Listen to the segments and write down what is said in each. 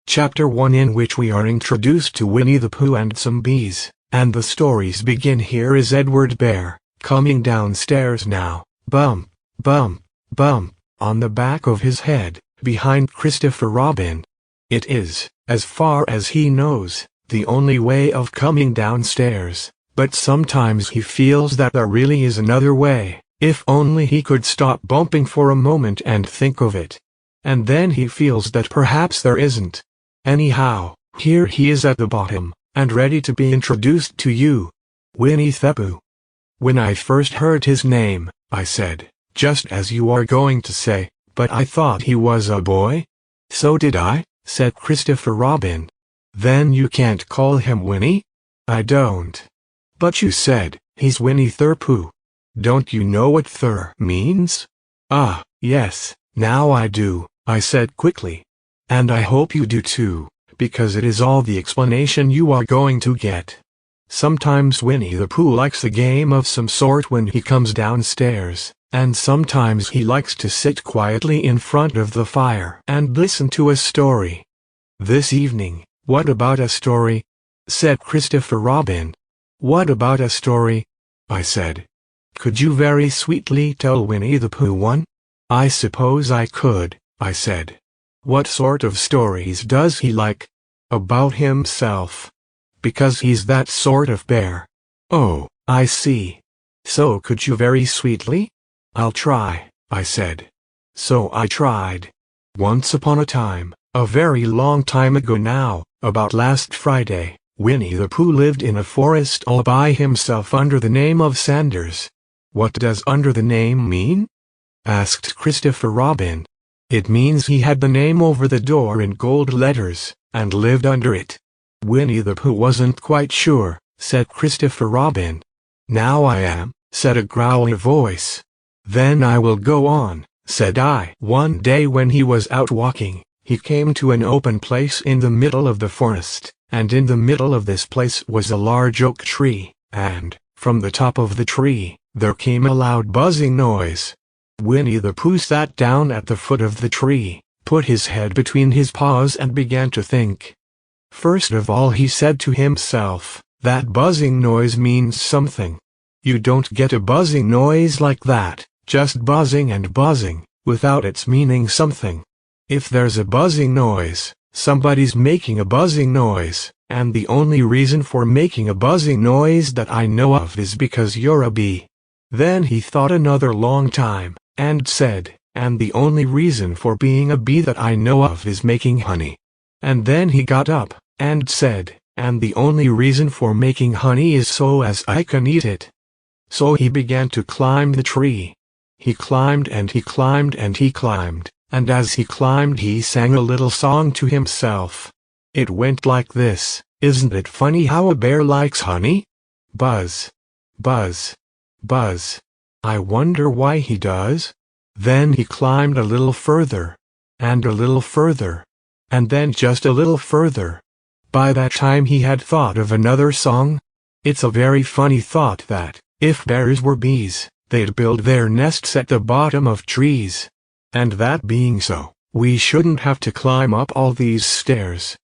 Chapter 1, in which we are introduced to Winnie the Pooh and some bees, and the stories begin. Here is Edward Bear, coming downstairs now, bump, bump, bump, on the back of his head, behind Christopher Robin. It is, as far as he knows, the only way of coming downstairs, but sometimes he feels that there really is another way, if only he could stop bumping for a moment and think of it. And then he feels that perhaps there isn't. Anyhow, here he is at the bottom, and ready to be introduced to you. Winnie the Pooh. When I first heard his name, I said, just as you are going to say, but I thought he was a boy. So did I, said Christopher Robin. Then you can't call him Winnie? I don't. But you said, he's Winnie the Pooh. Don't you know what "thur" means? Ah, yes, now I do, I said quickly. And I hope you do too, because it is all the explanation you are going to get. Sometimes Winnie the Pooh likes a game of some sort when he comes downstairs, and sometimes he likes to sit quietly in front of the fire and listen to a story. This evening, what about a story? Said Christopher Robin. What about a story? I said. Could you very sweetly tell Winnie the Pooh one? I suppose I could, I said. What sort of stories does he like? About himself. Because he's that sort of bear. Oh, I see. So could you very sweetly? I'll try, I said. So I tried. Once upon a time, a very long time ago now, about last Friday, Winnie the Pooh lived in a forest all by himself under the name of Sanders. What does "under the name" mean? Asked Christopher Robin. It means he had the name over the door in gold letters, and lived under it. Winnie the Pooh wasn't quite sure, said Christopher Robin. Now I am, said a growly voice. Then I will go on, said I. One day when he was out walking, he came to an open place in the middle of the forest, and in the middle of this place was a large oak tree, and, from the top of the tree, there came a loud buzzing noise. Winnie the Pooh sat down at the foot of the tree, put his head between his paws and began to think. First of all he said to himself, that buzzing noise means something. You don't get a buzzing noise like that, just buzzing and buzzing, without its meaning something. If there's a buzzing noise, somebody's making a buzzing noise, and the only reason for making a buzzing noise that I know of is because you're a bee. Then he thought another long time, and said, and the only reason for being a bee that I know of is making honey. And then he got up, and said, and the only reason for making honey is so as I can eat it. So he began to climb the tree. He climbed and he climbed and he climbed, and as he climbed he sang a little song to himself. It went like this: isn't it funny how a bear likes honey? Buzz, buzz, buzz. I wonder why he does? Then he climbed a little further, and a little further, and then just a little further. By that time he had thought of another song. It's a very funny thought that, if bears were bees, they'd build their nests at the bottom of trees. And that being so, we shouldn't have to climb up all these stairs.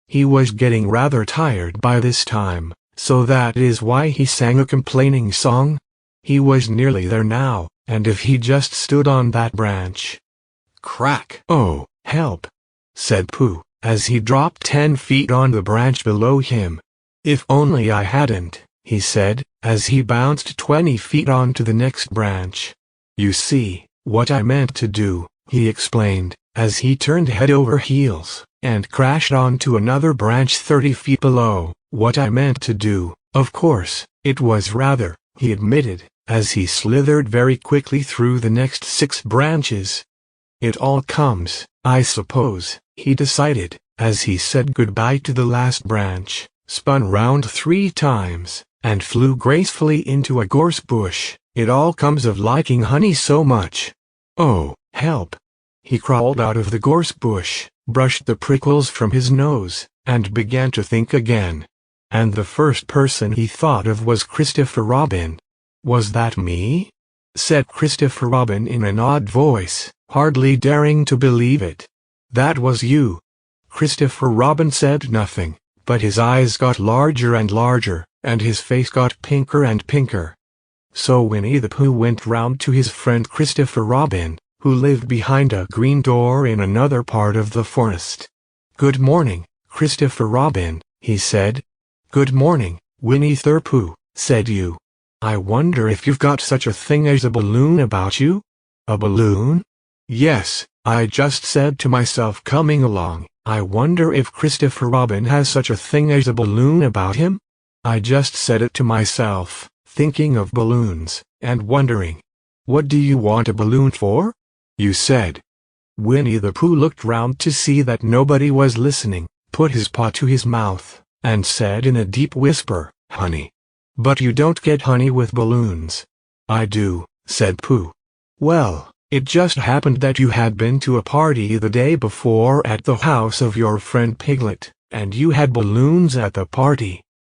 He was getting rather tired by this time, so that is why he sang a complaining song. He was nearly there now, and if he just stood on that branch. Crack! Oh, help! Said Pooh, as he dropped 10 feet on the branch below him. If only I hadn't, he said, as he bounced 20 feet onto the next branch. You see, what I meant to do, he explained, as he turned head over heels, and crashed onto another branch 30 feet below. What I meant to do, of course, it was rather, he admitted, as he slithered very quickly through the next 6 branches. It all comes, I suppose, he decided, as he said goodbye to the last branch, spun round 3 times, and flew gracefully into a gorse bush. It all comes of liking honey so much. Oh, help! He crawled out of the gorse bush, brushed the prickles from his nose, and began to think again. And the first person he thought of was Christopher Robin. Was that me? Said Christopher Robin in an odd voice, hardly daring to believe it. That was you. Christopher Robin said nothing, but his eyes got larger and larger, and his face got pinker and pinker. So Winnie the Pooh went round to his friend Christopher Robin, who lived behind a green door in another part of the forest. "Good morning, Christopher Robin," he said. "Good morning, Winnie the Pooh," said you. "I wonder if you've got such a thing as a balloon about you?" "A balloon?" "Yes, I just said to myself coming along, I wonder if Christopher Robin has such a thing as a balloon about him? I just said it to myself, thinking of balloons, and wondering. What do you want a balloon for?" you said. Winnie the Pooh looked round to see that nobody was listening, put his paw to his mouth, and said in a deep whisper, "Honey." "But you don't get honey with balloons." "I do," said Pooh. "Well, it just happened that you had been to a party the day before at the house of your friend Piglet, and you had balloons at the party.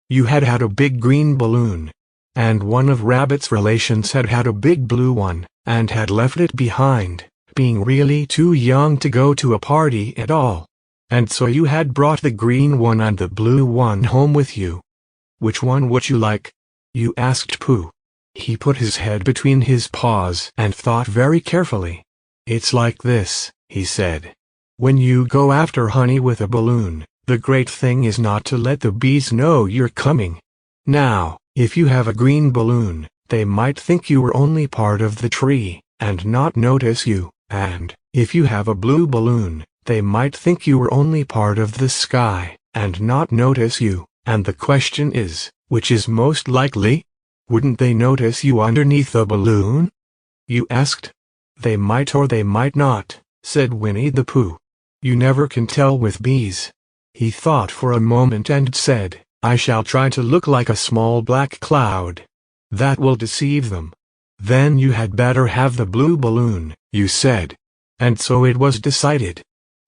You had had a big green balloon, and one of Rabbit's relations had had a big blue one, and had left it behind, being really too young to go to a party at all. And so you had brought the green one and the blue one home with you. Which one would you like?" you asked Pooh. He put his head between his paws and thought very carefully. "It's like this," he said. "When you go after honey with a balloon, the great thing is not to let the bees know you're coming. Now, if you have a green balloon, they might think you were only part of the tree, and not notice you, and, if you have a blue balloon, they might think you were only part of the sky, and not notice you, and the question is, which is most likely? Wouldn't they notice you underneath the balloon?" you asked. "They might or they might not," said Winnie the Pooh. "You never can tell with bees." He thought for a moment and said, "I shall try to look like a small black cloud. That will deceive them." "Then you had better have the blue balloon," you said. And so it was decided.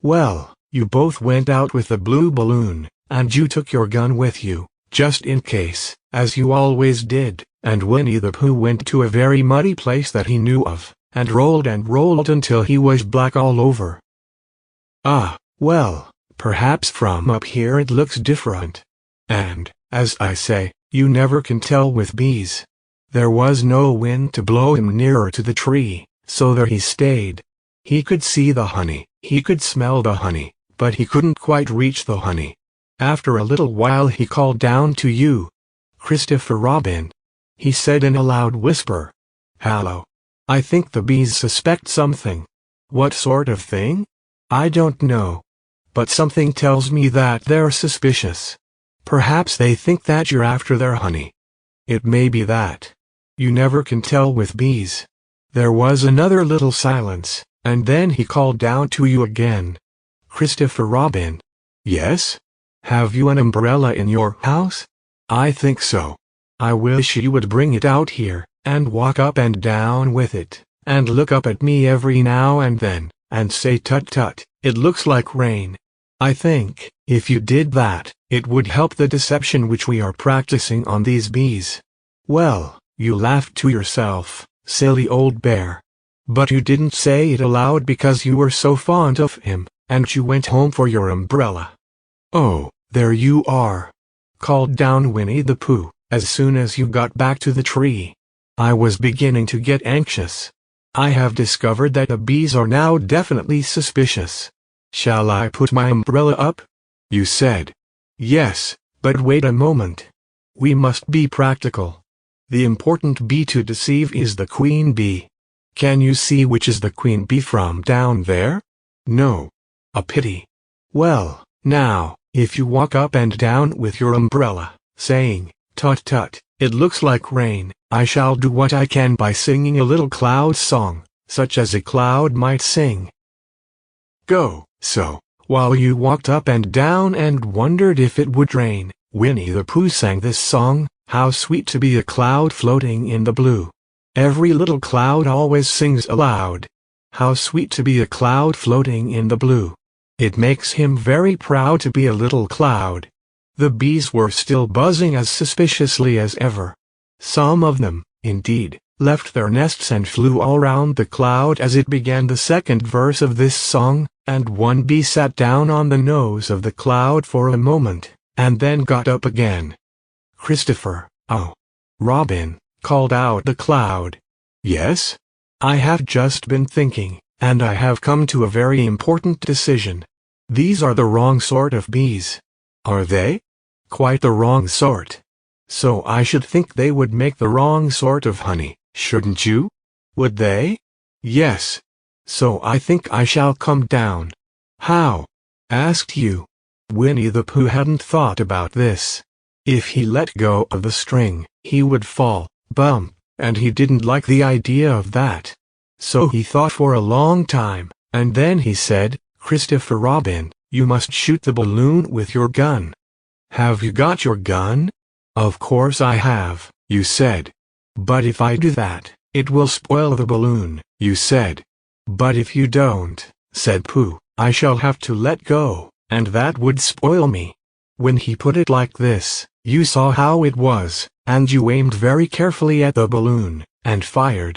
Well, you both went out with the blue balloon, and you took your gun with you, just in case, as you always did, and Winnie the Pooh went to a very muddy place that he knew of, and rolled until he was black all over. "Ah, well, perhaps from up here it looks different. And, as I say, you never can tell with bees." There was no wind to blow him nearer to the tree, so there he stayed. He could see the honey, he could smell the honey, but he couldn't quite reach the honey. After a little while he called down to you. "Christopher Robin," he said in a loud whisper. "Hallo. I think the bees suspect something." "What sort of thing?" "I don't know. But something tells me that they're suspicious. Perhaps they think that you're after their honey." "It may be that. You never can tell with bees." There was another little silence, and then he called down to you again. "Christopher Robin." "Yes?" "Have you an umbrella in your house?" "I think so. I wish you would bring it out here, and walk up and down with it, and look up at me every now and then, and say tut tut, it looks like rain. I think, if you did that, it would help the deception which we are practicing on these bees." Well, you laughed to yourself, silly old bear. But you didn't say it aloud because you were so fond of him, and you went home for your umbrella. "Oh, there you are," called down Winnie the Pooh, as soon as you got back to the tree. "I was beginning to get anxious. I have discovered that the bees are now definitely suspicious. Shall I put my umbrella up?" you said. "Yes, but wait a moment. We must be practical. The important bee to deceive is the queen bee. Can you see which is the queen bee from down there?" "No." "A pity. Well, now, if you walk up and down with your umbrella, saying, 'Tut tut, it looks like rain,' I shall do what I can by singing a little cloud song, such as a cloud might sing. Go." So, while you walked up and down and wondered if it would rain, Winnie the Pooh sang this song, "How sweet to be a cloud floating in the blue." Every little cloud always sings aloud. How sweet to be a cloud floating in the blue. It makes him very proud to be a little cloud. The bees were still buzzing as suspiciously as ever. Some of them, indeed, left their nests and flew all round the cloud as it began the second verse of this song, and one bee sat down on the nose of the cloud for a moment, and then got up again. "Christopher." "Oh." "Robin," called out the cloud. "Yes?" "I have just been thinking, and I have come to a very important decision. These are the wrong sort of bees." "Are they?" "Quite the wrong sort. So I should think they would make the wrong sort of honey, shouldn't you?" "Would they?" "Yes. So I think I shall come down." "How?" asked you. Winnie the Pooh hadn't thought about this. If he let go of the string, he would fall, bump, and he didn't like the idea of that. So he thought for a long time, and then he said, "Christopher Robin, you must shoot the balloon with your gun." "Have you got your gun?" "Of course I have," you said. "But if I do that, it will spoil the balloon," you said. "But if you don't," said Pooh, "I shall have to let go, and that would spoil me." When he put it like this, you saw how it was, and you aimed very carefully at the balloon, and fired.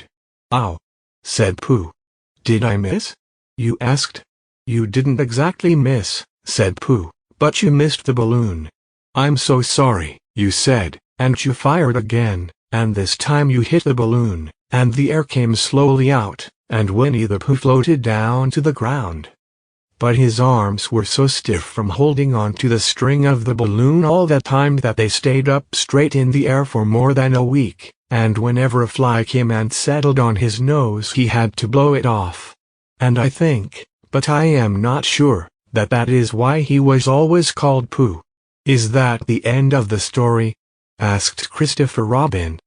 "Ow!" said Pooh. "Did I miss?" you asked. "You didn't exactly miss," said Pooh, "but you missed the balloon." "I'm so sorry," you said, and you fired again, and this time you hit the balloon, and the air came slowly out, and Winnie the Pooh floated down to the ground. But his arms were so stiff from holding on to the string of the balloon all that time that they stayed up straight in the air for more than a week, and whenever a fly came and settled on his nose he had to blow it off. And I think, but I am not sure, that is why he was always called Pooh. "Is that the end of the story?" asked Christopher Robin.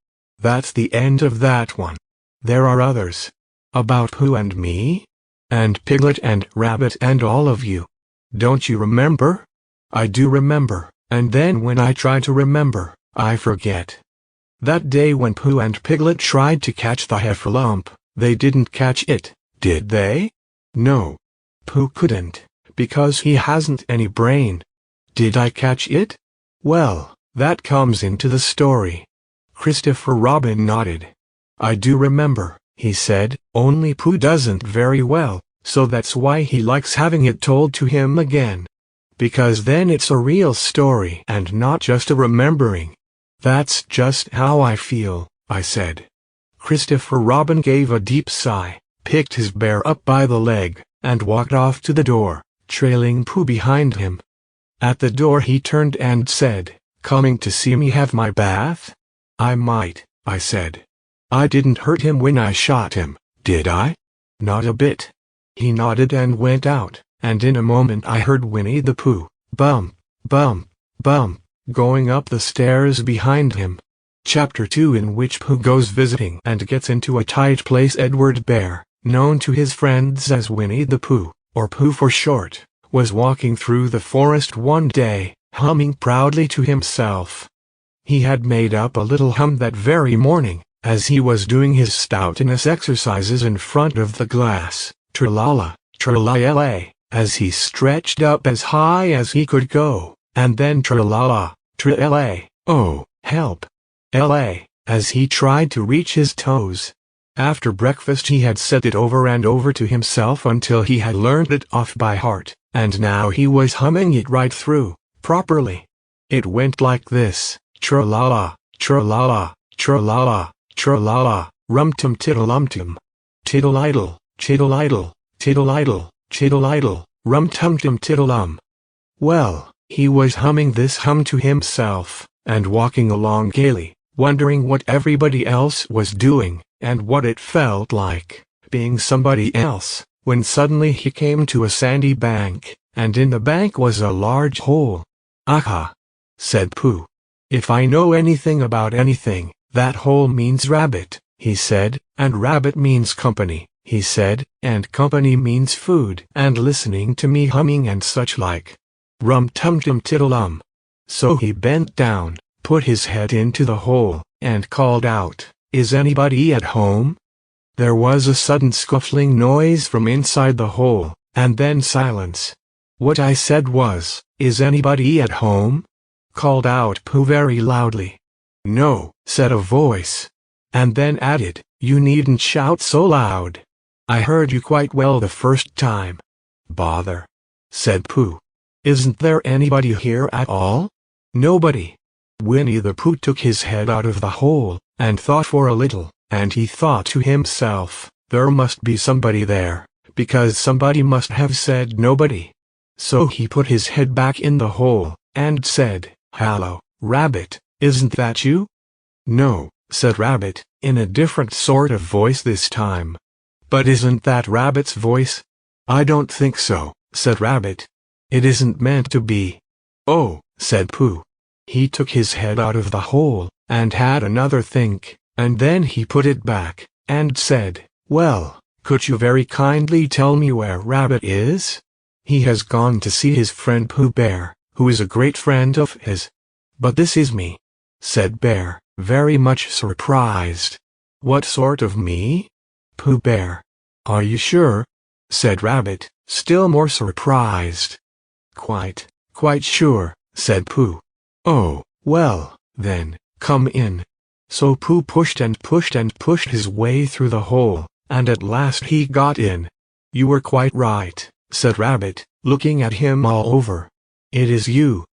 "That's the end of that one. There are others. About Pooh and me? And Piglet and Rabbit and all of you. Don't you remember?" "I do remember, and then when I try to remember, I forget. That day when Pooh and Piglet tried to catch the heffalump, they didn't catch it, did they?" "No. Pooh couldn't, because he hasn't any brain." "Did I catch it?" "Well, that comes into the story." Christopher Robin nodded. "I do remember," he said, "only Pooh doesn't very well, so that's why he likes having it told to him again. Because then it's a real story and not just a remembering." "That's just how I feel," I said. Christopher Robin gave a deep sigh, picked his bear up by the leg, and walked off to the door, trailing Pooh behind him. At the door he turned and said, "Coming to see me have my bath?" "I might," I said. "I didn't hurt him when I shot him, did I?" "Not a bit." He nodded and went out, and in a moment I heard Winnie the Pooh, bump, bump, bump, going up the stairs behind him. Chapter 2, in which Pooh goes visiting and gets into a tight place. Edward Bear, known to his friends as Winnie the Pooh, or Pooh for short, was walking through the forest one day, humming proudly to himself. He had made up a little hum that very morning, as he was doing his stoutness exercises in front of the glass, tra-la-la, tra-la-la, as he stretched up as high as he could go, and then tra-la-la, tra-la, oh, help, la, as he tried to reach his toes. After breakfast he had said it over and over to himself until he had learned it off by heart, and now he was humming it right through, properly. It went like this, tra-la-la, tra-la-la, tra-la-la, tra-la-la, rum-tum-tiddle-um-tum. Tiddle-idle, tiddle-idle, tiddle-idle, tiddle-idle, rum-tum-tum-tiddle-um. Well, he was humming this hum to himself, and walking along gaily, wondering what everybody else was doing, and what it felt like, being somebody else, when suddenly he came to a sandy bank, and in the bank was a large hole. "Aha!" said Pooh. "If I know anything about anything, that hole means rabbit," he said, "and rabbit means company," he said, "and company means food and listening to me humming and such like. Rum-tum-tum-tiddle-um." So he bent down, put his head into the hole, and called out, "Is anybody at home?" There was a sudden scuffling noise from inside the hole, and then silence. What I said was, "Is anybody at home?" called out Pooh very loudly. "No," said a voice, and then added, "You needn't shout so loud. I heard you quite well the first time." Bother," said Pooh. "Isn't there anybody here at all?" "Nobody." Winnie the Pooh took his head out of the hole, and thought for a little, and he thought to himself, there must be somebody there, because somebody must have said nobody. So he put his head back in the hole, and said, "Hello, Rabbit, isn't that you?" "No," said Rabbit, in a different sort of voice this time. "But isn't that Rabbit's voice?" "I don't think so," said Rabbit. "It isn't meant to be." "Oh," said Pooh. He took his head out of the hole, and had another think, and then he put it back, and said, "Well, could you very kindly tell me where Rabbit is?" "He has gone to see his friend Pooh Bear, who is a great friend of his." "But this is me," said Bear, very much surprised. "What sort of me?" "Pooh Bear." "Are you sure?" said Rabbit, still more surprised. Quite sure," said Pooh. "Oh, well, then, come in." So Pooh pushed and pushed and pushed his way through the hole, and at last he got in. "You were quite right," said Rabbit, looking at him all over. "It is you.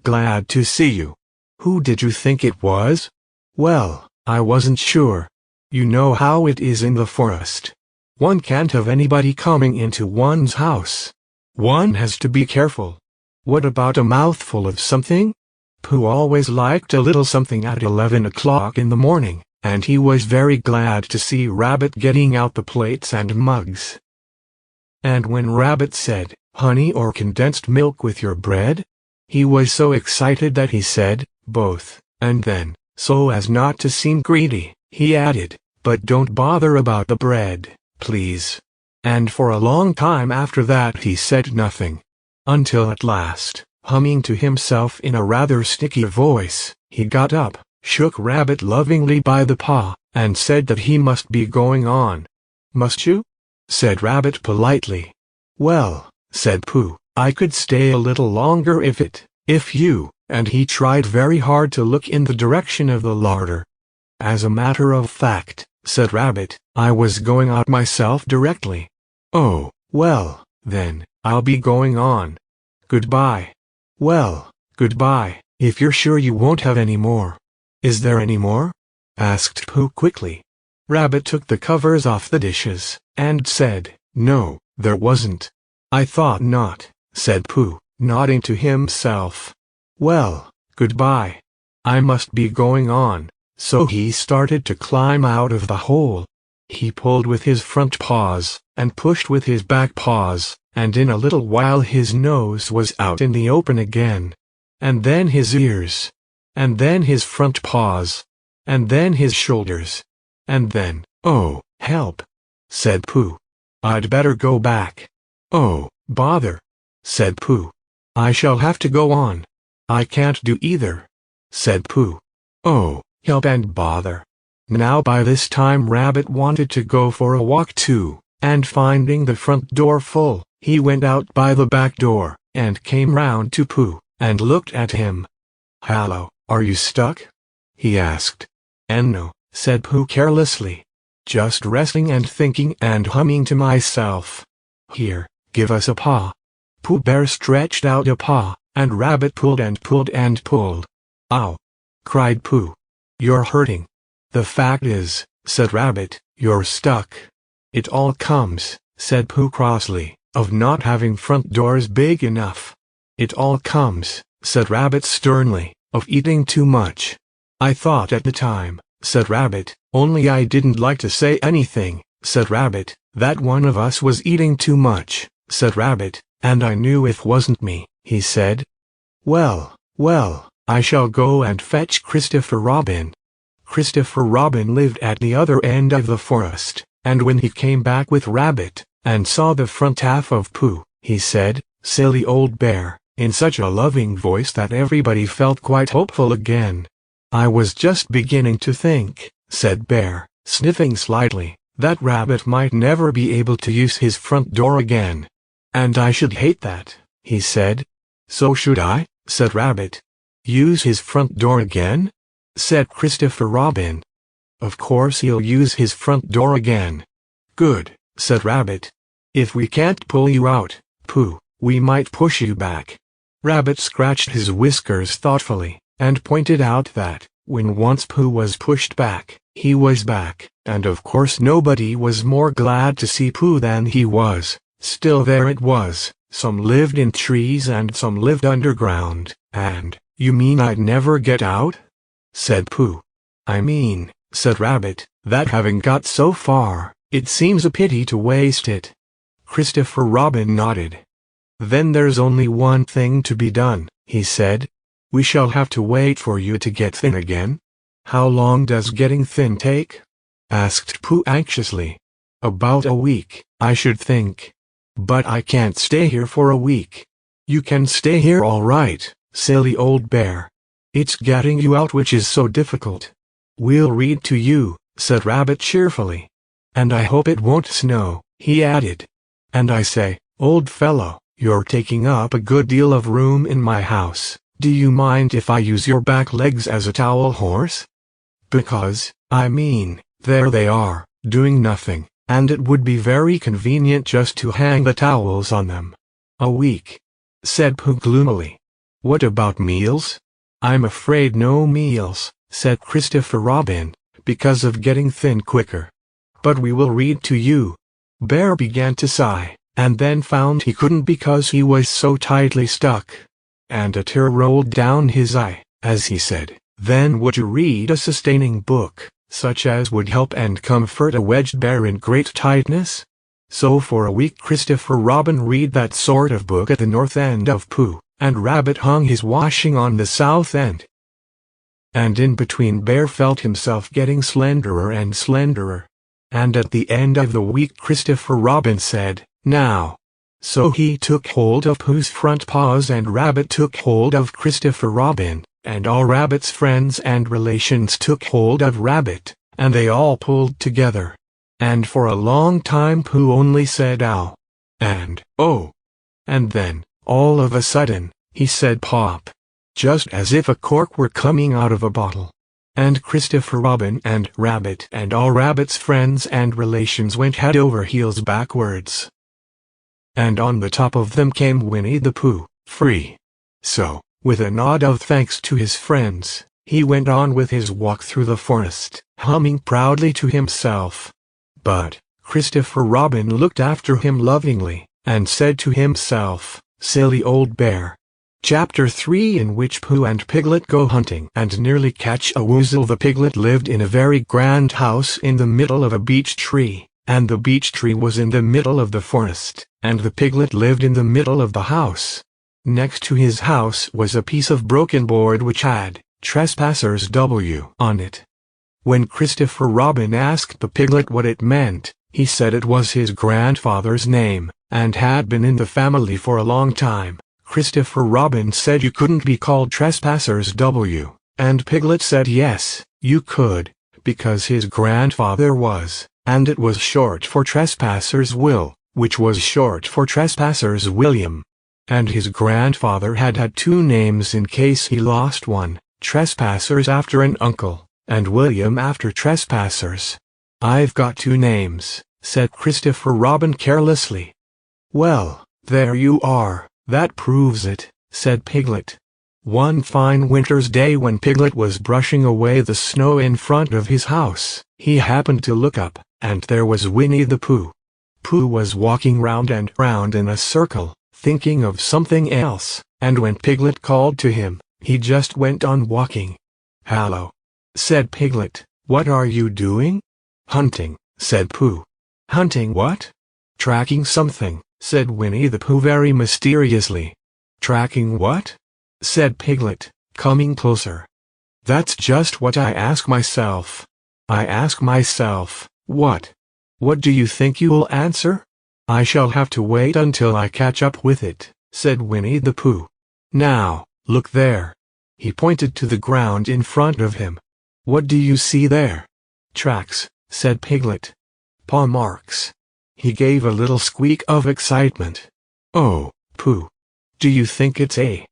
Glad to see you. Who did you think it was?" "Well, I wasn't sure. You know how it is in the forest. One can't have anybody coming into one's house. One has to be careful. What about a mouthful of something?" Pooh always liked a little something at 11 o'clock in the morning, and he was very glad to see Rabbit getting out the plates and mugs. And when Rabbit said, "Honey or condensed milk with your bread?" he was so excited that he said, "Both," and then, so as not to seem greedy, he added, "But don't bother about the bread, please." And for a long time after that he said nothing, until at last, humming to himself in a rather sticky voice, he got up, shook Rabbit lovingly by the paw, and said that he must be going on. "Must you?" said Rabbit politely. "Well," said Pooh, "I could stay a little longer if you," and he tried very hard to look in the direction of the larder. "As a matter of fact," said Rabbit, "I was going out myself directly." "Oh, well, then, I'll be going on. Goodbye." "Well, goodbye, if you're sure you won't have any more." "Is there any more?" asked Pooh quickly. Rabbit took the covers off the dishes, and said, "No, there wasn't." "I thought not," said Pooh, nodding to himself. "Well, goodbye. I must be going on." So he started to climb out of the hole. He pulled with his front paws, and pushed with his back paws, and in a little while his nose was out in the open again. And then his ears. And then his front paws. And then his shoulders. And then, "Oh, help," said Pooh. "I'd better go back." "Oh, bother," said Pooh. "I shall have to go on." "I can't do either," said Pooh. "Oh, help and bother." Now by this time Rabbit wanted to go for a walk too, and finding the front door full, he went out by the back door, and came round to Pooh, and looked at him. "Hallo, are you stuck?" he asked. "No," said Pooh carelessly. "Just resting and thinking and humming to myself." "Here, give us a paw." Pooh Bear stretched out a paw, and Rabbit pulled and pulled and pulled. "Ow!" cried Pooh. "You're hurting." "The fact is," said Rabbit, "you're stuck." "It all comes," said Pooh crossly, "of not having front doors big enough." "It all comes," said Rabbit sternly, "of eating too much." "I thought at the time," said Rabbit, "only I didn't like to say anything," said Rabbit, "that one of us was eating too much," said Rabbit, "and I knew it wasn't me," he said. Well, I shall go and fetch Christopher Robin." Christopher Robin lived at the other end of the forest, and when he came back with Rabbit, and saw the front half of Pooh, he said, "Silly old bear," in such a loving voice that everybody felt quite hopeful again. "I was just beginning to think," said Bear, sniffing slightly, "that Rabbit might never be able to use his front door again." "And I should hate that," he said. "So should I," said Rabbit. "Use his front door again?" said Christopher Robin. "Of course he'll use his front door again." "Good," said Rabbit. "If we can't pull you out, Pooh, we might push you back." Rabbit scratched his whiskers thoughtfully, and pointed out that, when once Pooh was pushed back, he was back, and of course nobody was more glad to see Pooh than he was. Still, there it was, some lived in trees and some lived underground, and, "You mean I'd never get out?" said Pooh. "I mean," said Rabbit, "that having got so far, it seems a pity to waste it." Christopher Robin nodded. "Then there's only one thing to be done," he said. "We shall have to wait for you to get thin again." "How long does getting thin take?" asked Pooh anxiously. "About a week, I should think. But I can't stay here for a week." "You can stay here all right, silly old bear. It's getting you out which is so difficult." "We'll read to you," said Rabbit cheerfully. "And I hope it won't snow," he added. "And I say, old fellow, you're taking up a good deal of room in my house. Do you mind if I use your back legs as a towel horse? Because, I mean, there they are, doing nothing, and it would be very convenient just to hang the towels on them." "A week," said Pooh gloomily. "What about meals?" "I'm afraid no meals," said Christopher Robin, "because of getting thin quicker. But we will read to you." Bear began to sigh, and then found he couldn't because he was so tightly stuck. And a tear rolled down his eye, as he said, "Then would you read a sustaining book, such as would help and comfort a wedged bear in great tightness?" So for a week Christopher Robin read that sort of book at the north end of Pooh, and Rabbit hung his washing on the south end. And in between Bear felt himself getting slenderer and slenderer. And at the end of the week Christopher Robin said, "Now." So he took hold of Pooh's front paws and Rabbit took hold of Christopher Robin, and all Rabbit's friends and relations took hold of Rabbit, and they all pulled together. And for a long time Pooh only said "ow" and "oh." And then, all of a sudden, he said "pop," just as if a cork were coming out of a bottle. And Christopher Robin and Rabbit and all Rabbit's friends and relations went head over heels backwards. And on the top of them came Winnie the Pooh, free. So, with a nod of thanks to his friends, he went on with his walk through the forest, humming proudly to himself. But Christopher Robin looked after him lovingly, and said to himself, "Silly old bear." Chapter 3, in which Pooh and Piglet go hunting and nearly catch a woozle. The Piglet lived in a very grand house in the middle of a beech tree, and the beech tree was in the middle of the forest, and the Piglet lived in the middle of the house. Next to his house was a piece of broken board which had "Trespassers W" on it. When Christopher Robin asked the Piglet what it meant, he said it was his grandfather's name, and had been in the family for a long time. Christopher Robin said you couldn't be called Trespassers W, and Piglet said yes, you could, because his grandfather was, and it was short for Trespassers Will, which was short for Trespassers William. And his grandfather had had two names in case he lost one, Trespassers after an uncle, and William after Trespassers. "I've got two names," said Christopher Robin carelessly. "Well, there you are. That proves it," said Piglet. One fine winter's day when Piglet was brushing away the snow in front of his house, he happened to look up, and there was Winnie the Pooh. Pooh was walking round and round in a circle, thinking of something else, and when Piglet called to him, he just went on walking. "Hallo," said Piglet, "what are you doing?" "Hunting," said Pooh. "Hunting what?" "Tracking something," said Winnie the Pooh very mysteriously. "Tracking what?" said Piglet, coming closer. "That's just what I ask myself. I ask myself, what? What do you think you'll answer?" "I shall have to wait until I catch up with it," said Winnie the Pooh. "Now, look there." He pointed to the ground in front of him. "What do you see there?" "Tracks," said Piglet. "Paw marks." He gave a little squeak of excitement. "Oh, Pooh. Do you think it's a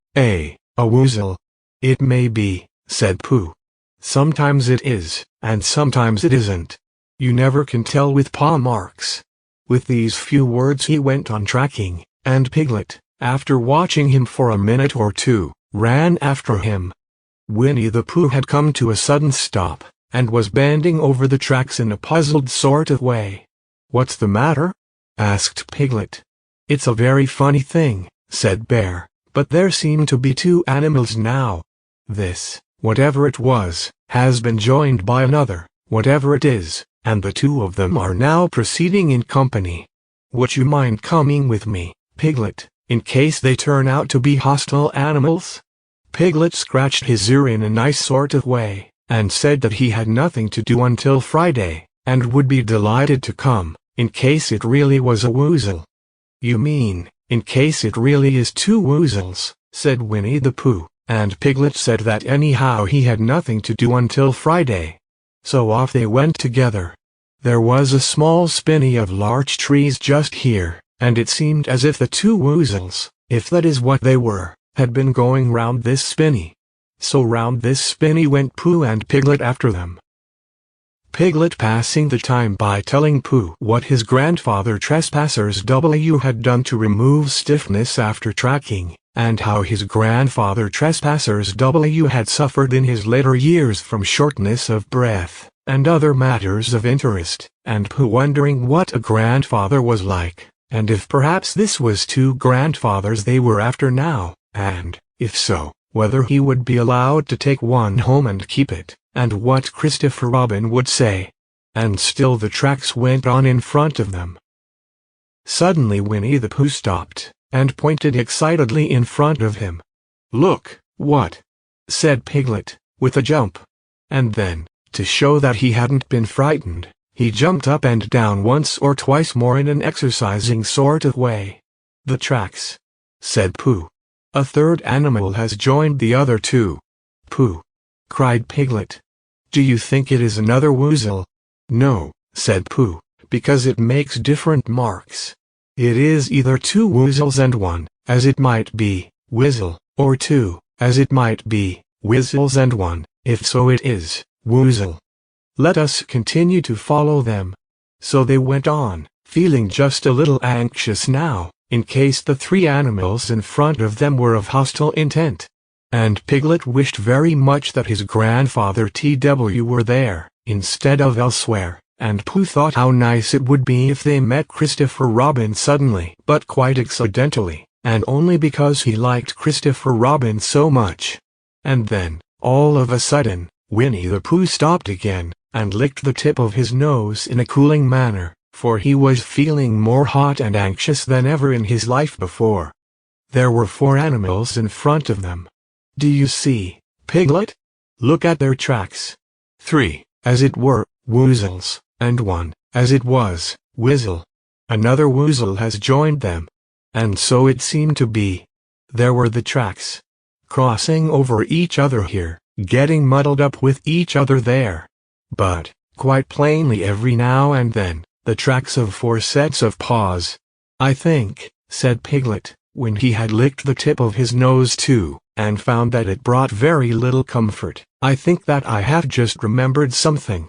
woozle?" "It may be," said Pooh. "Sometimes it is, and sometimes it isn't. You never can tell with paw marks." With these few words he went on tracking, and Piglet, after watching him for a minute or two, ran after him. Winnie the Pooh had come to a sudden stop, and was bending over the tracks in a puzzled sort of way. "What's the matter?" asked Piglet. "It's a very funny thing," said Bear, "but there seem to be two animals now. This, whatever it was, has been joined by another, whatever it is, and the two of them are now proceeding in company. Would you mind coming with me, Piglet, in case they turn out to be hostile animals?" Piglet scratched his ear in a nice sort of way, and said that he had nothing to do until Friday, and would be delighted to come, in case it really was a woozle. "You mean, in case it really is two woozles," said Winnie the Pooh, and Piglet said that anyhow he had nothing to do until Friday. So off they went together. There was a small spinney of larch trees just here, and it seemed as if the two woozles, if that is what they were, had been going round this spinney. So round this spinney went Pooh and Piglet after them. Piglet passing the time by telling Pooh what his grandfather Trespassers W had done to remove stiffness after tracking, and how his grandfather Trespassers W had suffered in his later years from shortness of breath, and other matters of interest, and Pooh wondering what a grandfather was like, and if perhaps this was two grandfathers they were after now, and, if so, whether he would be allowed to take one home and keep it, and what Christopher Robin would say. And still the tracks went on in front of them. Suddenly Winnie the Pooh stopped, and pointed excitedly in front of him. "Look, what?" said Piglet, with a jump. And then, to show that he hadn't been frightened, he jumped up and down once or twice more in an exercising sort of way. "The tracks," said Pooh. "A third animal has joined the other two." "Pooh!" cried Piglet. "Do you think it is another woozle?" "No," said Pooh, "because it makes different marks. It is either two woozles and one, as it might be, wizzle, or two, as it might be, wizzles and one, if so it is, woozle. Let us continue to follow them." So they went on, feeling just a little anxious now, in case the three animals in front of them were of hostile intent. And Piglet wished very much that his grandfather TW were there, instead of elsewhere, and Pooh thought how nice it would be if they met Christopher Robin suddenly but quite accidentally, and only because he liked Christopher Robin so much. And then, all of a sudden, Winnie the Pooh stopped again, and licked the tip of his nose in a cooling manner, for he was feeling more hot and anxious than ever in his life before. There were four animals in front of them. "Do you see, Piglet? Look at their tracks. 3, as it were, woozles, and 1, as it was, wizzle. Another woozle has joined them." And so it seemed to be. There were the tracks, crossing over each other here, getting muddled up with each other there. But, quite plainly every now and then, the tracks of 4 sets of paws. "I think," said Piglet, when he had licked the tip of his nose too, and found that it brought very little comfort, "I think that I have just remembered something.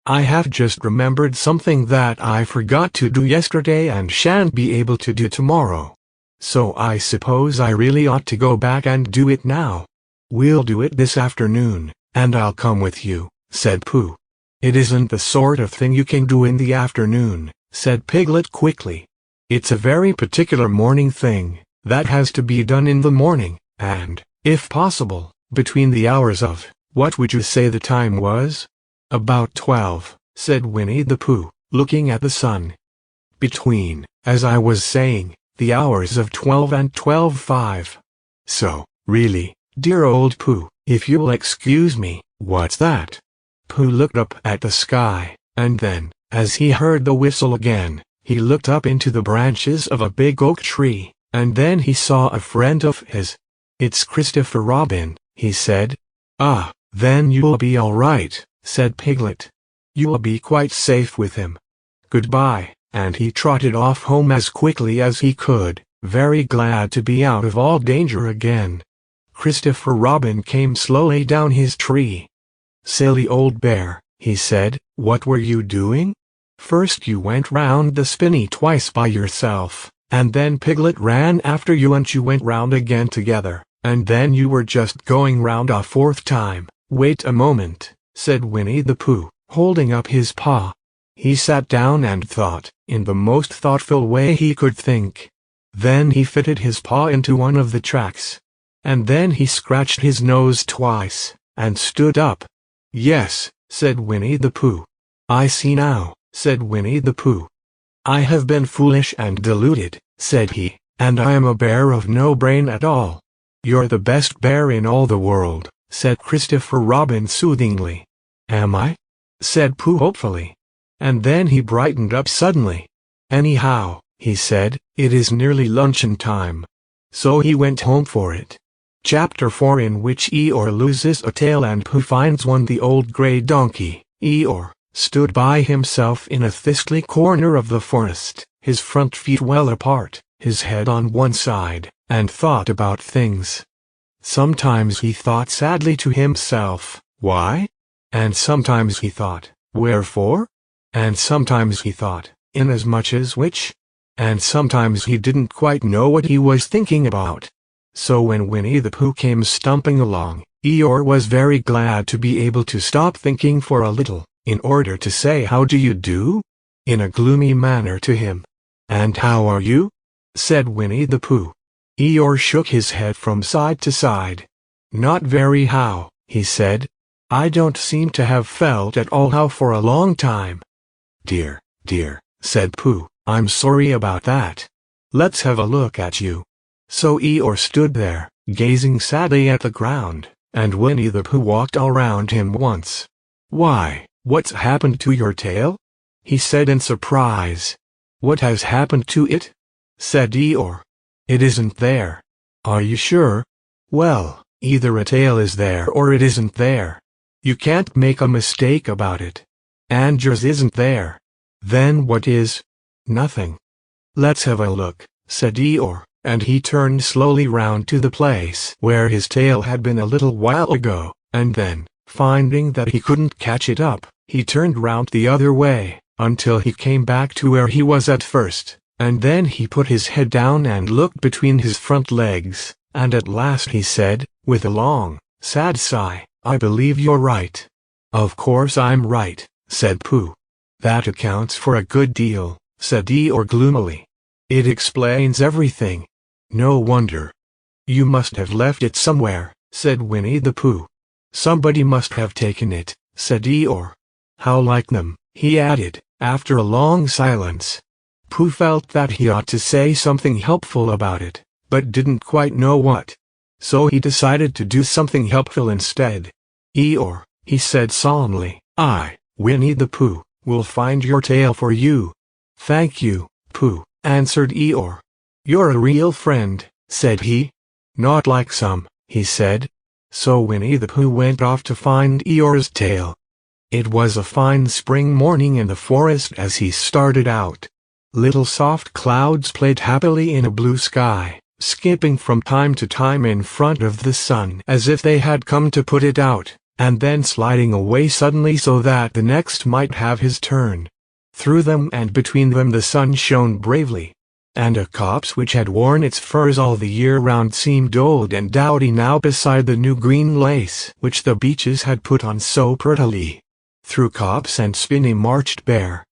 I have just remembered something that I forgot to do yesterday and shan't be able to do tomorrow. So I suppose I really ought to go back and do it now." "We'll do it this afternoon, and I'll come with you," said Pooh. "It isn't the sort of thing you can do in the afternoon," said Piglet quickly. "It's a very particular morning thing, that has to be done in the morning, and, if possible, between the hours of, what would you say the time was?" "About 12, said Winnie the Pooh, looking at the sun. "Between, as I was saying, the hours of 12 and 12:05. So, really, dear old Pooh, if you'll excuse me." "What's that?" Pooh looked up at the sky, and then, as he heard the whistle again, he looked up into the branches of a big oak tree, and then he saw a friend of his. "It's Christopher Robin," he said. "Ah, then you'll be all right," said Piglet. "You'll be quite safe with him. Goodbye," and he trotted off home as quickly as he could, very glad to be out of all danger again. Christopher Robin came slowly down his tree. "Silly old bear," he said, "what were you doing? First you went round the spinney twice by yourself, And then Piglet ran after you and you went round again together, and then you were just going round a fourth time. Wait a moment, said Winnie the Pooh, holding up his paw. He sat down and thought, in the most thoughtful way he could think. Then he fitted his paw into one of the tracks. And then he scratched his nose twice, and stood up. Yes, said Winnie the Pooh. I see now, said Winnie the Pooh. I have been foolish and deluded, said he, and I am a bear of no brain at all. You're the best bear in all the world, said Christopher Robin soothingly. Am I? Said Pooh hopefully. And then he brightened up suddenly. Anyhow, he said, it is nearly luncheon time. So he went home for it. Chapter 4, in which Eeyore loses a tail and Pooh finds one. The old grey donkey, Eeyore, stood by himself in a thistly corner of the forest, his front feet well apart, his head on one side, and thought about things. Sometimes he thought sadly to himself, why? And sometimes he thought, wherefore? And sometimes he thought, inasmuch as which? And sometimes he didn't quite know what he was thinking about. So when Winnie the Pooh came stumping along, Eeyore was very glad to be able to stop thinking for a little, in order to say how do you do? In a gloomy manner to him. And how are you? Said Winnie the Pooh. Eeyore shook his head from side to side. Not very how, he said. I don't seem to have felt at all how for a long time. Dear, said Pooh, I'm sorry about that. Let's have a look at you. So Eeyore stood there, gazing sadly at the ground, and Winnie the Pooh walked all round him once. Why, what's happened to your tail? He said in surprise. What has happened to it? Said Eeyore. It isn't there. Are you sure? Well, either a tail is there or it isn't there. You can't make a mistake about it. And yours isn't there. Then what is? Nothing. Let's have a look, said Eeyore, and he turned slowly round to the place where his tail had been a little while ago, and then, finding that he couldn't catch it up, he turned round the other way, until he came back to where he was at first, and then he put his head down and looked between his front legs, and at last he said, with a long, sad sigh, I believe you're right. Of course I'm right, said Pooh. That accounts for a good deal, said Eeyore gloomily. It explains everything. No wonder. You must have left it somewhere, said Winnie the Pooh. Somebody must have taken it, said Eeyore. How like them, he added, after a long silence. Pooh felt that he ought to say something helpful about it, but didn't quite know what. So he decided to do something helpful instead. Eeyore, he said solemnly, I, Winnie the Pooh, will find your tail for you. Thank you, Pooh, answered Eeyore. You're a real friend, said he. Not like some, he said. So Winnie the Pooh went off to find Eeyore's tail. It was a fine spring morning in the forest as he started out. Little soft clouds played happily in a blue sky, skipping from time to time in front of the sun as if they had come to put it out, and then sliding away suddenly so that the next might have his turn. Through them and between them the sun shone bravely, and a copse which had worn its furs all the year round seemed old and dowdy now beside the new green lace which the beeches had put on so prettily. Through copse and spinney marched Bear.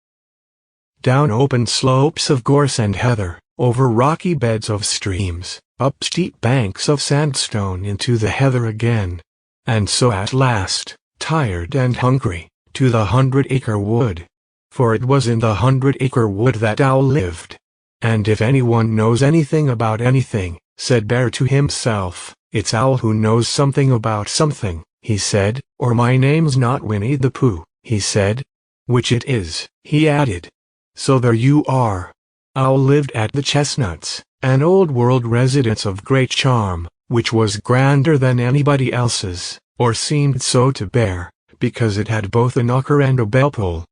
Down open slopes of gorse and heather, over rocky beds of streams, up steep banks of sandstone into the heather again. And so at last, tired and hungry, to the 100-acre wood. For it was in the 100-acre wood that Owl lived. And if anyone knows anything about anything, said Bear to himself, it's Owl who knows something about something, he said, or my name's not Winnie the Pooh, he said. Which it is, he added. So there you are. Owl lived at the Chestnuts, an old-world residence of great charm, which was grander than anybody else's, or seemed so to Bear, because it had both a knocker and a bell-pull.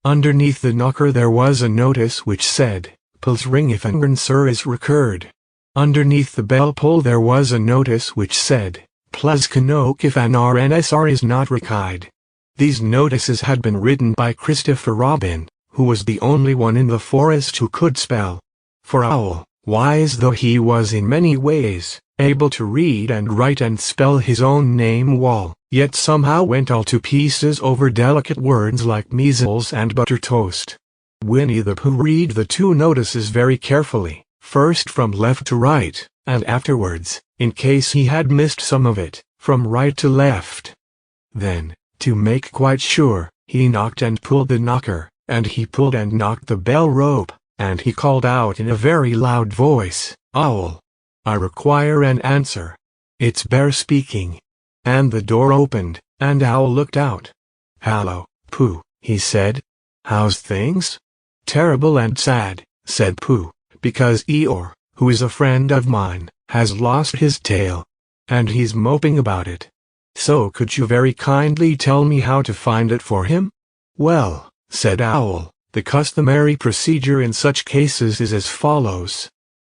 Underneath the knocker there was a notice which said, Pulse ring if an answer is recurred. Underneath the bell-pull there was a notice which said, Please canoke if an RNSR is not required. These notices had been written by Christopher Robin, who was the only one in the forest who could spell. For Owl, wise though he was in many ways, able to read and write and spell his own name well, yet somehow went all to pieces over delicate words like measles and butter toast. Winnie the Pooh read the two notices very carefully, first from left to right, and afterwards, in case he had missed some of it, from right to left. Then, to make quite sure, he knocked and pulled the knocker, and he pulled and knocked the bell rope, and he called out in a very loud voice, "Owl! I require an answer. It's Bear speaking." And the door opened, and Owl looked out. "Hallo, Pooh," he said. "How's things?" "Terrible and sad," said Pooh, "because Eeyore, who is a friend of mine, has lost his tail. And he's moping about it. So could you very kindly tell me how to find it for him?" "Well," said Owl, "the customary procedure in such cases is as follows."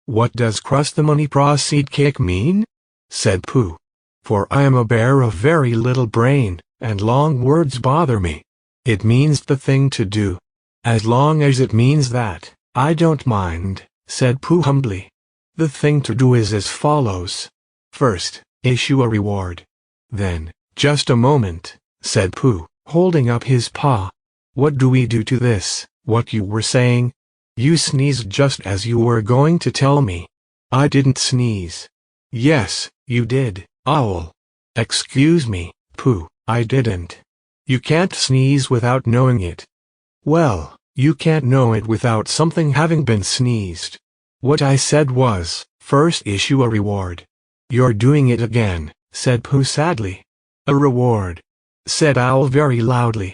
"What does crust-the-money proceed cake mean?" said Pooh. "For I am a bear of very little brain, and long words bother me. It means the thing to do. As long as it means that, I don't mind," said Pooh humbly. "The thing to do is as follows. First, issue a reward. Then, just a moment," said Pooh, holding up his paw. "What do we do to this, what you were saying? You sneezed just as you were going to tell me." "I didn't sneeze." "Yes, you did, Owl." "Excuse me, Pooh, I didn't." "You can't sneeze without knowing it." "Well, you can't know it without something having been sneezed. What I said was, first issue a reward." "You're doing it again," said Pooh sadly. "A reward," said Owl very loudly.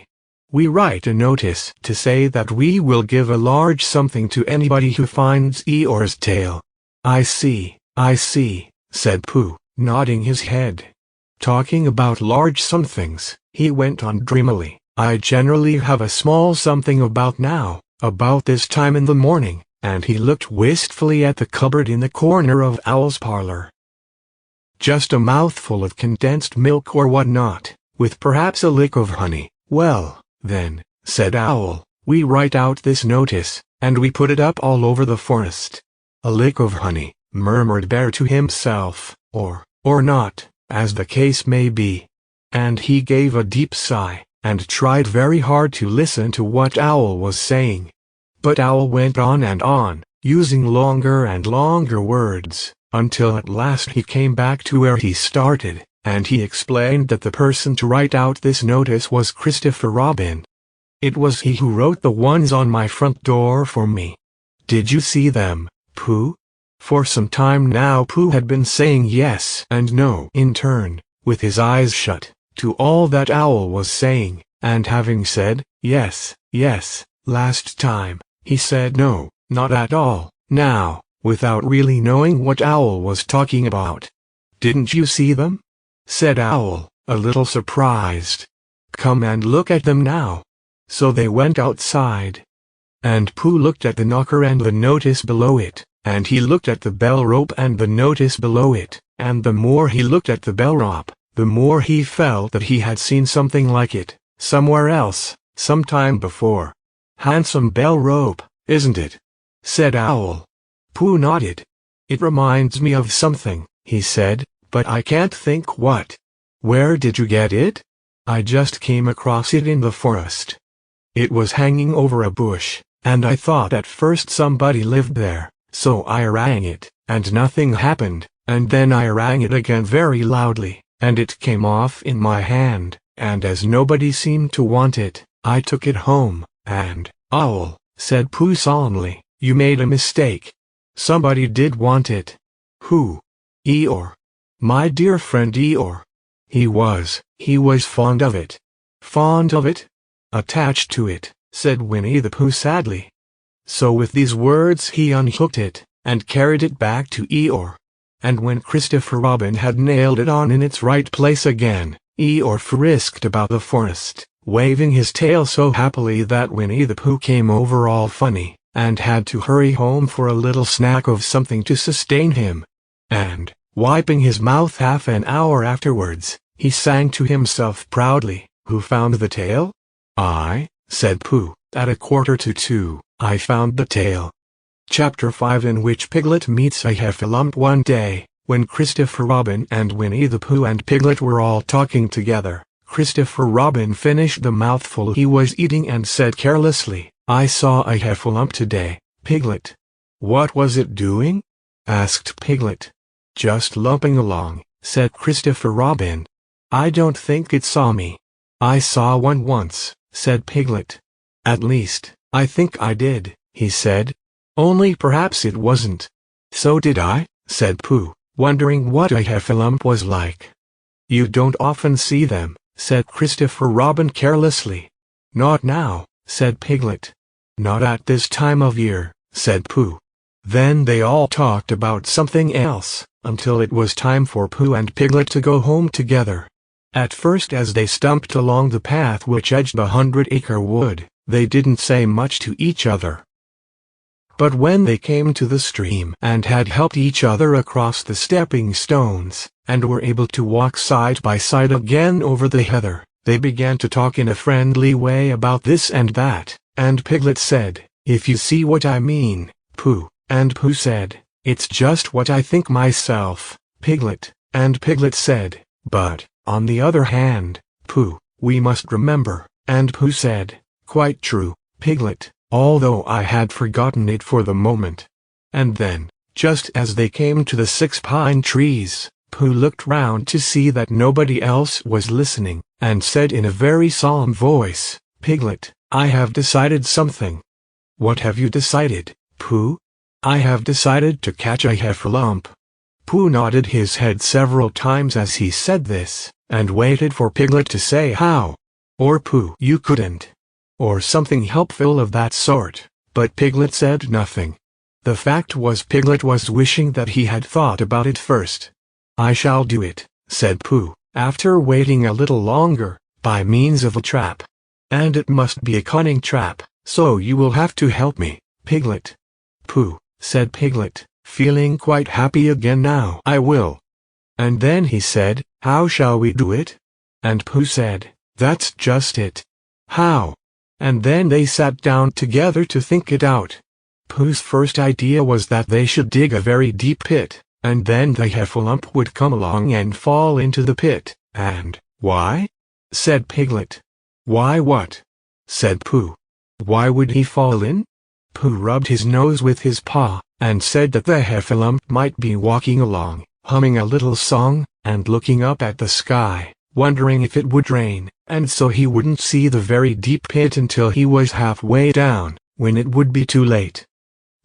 "We write a notice to say that we will give a large something to anybody who finds Eeyore's tail." I see," said Pooh, nodding his head. "Talking about large somethings," he went on dreamily, "I generally have a small something about now, about this time in the morning," and he looked wistfully at the cupboard in the corner of Owl's parlor. "Just a mouthful of condensed milk or what not, with perhaps a lick of honey." "Well, then," said Owl, "we write out this notice, and we put it up all over the forest." "A lick of honey," murmured Bear to himself, or not, as the case may be. And he gave a deep sigh, and tried very hard to listen to what Owl was saying. But Owl went on and on, using longer and longer words, until at last he came back to where he started, and he explained that the person to write out this notice was Christopher Robin. "It was he who wrote the ones on my front door for me. Did you see them, Pooh?" For some time now Pooh had been saying yes and no in turn, with his eyes shut, to all that Owl was saying, and having said, yes, last time, he said no, not at all, now, without really knowing what Owl was talking about. "Didn't you see them?" said Owl, a little surprised. "Come and look at them now." So they went outside. And Pooh looked at the knocker and the notice below it, and he looked at the bell rope and the notice below it, and the more he looked at the bell rope, the more he felt that he had seen something like it, somewhere else, some time before. "Handsome bell rope, isn't it?" said Owl. Pooh nodded. "It reminds me of something," he said, "but I can't think what." "Where did you get it?" "I just came across it in the forest. It was hanging over a bush, and I thought at first somebody lived there, so I rang it, and nothing happened, and then I rang it again very loudly, and it came off in my hand, and as nobody seemed to want it, I took it home, and—" "Owl," said Pooh solemnly, "you made a mistake. Somebody did want it." "Who?" "Eeyore. My dear friend Eeyore. He was fond of it." "Fond of it?" "Attached to it," said Winnie the Pooh sadly. So with these words he unhooked it, and carried it back to Eeyore. And when Christopher Robin had nailed it on in its right place again, Eeyore frisked about the forest, waving his tail so happily that Winnie the Pooh came over all funny, and had to hurry home for a little snack of something to sustain him. And, wiping his mouth half an hour afterwards, he sang to himself proudly, "Who found the tail?" "I," said Pooh, "at 1:45, I found the tail." Chapter 5, in which Piglet meets a heffalump. One day, when Christopher Robin and Winnie the Pooh and Piglet were all talking together, Christopher Robin finished the mouthful he was eating and said carelessly, "I saw a heffalump today, Piglet." "What was it doing?" asked Piglet. "Just lumping along," said Christopher Robin. "I don't think it saw me." "I saw one once," said Piglet. "At least, I think I did," he said. "Only perhaps it wasn't." "So did I," said Pooh, wondering what a heffalump was like. "You don't often see them," said Christopher Robin carelessly. "Not now," said Piglet. "Not at this time of year," said Pooh. Then they all talked about something else, until it was time for Pooh and Piglet to go home together. At first, as they stumped along the path which edged the 100-acre wood, they didn't say much to each other. But when they came to the stream and had helped each other across the stepping stones, and were able to walk side by side again over the heather, they began to talk in a friendly way about this and that, and Piglet said, "If you see what I mean, Pooh," and Pooh said, "It's just what I think myself, Piglet," and Piglet said, "But, on the other hand, Pooh, we must remember," and Pooh said, "Quite true, Piglet, although I had forgotten it for the moment." And then, just as they came to the 6 pine trees, Pooh looked round to see that nobody else was listening, and said in a very solemn voice, "Piglet, I have decided something." "What have you decided, Pooh?" "I have decided to catch a heffalump." Pooh nodded his head several times as he said this, and waited for Piglet to say how. Or "Pooh, you couldn't," or something helpful of that sort, but Piglet said nothing. The fact was, Piglet was wishing that he had thought about it first. "I shall do it," said Pooh, after waiting a little longer, "by means of a trap. And it must be a cunning trap, so you will have to help me, Piglet." "Pooh," said Piglet, feeling quite happy again now. "I will." And then he said, "How shall we do it?" And Pooh said, "That's just it. How?" And then they sat down together to think it out. Pooh's first idea was that they should dig a very deep pit, and then the heffalump would come along and fall into the pit, and "Why?" said Piglet. "Why what?" said Pooh. "Why would he fall in?" Pooh rubbed his nose with his paw, and said that the heffalump might be walking along, humming a little song, and looking up at the sky, wondering if it would rain, and so he wouldn't see the very deep pit until he was halfway down, when it would be too late.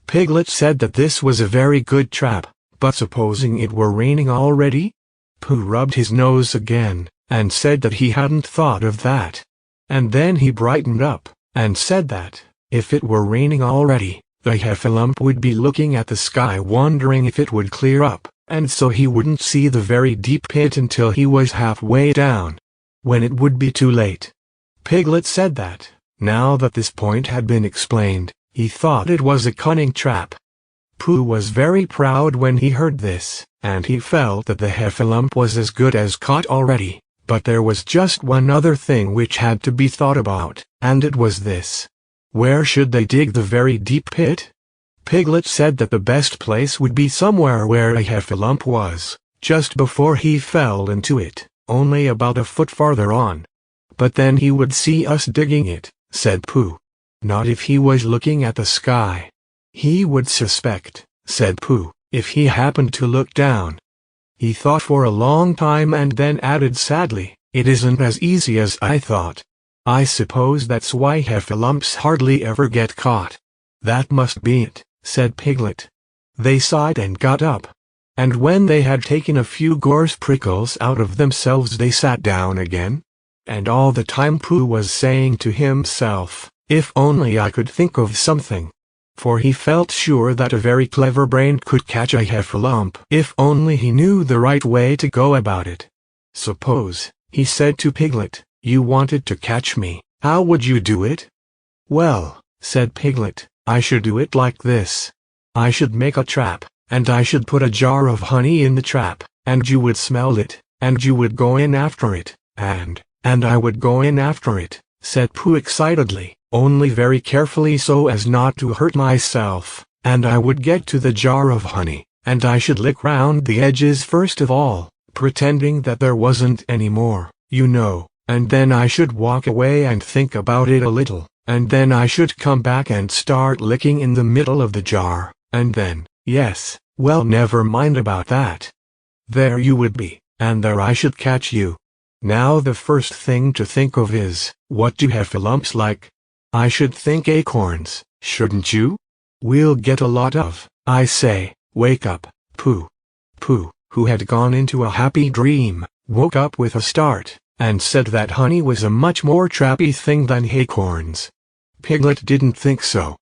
Piglet said that this was a very good trap, but supposing it were raining already? Pooh rubbed his nose again, and said that he hadn't thought of that. And then he brightened up, and said that, if it were raining already, the heffalump would be looking at the sky wondering if it would clear up, and so he wouldn't see the very deep pit until he was halfway down, when it would be too late. Piglet said that, now that this point had been explained, he thought it was a cunning trap. Pooh was very proud when he heard this, and he felt that the heffalump was as good as caught already, but there was just one other thing which had to be thought about, and it was this. Where should they dig the very deep pit? Piglet said that the best place would be somewhere where a heffalump was, just before he fell into it, only about a foot farther on. "But then he would see us digging it," said Pooh. "Not if he was looking at the sky." "He would suspect," said Pooh, "if he happened to look down." He thought for a long time and then added sadly, "It isn't as easy as I thought. I suppose that's why heffalumps hardly ever get caught." "That must be it," said Piglet. They sighed and got up. And when they had taken a few gorse prickles out of themselves they sat down again. And all the time Pooh was saying to himself, "If only I could think of something." For he felt sure that a very clever brain could catch a heffalump if only he knew the right way to go about it. "Suppose," he said to Piglet, "you wanted to catch me, how would you do it?" "Well," said Piglet, "I should do it like this. I should make a trap, and I should put a jar of honey in the trap, and you would smell it, and you would go in after it, and I would go in after it," said Pooh excitedly, "only very carefully so as not to hurt myself, and I would get to the jar of honey, and I should lick round the edges first of all, pretending that there wasn't any more, you know, and then I should walk away and think about it a little, and then I should come back and start licking in the middle of the jar, and then, yes, well, never mind about that. There you would be, and there I should catch you. Now the first thing to think of is, what do heffalumps like? I should think acorns, shouldn't you? We'll get a lot of, I say, wake up, Pooh. Pooh, who had gone into a happy dream, woke up with a start, and said that honey was a much more trappy thing than acorns. Piglet didn't think so.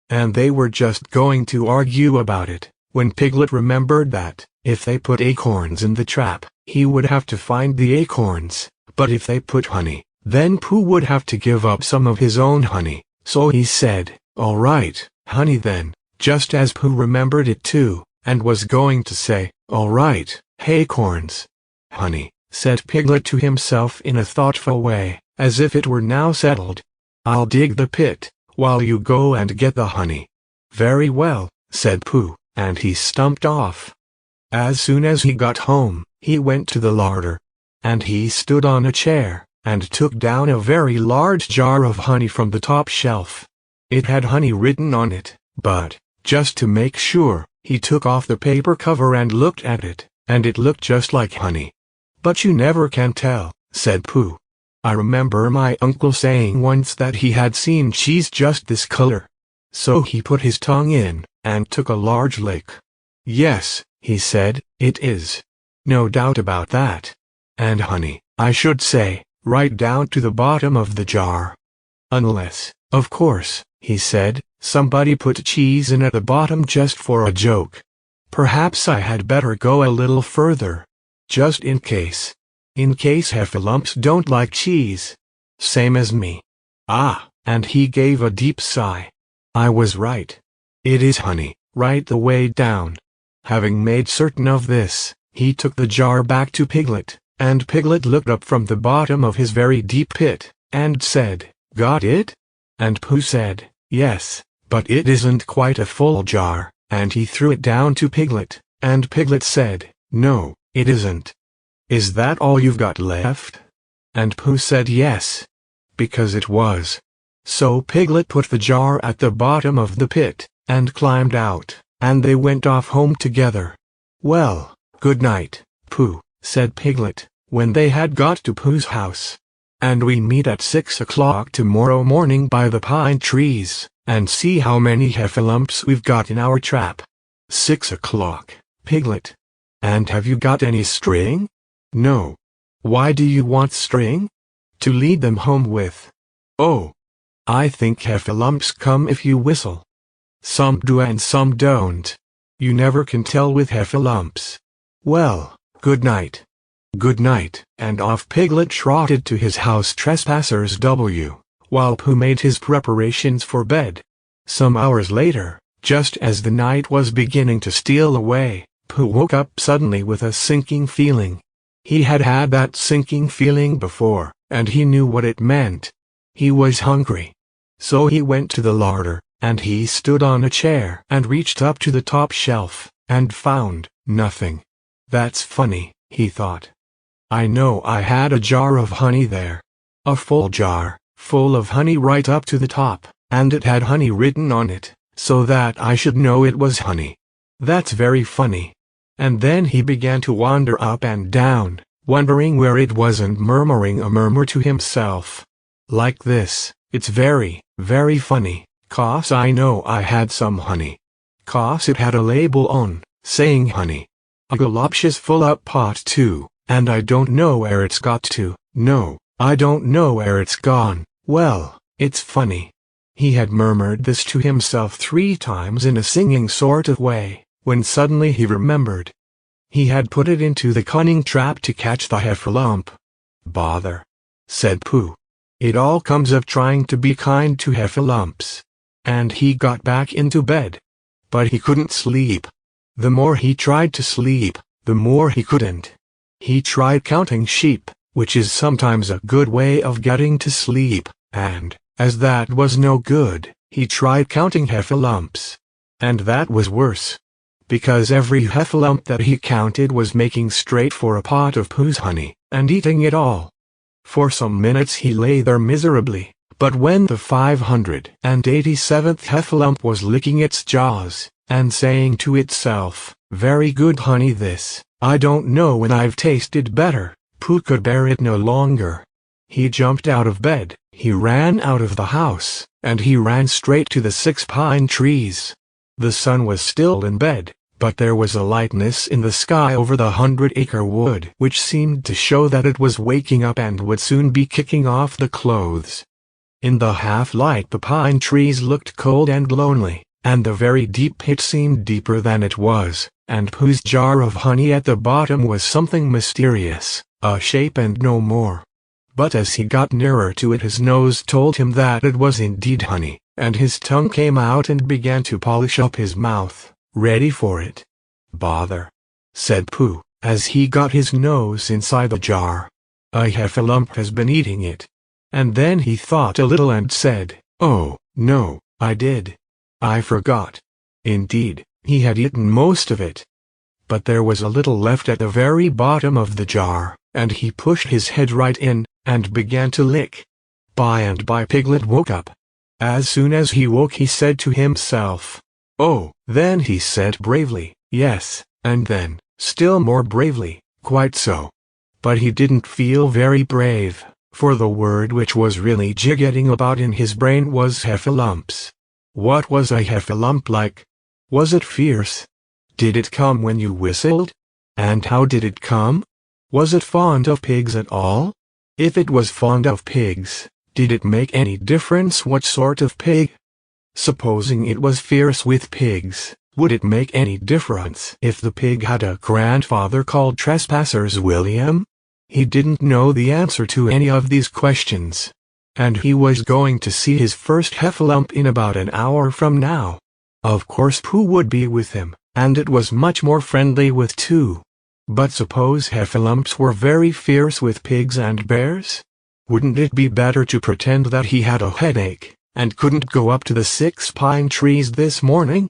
And they were just going to argue about it, when Piglet remembered that, if they put acorns in the trap, he would have to find the acorns, but if they put honey, then Pooh would have to give up some of his own honey, so he said, "All right, honey then," just as Pooh remembered it too, and was going to say, "All right, acorns." "Honey," said Piglet to himself in a thoughtful way, as if it were now settled. "I'll dig the pit, while you go and get the honey." "Very well," said Pooh, and he stumped off. As soon as he got home, he went to the larder, and he stood on a chair, and took down a very large jar of honey from the top shelf. It had honey written on it, but, just to make sure, he took off the paper cover and looked at it, and it looked just like honey. "But you never can tell," said Pooh. "I remember my uncle saying once that he had seen cheese just this color." So he put his tongue in, and took a large lick. "Yes," he said, "it is. No doubt about that. And honey, I should say, right down to the bottom of the jar. Unless, of course," he said, "somebody put cheese in at the bottom just for a joke. Perhaps I had better go a little further. Just in case. In case heffalumps don't like cheese. Same as me. Ah," and he gave a deep sigh. "I was right. It is honey, right the way down." Having made certain of this, he took the jar back to Piglet, and Piglet looked up from the bottom of his very deep pit, and said, "Got it?" And Pooh said, "Yes, but it isn't quite a full jar," and he threw it down to Piglet, and Piglet said, "No, it isn't." "Is that all you've got left?" And Pooh said yes, because it was. So Piglet put the jar at the bottom of the pit, and climbed out, and they went off home together. "Well, good night, Pooh," said Piglet, when they had got to Pooh's house. "And we meet at 6 o'clock tomorrow morning by the pine trees, and see how many heffalumps we've got in our trap." 6 o'clock, Piglet. "And have you got any string?" "No." "Why do you want string?" "To lead them home with." "Oh. I think heffalumps come if you whistle." "Some do and some don't. You never can tell with heffalumps." "Well, good night." "Good night," and off Piglet trotted to his house trespassers while Pooh made his preparations for bed. Some hours later, just as the night was beginning to steal away, Pooh woke up suddenly with a sinking feeling. He had had that sinking feeling before, and he knew what it meant. He was hungry. So he went to the larder, and he stood on a chair and reached up to the top shelf, and found nothing. "That's funny," he thought. "I know I had a jar of honey there. A full jar, full of honey right up to the top, and it had honey written on it, so that I should know it was honey. That's very funny." And then he began to wander up and down, wondering where it was and murmuring a murmur to himself. "Like this, it's very, very funny, 'cause I know I had some honey. 'Cause it had a label on, saying honey. A galoptious full-up pot too, and I don't know where it's got to. No, I don't know where it's gone. Well, it's funny." He had murmured this to himself 3 times in a singing sort of way, when suddenly he remembered. He had put it into the cunning trap to catch the heffalump. "Bother," said Pooh. "It all comes of trying to be kind to heffalumps." And he got back into bed. But he couldn't sleep. The more he tried to sleep, the more he couldn't. He tried counting sheep, which is sometimes a good way of getting to sleep, and, as that was no good, he tried counting heffalumps. And that was worse, because every heffalump that he counted was making straight for a pot of Pooh's honey, and eating it all. For some minutes he lay there miserably, but when the 587th heffalump was licking its jaws, and saying to itself, "Very good honey this, I don't know when I've tasted better," Pooh could bear it no longer. He jumped out of bed, he ran out of the house, and he ran straight to the 6 pine trees. The sun was still in bed, but there was a lightness in the sky over the 100-acre wood which seemed to show that it was waking up and would soon be kicking off the clothes. In the half-light the pine trees looked cold and lonely, and the very deep pit seemed deeper than it was, and Pooh's jar of honey at the bottom was something mysterious, a shape and no more. But as he got nearer to it his nose told him that it was indeed honey, and his tongue came out and began to polish up his mouth, ready for it. "Bother," said Pooh, as he got his nose inside the jar. "A heffalump has been eating it." And then he thought a little and said, "Oh, no, I did. I forgot." Indeed, he had eaten most of it. But there was a little left at the very bottom of the jar, and he pushed his head right in, and began to lick. By and by Piglet woke up. As soon as he woke he said to himself, "Oh," then he said bravely, "Yes," and then, still more bravely, "Quite so." But he didn't feel very brave, for the word which was really jiggetting about in his brain was heffalumps. What was a heffalump like? Was it fierce? Did it come when you whistled? And how did it come? Was it fond of pigs at all? If it was fond of pigs, did it make any difference what sort of pig? Supposing it was fierce with pigs, would it make any difference if the pig had a grandfather called Trespassers William? He didn't know the answer to any of these questions. And he was going to see his first heffalump in about an hour from now. Of course Pooh would be with him, and it was much more friendly with two. But suppose heffalumps were very fierce with pigs and bears? Wouldn't it be better to pretend that he had a headache, and couldn't go up to the 6 pine trees this morning?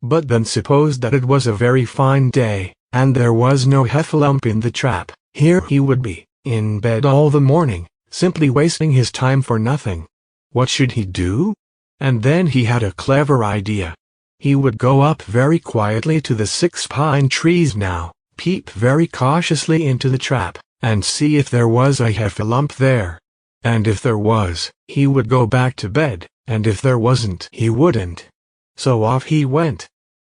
But then suppose that it was a very fine day, and there was no heffalump in the trap. Here he would be, in bed all the morning, simply wasting his time for nothing. What should he do? And then he had a clever idea. He would go up very quietly to the 6 pine trees now, peep very cautiously into the trap, and see if there was a heffalump there. And if there was, he would go back to bed, and if there wasn't he wouldn't. So off he went.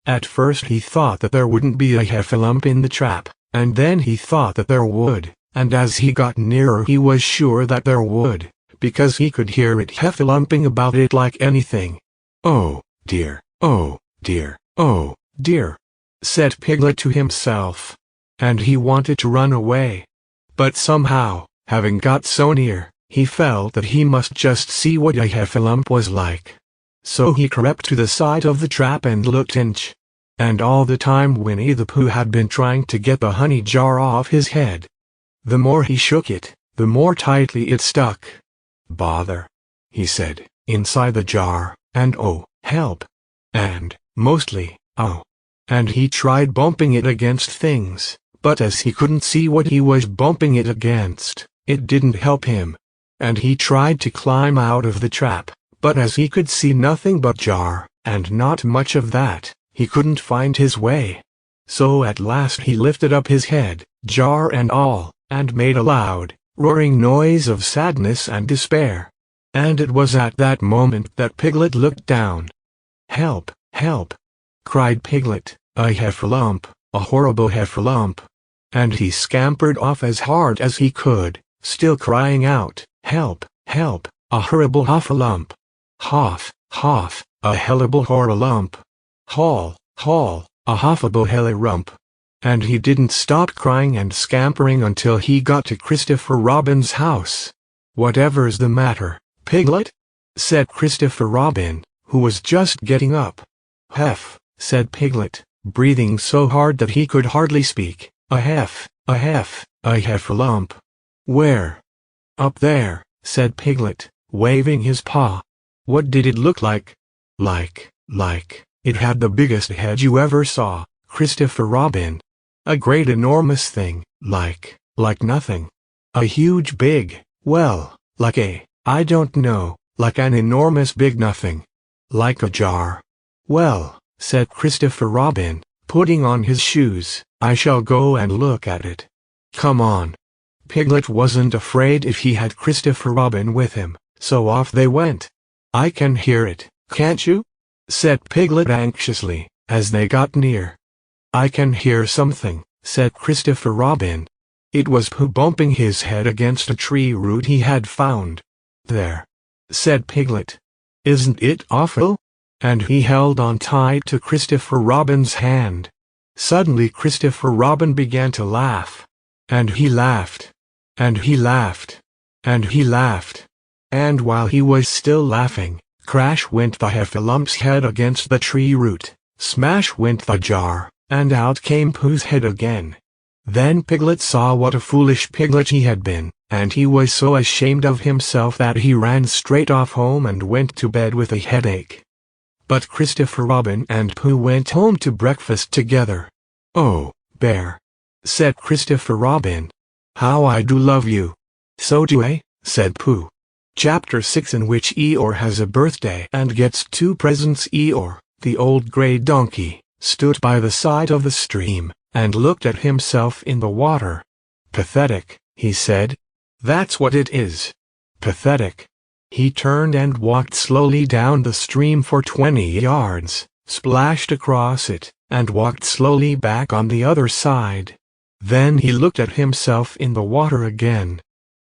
At first he thought that there wouldn't be a heffalump in the trap, and then he thought that there would, and as he got nearer he was sure that there would, because he could hear it heffalumping about it like anything. "Oh, dear, oh, dear, oh, dear," said Piglet to himself. And he wanted to run away. But somehow, having got so near, he felt that he must just see what a heffalump was like. So he crept to the side of the trap and looked in. And all the time Winnie the Pooh had been trying to get the honey jar off his head. The more he shook it, the more tightly it stuck. "Bother," he said, inside the jar, and "oh, help," and, mostly, "oh." And he tried bumping it against things, but as he couldn't see what he was bumping it against, it didn't help him. And he tried to climb out of the trap, but as he could see nothing but jar, and not much of that, he couldn't find his way. So at last he lifted up his head, jar and all, and made a loud, roaring noise of sadness and despair. And it was at that moment that Piglet looked down. "Help, help!" cried Piglet, "a heffalump, a horrible heffalump!" And he scampered off as hard as he could, still crying out, "Help, help, a horrible heffalump! Hoff, hoff, a hellable horralump! Haul, haul, a hoffable hellerump!" And he didn't stop crying and scampering until he got to Christopher Robin's house. "Whatever's the matter, Piglet?" said Christopher Robin, who was just getting up. "Hef," said Piglet, breathing so hard that he could hardly speak. "A hef, a hef, a heffalump." "Where?" "Up there," said Piglet, waving his paw. "What did it look like?" Like It had the biggest head you ever saw, Christopher Robin. A great enormous thing, like nothing. A huge big, well, I don't know, like an enormous big nothing. Like a jar. Well, said Christopher Robin, putting on his shoes, I shall go and look at it. Come on. Piglet wasn't afraid if he had Christopher Robin with him, so off they went. I can hear it, can't you? Said Piglet anxiously, as they got near. I can hear something, said Christopher Robin. It was Pooh bumping his head against a tree root he had found. There, said Piglet. Isn't it awful? And he held on tight to Christopher Robin's hand. Suddenly Christopher Robin began to laugh. And he laughed. And he laughed. And he laughed. And while he was still laughing, crash went the heffalomp's head against the tree root, smash went the jar, and out came Pooh's head again. Then Piglet saw what a foolish piglet he had been, and he was so ashamed of himself that he ran straight off home and went to bed with a headache. But Christopher Robin and Pooh went home to breakfast together. Oh, Bear, said Christopher Robin, how I do love you. So do I, said Pooh. Chapter 6, in which Eeyore has a birthday and gets 2 presents. Eeyore, the old grey donkey, stood by the side of the stream, and looked at himself in the water. Pathetic, he said. That's what it is. Pathetic. He turned and walked slowly down the stream for 20 yards, splashed across it, and walked slowly back on the other side. Then he looked at himself in the water again.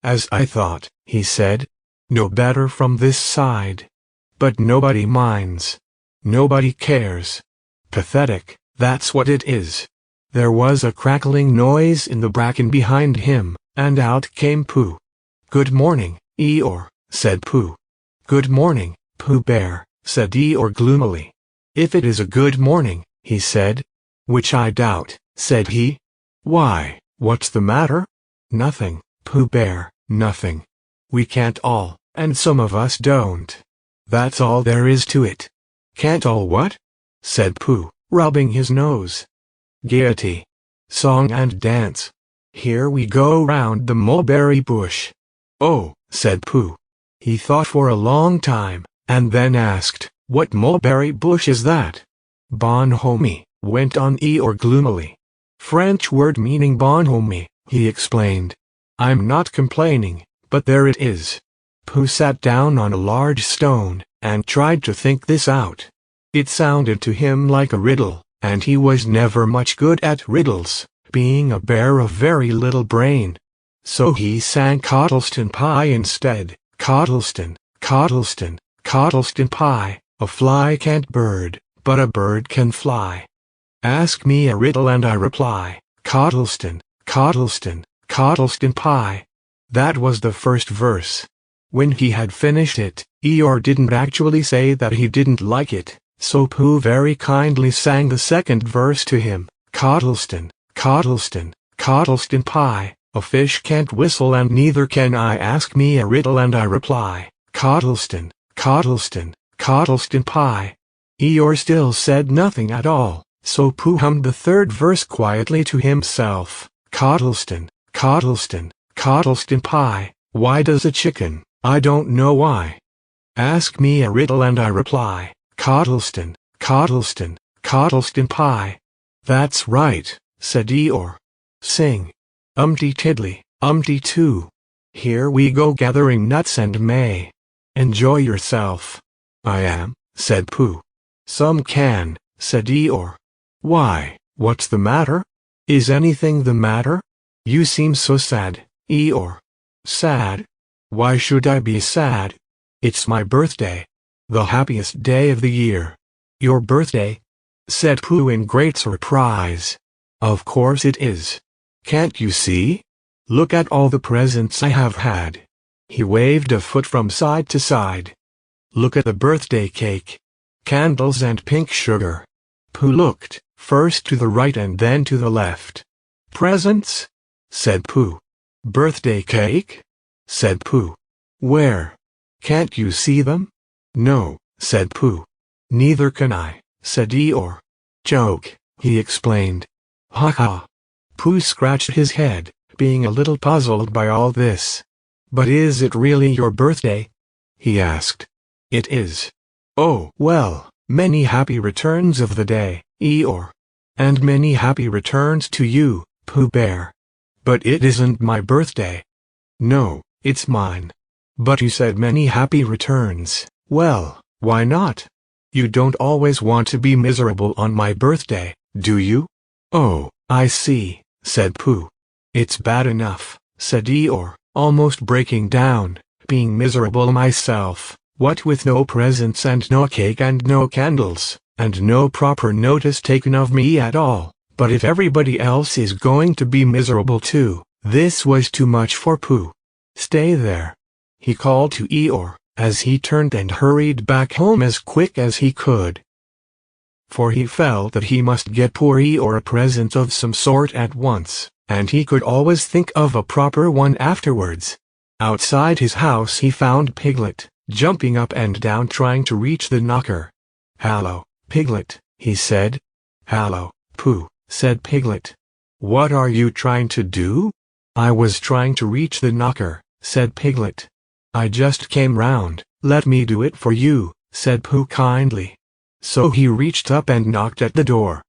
As I thought, he said. No better from this side. But nobody minds. Nobody cares. Pathetic, that's what it is. There was a crackling noise in the bracken behind him, and out came Pooh. Good morning, Eeyore, said Pooh. Good morning, Pooh Bear, said Eeyore gloomily. If it is a good morning, he said. Which I doubt, said he. Why, what's the matter? Nothing, Pooh Bear, nothing. We can't all, and some of us don't. That's all there is to it. Can't all what? Said Pooh, rubbing his nose. Gaiety. Song and dance. Here we go round the mulberry bush. Oh, said Pooh. He thought for a long time, and then asked, what mulberry bush is that? Bonhomie, went on Eeyore gloomily. French word meaning bonhomie, he explained. I'm not complaining, but there it is. Pooh sat down on a large stone, and tried to think this out. It sounded to him like a riddle, and he was never much good at riddles, being a bear of very little brain. So he sang Cottleston Pie instead. Cottleston, Cottleston, Cottleston Pie, a fly can't bird, but a bird can fly. Ask me a riddle and I reply, Cottleston, Cottleston, Cottleston Pie. That was the first verse. When he had finished it, Eeyore didn't actually say that he didn't like it, so Pooh very kindly sang the second verse to him, Cottleston, Cottleston, Cottleston Pie, a fish can't whistle and neither can I. Ask me a riddle and I reply, Cottleston, Cottleston, Cottleston Pie. Eeyore still said nothing at all, so Pooh hummed the third verse quietly to himself, Cottleston, Cottleston, Cottleston Pie. Why does a chicken? I don't know why. Ask me a riddle and I reply, Cottleston, Cottleston, Cottleston Pie. That's right, said Eeyore. Sing. Umpty tiddly, umpty too. Here we go gathering nuts and may. Enjoy yourself. I am, said Pooh. Some can, said Eeyore. Why, what's the matter? Is anything the matter? You seem so sad, Eeyore. Sad? Why should I be sad? It's my birthday. The happiest day of the year. Your birthday? Said Pooh in great surprise. Of course it is. Can't you see? Look at all the presents I have had. He waved a foot from side to side. Look at the birthday cake. Candles and pink sugar. Pooh looked, first to the right and then to the left. Presents? Said Pooh. Birthday cake? Said Pooh. Where? Can't you see them? No, said Pooh. Neither can I, said Eeyore. "Joke," he explained. "Ha ha." Pooh scratched his head, being a little puzzled by all this. "But is it really your birthday?" he asked. "It is." "Oh, well, many happy returns of the day, Eeyore. And many happy returns to you, Pooh Bear. But it isn't my birthday." "No, it's mine." "But you said many happy returns." "Well, why not? You don't always want to be miserable on my birthday, do you?" "Oh, I see," said Pooh. "It's bad enough," said Eeyore, almost breaking down, "being miserable myself, what with no presents and no cake and no candles, and no proper notice taken of me at all. But if everybody else is going to be miserable too." This was too much for Pooh. "Stay there," he called to Eeyore, as he turned and hurried back home as quick as he could. For he felt that he must get poor Eeyore a present of some sort at once, and he could always think of a proper one afterwards. Outside his house he found Piglet, jumping up and down trying to reach the knocker. "Hallo, Piglet," he said. "Hallo, Pooh," said Piglet. "What are you trying to do?" "I was trying to reach the knocker," said Piglet. "I just came round." "Let me do it for you," said Pooh kindly. So he reached up and knocked at the door.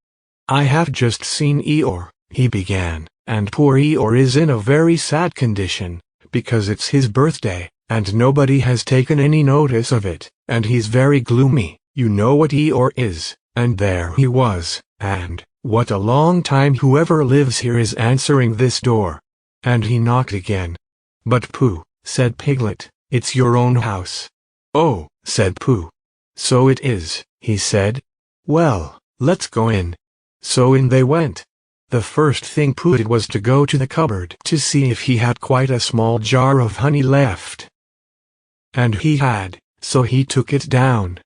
"I have just seen Eeyore," he began, "and poor Eeyore is in a very sad condition, because it's his birthday, and nobody has taken any notice of it, and he's very gloomy. You know what Eeyore is." And there he was, and, what a long time whoever lives here is answering this door. And he knocked again. "But Pooh," said Piglet, "it's your own house." "Oh," said Pooh. "So it is," he said. "Well, let's go in." So in they went. The first thing Pooh did was to go to the cupboard to see if he had quite a small jar of honey left. And he had, so he took it down.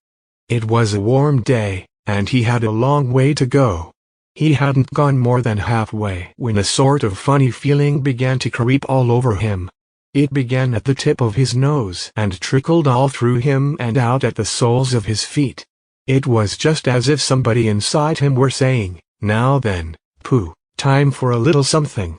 It was a warm day, and he had a long way to go. He hadn't gone more than halfway when a sort of funny feeling began to creep all over him. It began at the tip of his nose and trickled all through him and out at the soles of his feet. It was just as if somebody inside him were saying, "Now then, Pooh, time for a little something."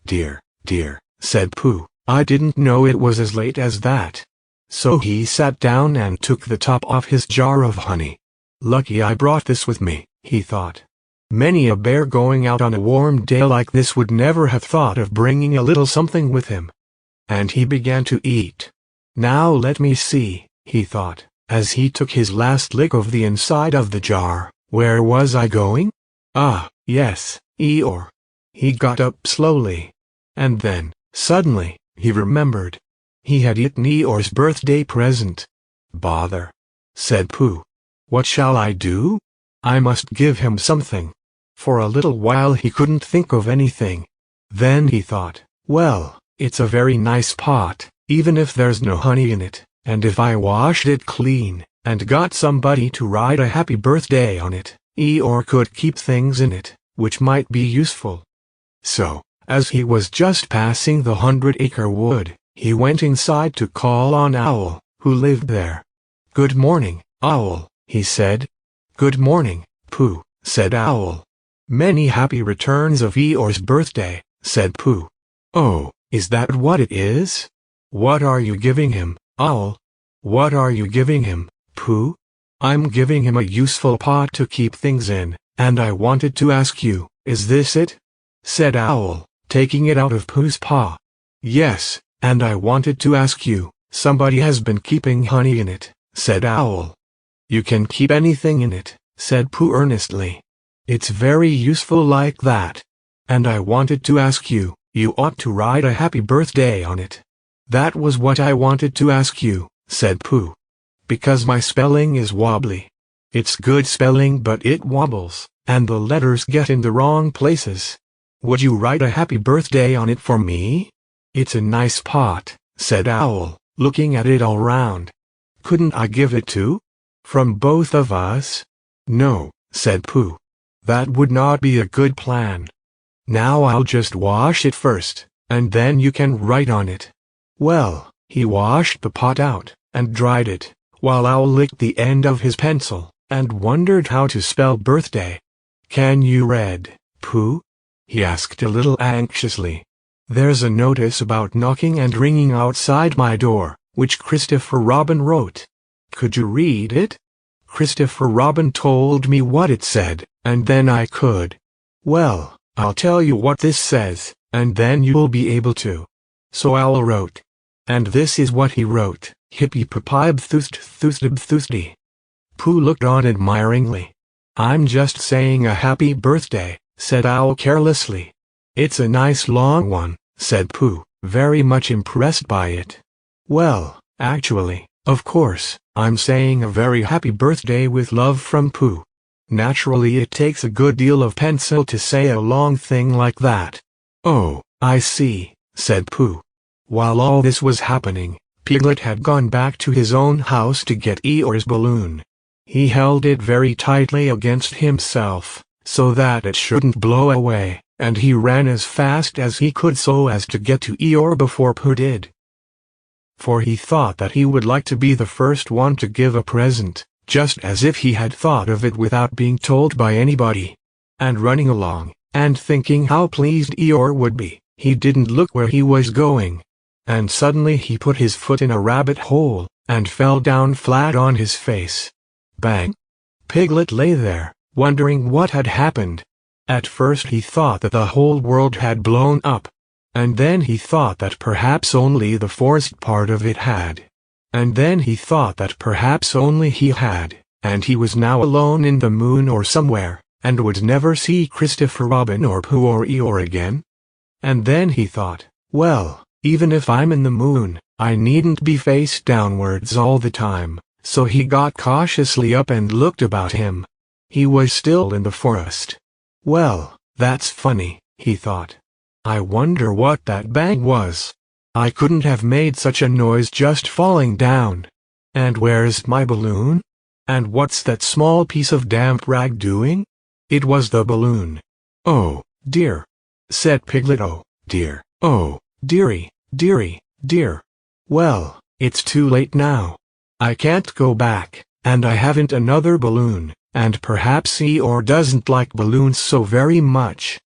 "Dear, dear," said Pooh, "I didn't know it was as late as that." So he sat down and took the top off his jar of honey. "Lucky I brought this with me," he thought. Many a bear going out on a warm day like this would never have thought of bringing a little something with him. And he began to eat. "Now let me see," he thought, as he took his last lick of the inside of the jar. "Where was I going? Ah, yes, Eeyore." He got up slowly. And then, suddenly, he remembered. He had eaten Eeyore's birthday present. "Bother," said Pooh. "What shall I do? I must give him something." For a little while he couldn't think of anything. Then he thought, "Well, it's a very nice pot, even if there's no honey in it, and if I washed it clean, and got somebody to write a happy birthday on it, Eeyore could keep things in it, which might be useful." So, as he was just passing the 100-acre wood, he went inside to call on Owl, who lived there. "Good morning, Owl," he said. "Good morning, Pooh," said Owl. "Many happy returns of Eeyore's birthday," said Pooh. "Oh, is that what it is? What are you giving him, Owl?" "What are you giving him, Pooh?" "I'm giving him a useful pot to keep things in, and I wanted to ask you, is this it?" said Owl, taking it out of Pooh's paw. "Yes, and I wanted to ask you, somebody has been keeping honey in it," said Owl. "You can keep anything in it," said Pooh earnestly. "It's very useful like that. And I wanted to ask you, you ought to write a happy birthday on it." "That was what I wanted to ask you," said Pooh. "Because my spelling is wobbly. It's good spelling but it wobbles, and the letters get in the wrong places. Would you write a happy birthday on it for me?" "It's a nice pot," said Owl, looking at it all round. "Couldn't I give it to? From both of us?" "No," said Pooh. "That would not be a good plan. Now I'll just wash it first, and then you can write on it." Well, he washed the pot out, and dried it, while Owl licked the end of his pencil, and wondered how to spell birthday. "Can you read, Pooh?" he asked a little anxiously. "There's a notice about knocking and ringing outside my door, which Christopher Robin wrote. Could you read it? Christopher Robin told me what it said, and then I could. Well, I'll tell you what this says, and then you'll be able to." So Owl wrote. And this is what he wrote: "Hippie Papib Thustdy." Pooh looked on admiringly. "I'm just saying a happy birthday," said Owl carelessly. "It's a nice long one," said Pooh, very much impressed by it. "Well, actually, of course, I'm saying a very happy birthday with love from Pooh. Naturally it takes a good deal of pencil to say a long thing like that." "Oh, I see," said Pooh. While all this was happening, Piglet had gone back to his own house to get Eeyore's balloon. He held it very tightly against himself, so that it shouldn't blow away, and he ran as fast as he could so as to get to Eeyore before Pooh did. For he thought that he would like to be the first one to give a present, just as if he had thought of it without being told by anybody. And running along, and thinking how pleased Eeyore would be, he didn't look where he was going. And suddenly he put his foot in a rabbit hole, and fell down flat on his face. Bang! Piglet lay there, wondering what had happened. At first he thought that the whole world had blown up. And then he thought that perhaps only the forest part of it had. And then he thought that perhaps only he had, and he was now alone in the moon or somewhere, and would never see Christopher Robin or Pooh or Eeyore again. And then he thought, well, even if I'm in the moon, I needn't be face downwards all the time, so he got cautiously up and looked about him. He was still in the forest. Well, that's funny, he thought. I wonder what that bang was. I couldn't have made such a noise just falling down. And where's my balloon? And what's that small piece of damp rag doing? It was the balloon. Oh, dear, said Piglet. Oh, dear, oh, dearie, dearie, dear. Well, it's too late now. I can't go back, and I haven't another balloon, and perhaps Eeyore doesn't like balloons so very much.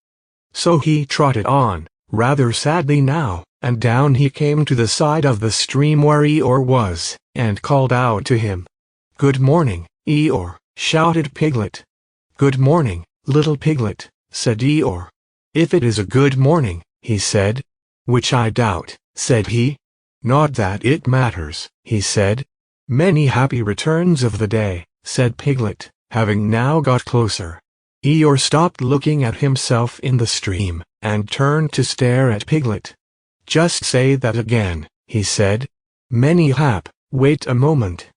So he trotted on, rather sadly now, and down he came to the side of the stream where Eeyore was, and called out to him. Good morning, Eeyore, shouted Piglet. Good morning, little Piglet, said Eeyore. If it is a good morning, he said. Which I doubt, said he. Not that it matters, he said. Many happy returns of the day, said Piglet, having now got closer. Eeyore stopped looking at himself in the stream, and turned to stare at Piglet. Just say that again, he said. Many wait a moment.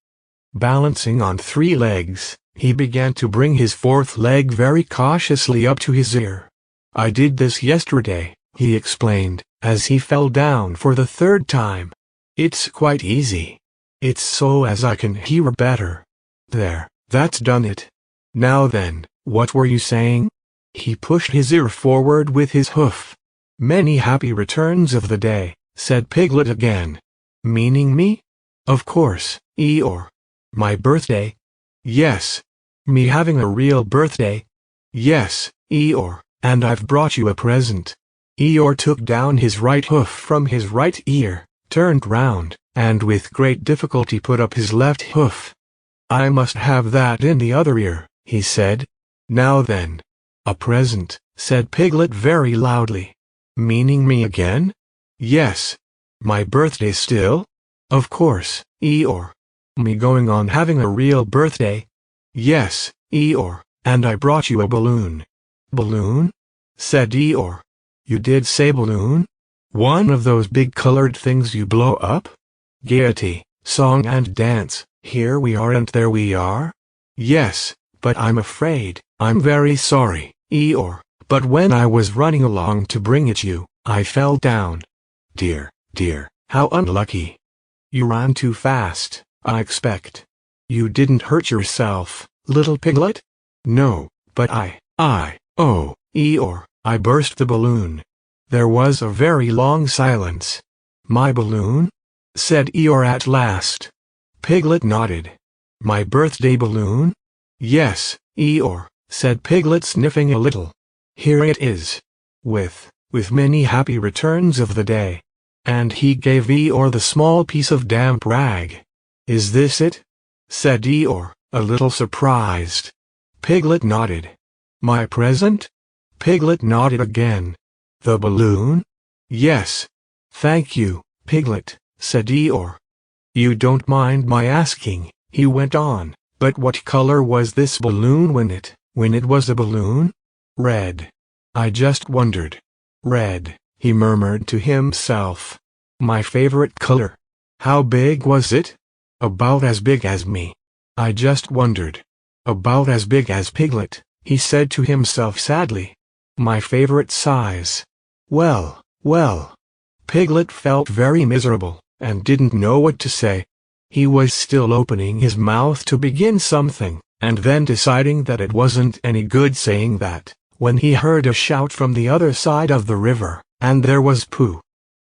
Balancing on 3 legs, he began to bring his 4th leg very cautiously up to his ear. I did this yesterday, he explained, as he fell down for the 3rd time. It's quite easy. It's so as I can hear better. There, that's done it. Now then, what were you saying? He pushed his ear forward with his hoof. Many happy returns of the day, said Piglet again. Meaning me? Of course, Eeyore. My birthday? Yes. Me having a real birthday? Yes, Eeyore, and I've brought you a present. Eeyore took down his right hoof from his right ear, turned round, and with great difficulty put up his left hoof. I must have that in the other ear, he said. Now then. A present, said Piglet very loudly. Meaning me again? Yes. My birthday still? Of course, Eeyore. Me going on having a real birthday? Yes, Eeyore, and I brought you a balloon. Balloon? Said Eeyore. You did say balloon? One of those big colored things you blow up? Gaiety, song and dance, here we are and there we are? Yes, but I'm afraid, I'm very sorry, Eeyore, but when I was running along to bring it you, I fell down. Dear, dear, how unlucky. You ran too fast, I expect. You didn't hurt yourself, little Piglet? No, but oh, Eeyore, I burst the balloon. There was a very long silence. My balloon? Said Eeyore at last. Piglet nodded. My birthday balloon? Yes, Eeyore, said Piglet, sniffing a little. Here it is. With many happy returns of the day. And he gave Eeyore the small piece of damp rag. Is this it? Said Eeyore, a little surprised. Piglet nodded. My present? Piglet nodded again. The balloon? Yes. Thank you, Piglet, said Eeyore. You don't mind my asking, he went on, but what color was this balloon when it was a balloon? Red. I just wondered. Red, he murmured to himself. My favorite color. How big was it? About as big as me. I just wondered. About as big as Piglet, he said to himself sadly. My favorite size. Well. Piglet felt very miserable, and didn't know what to say. He was still opening his mouth to begin something, and then deciding that it wasn't any good saying that, when he heard a shout from the other side of the river, and there was Pooh.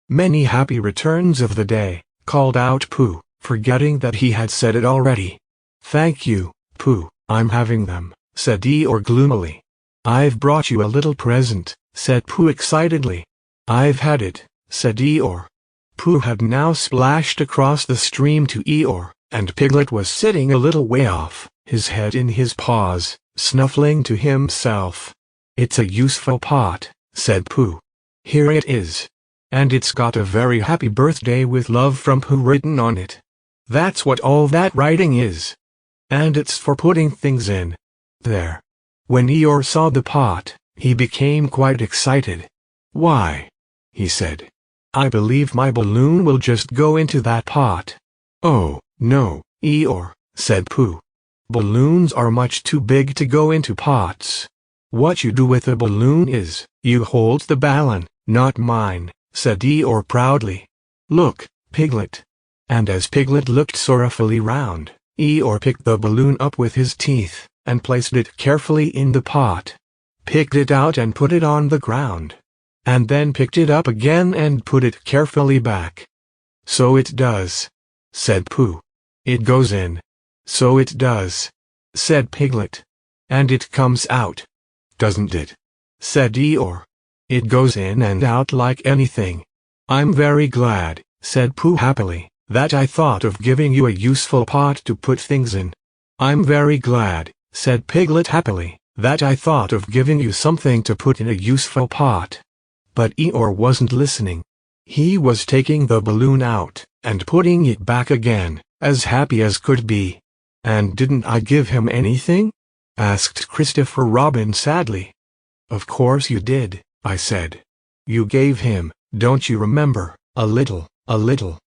Many happy returns of the day, called out Pooh, forgetting that he had said it already. Thank you, Pooh, I'm having them, said Eeyore gloomily. I've brought you a little present, said Pooh excitedly. I've had it, said Eeyore. Pooh had now splashed across the stream to Eeyore, and Piglet was sitting a little way off, his head in his paws, snuffling to himself. It's a useful pot, said Pooh. Here it is. And it's got a very happy birthday with love from Pooh written on it. That's what all that writing is. And it's for putting things in. There. When Eeyore saw the pot, he became quite excited. Why? He said. I believe my balloon will just go into that pot. Oh, no, Eeyore, said Pooh. Balloons are much too big to go into pots. What you do with a balloon is, you hold the balloon, not mine, said Eeyore proudly. Look, Piglet. And as Piglet looked sorrowfully round, Eeyore picked the balloon up with his teeth, and placed it carefully in the pot. Picked it out and put it on the ground. And then picked it up again and put it carefully back. So it does, said Pooh. It goes in. So it does, said Piglet. And it comes out. Doesn't it? Said Eeyore. It goes in and out like anything. I'm very glad, said Pooh happily, that I thought of giving you a useful pot to put things in. I'm very glad, said Piglet happily, that I thought of giving you something to put in a useful pot. But Eeyore wasn't listening. He was taking the balloon out, and putting it back again, as happy as could be. And didn't I give him anything? Asked Christopher Robin sadly. Of course you did, I said. You gave him, don't you remember, a little.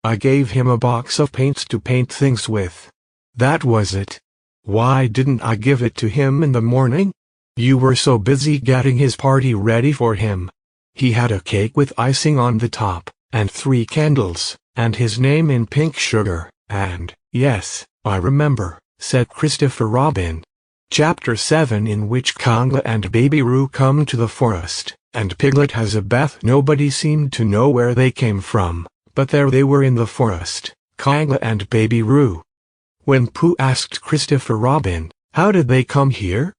I gave him a box of paints to paint things with. That was it. Why didn't I give it to him in the morning? You were so busy getting his party ready for him. He had a cake with icing on the top, and 3 candles, and his name in pink sugar, and, yes, I remember, said Christopher Robin. Chapter 7, in which Conga and Baby Roo come to the forest, and Piglet has a bath. Nobody seemed to know where they came from, but there they were in the forest, Conga and Baby Roo. When Pooh asked Christopher Robin, how did they come here?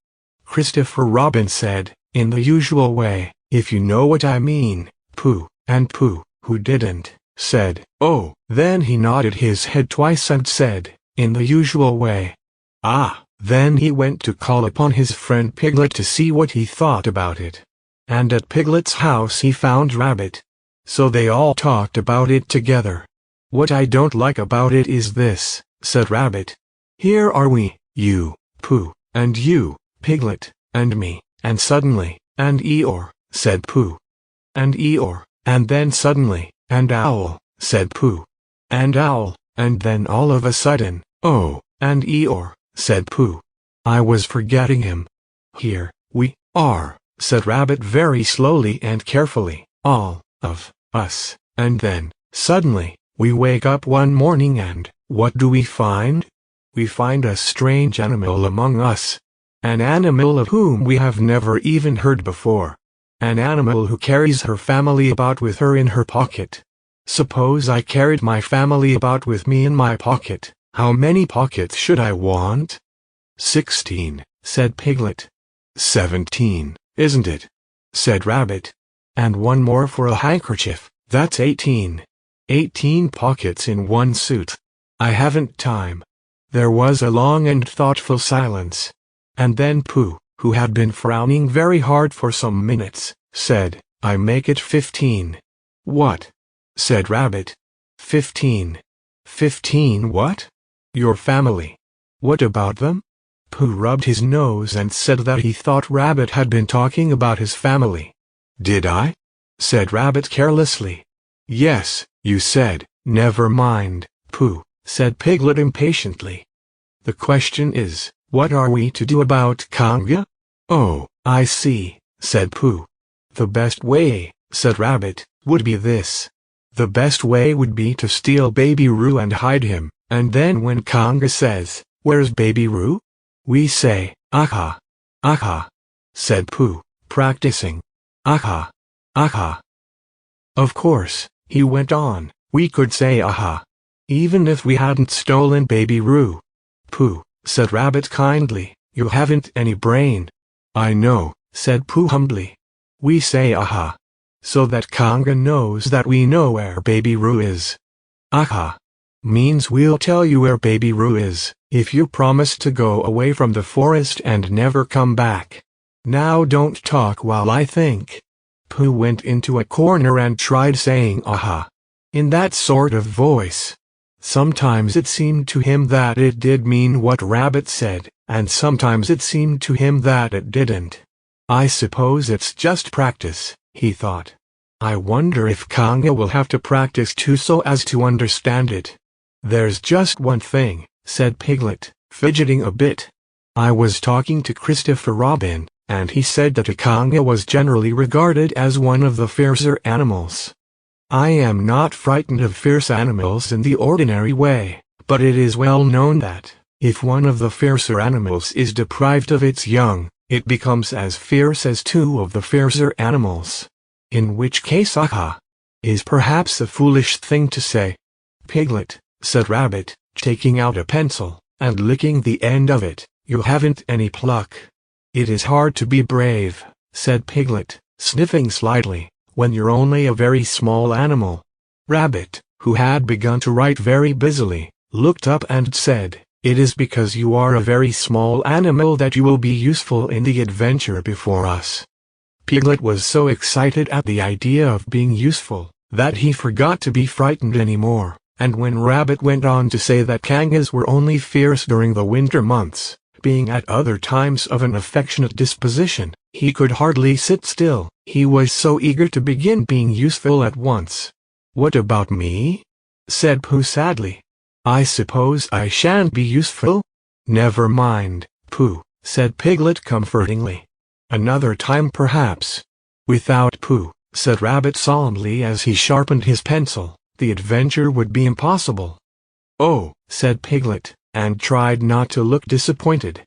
Christopher Robin said, in the usual way, if you know what I mean, Pooh, and Pooh, who didn't, said, oh. Then he nodded his head twice and said, in the usual way, ah. Then he went to call upon his friend Piglet to see what he thought about it. And at Piglet's house he found Rabbit. So they all talked about it together. What I don't like about it is this, said Rabbit. Here are we, you, Pooh, and you, Piglet, and me, and suddenly, and Eeyore, said Pooh. And Eeyore, and then suddenly, and Owl, said Pooh. And Owl, and then all of a sudden, oh, and Eeyore, said Pooh. I was forgetting him. Here we are, said Rabbit very slowly and carefully, all of us, and then, suddenly, we wake up one morning and, what do we find? We find a strange animal among us. An animal of whom we have never even heard before. An animal who carries her family about with her in her pocket. Suppose I carried my family about with me in my pocket, how many pockets should I want? 16, said Piglet. 17, isn't it? Said Rabbit. And one more for a handkerchief, that's 18. 18 pockets in one suit. I haven't time. There was a long and thoughtful silence. And then Pooh, who had been frowning very hard for some minutes, said, I make it 15. What? Said Rabbit. 15. 15 what? Your family. What about them? Pooh rubbed his nose and said that he thought Rabbit had been talking about his family. Did I? Said Rabbit carelessly. Yes, you said. Never mind, Pooh, said Piglet impatiently. The question is, what are we to do about Kanga? Oh, I see, said Pooh. The best way, said Rabbit, would be this. The best way would be to steal Baby Roo and hide him, and then when Kanga says, Where's Baby Roo? We say, Aha! Aha! Said Pooh, practicing. Aha! Aha! Of course, he went on, we could say aha, even if we hadn't stolen Baby Roo. Pooh, said Rabbit kindly, you haven't any brain. I know, said Pooh humbly. We say aha, so that Kanga knows that we know where Baby Roo is. Aha! Means we'll tell you where Baby Roo is, if you promise to go away from the forest and never come back. Now don't talk while I think. Pooh went into a corner and tried saying aha, in that sort of voice. Sometimes it seemed to him that it did mean what Rabbit said, and sometimes it seemed to him that it didn't. I suppose it's just practice, he thought. I wonder if Kanga will have to practice too so as to understand it. There's just one thing, said Piglet, fidgeting a bit. I was talking to Christopher Robin, and he said that a Kanga was generally regarded as one of the fiercer animals. I am not frightened of fierce animals in the ordinary way, but it is well known that, if one of the fiercer animals is deprived of its young, it becomes as fierce as two of the fiercer animals. In which case aha is perhaps a foolish thing to say. Piglet, said Rabbit, taking out a pencil, and licking the end of it, you haven't any pluck. It is hard to be brave, said Piglet, sniffing slightly, when you're only a very small animal. Rabbit, who had begun to write very busily, looked up and said, It is because you are a very small animal that you will be useful in the adventure before us. Piglet was so excited at the idea of being useful, that he forgot to be frightened anymore, and when Rabbit went on to say that Kangas were only fierce during the winter months, being at other times of an affectionate disposition, he could hardly sit still, he was so eager to begin being useful at once. What about me? Said Pooh sadly. I suppose I shan't be useful? Never mind, Pooh, said Piglet comfortingly. Another time perhaps. Without Pooh, said Rabbit solemnly as he sharpened his pencil, the adventure would be impossible. Oh, said Piglet, and tried not to look disappointed.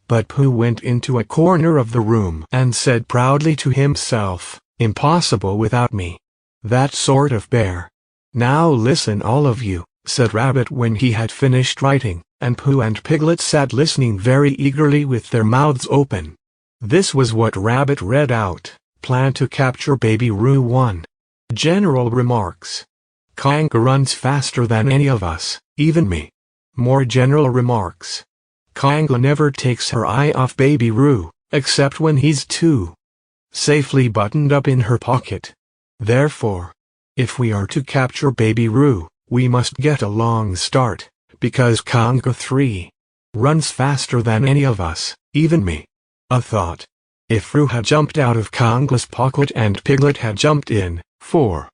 But Pooh went into a corner of the room and said proudly to himself, Impossible without me. That sort of bear. Now listen all of you, said Rabbit when he had finished writing, and Pooh and Piglet sat listening very eagerly with their mouths open. This was what Rabbit read out. Plan to capture Baby Roo 1. General remarks. Kanga runs faster than any of us, even me. More general remarks. Kanga never takes her eye off Baby Roo, except when he's too safely buttoned up in her pocket. Therefore, if we are to capture Baby Roo, we must get a long start, because Kanga 3 runs faster than any of us, even me. A thought. If Roo had jumped out of Kanga's pocket and Piglet had jumped in, 4.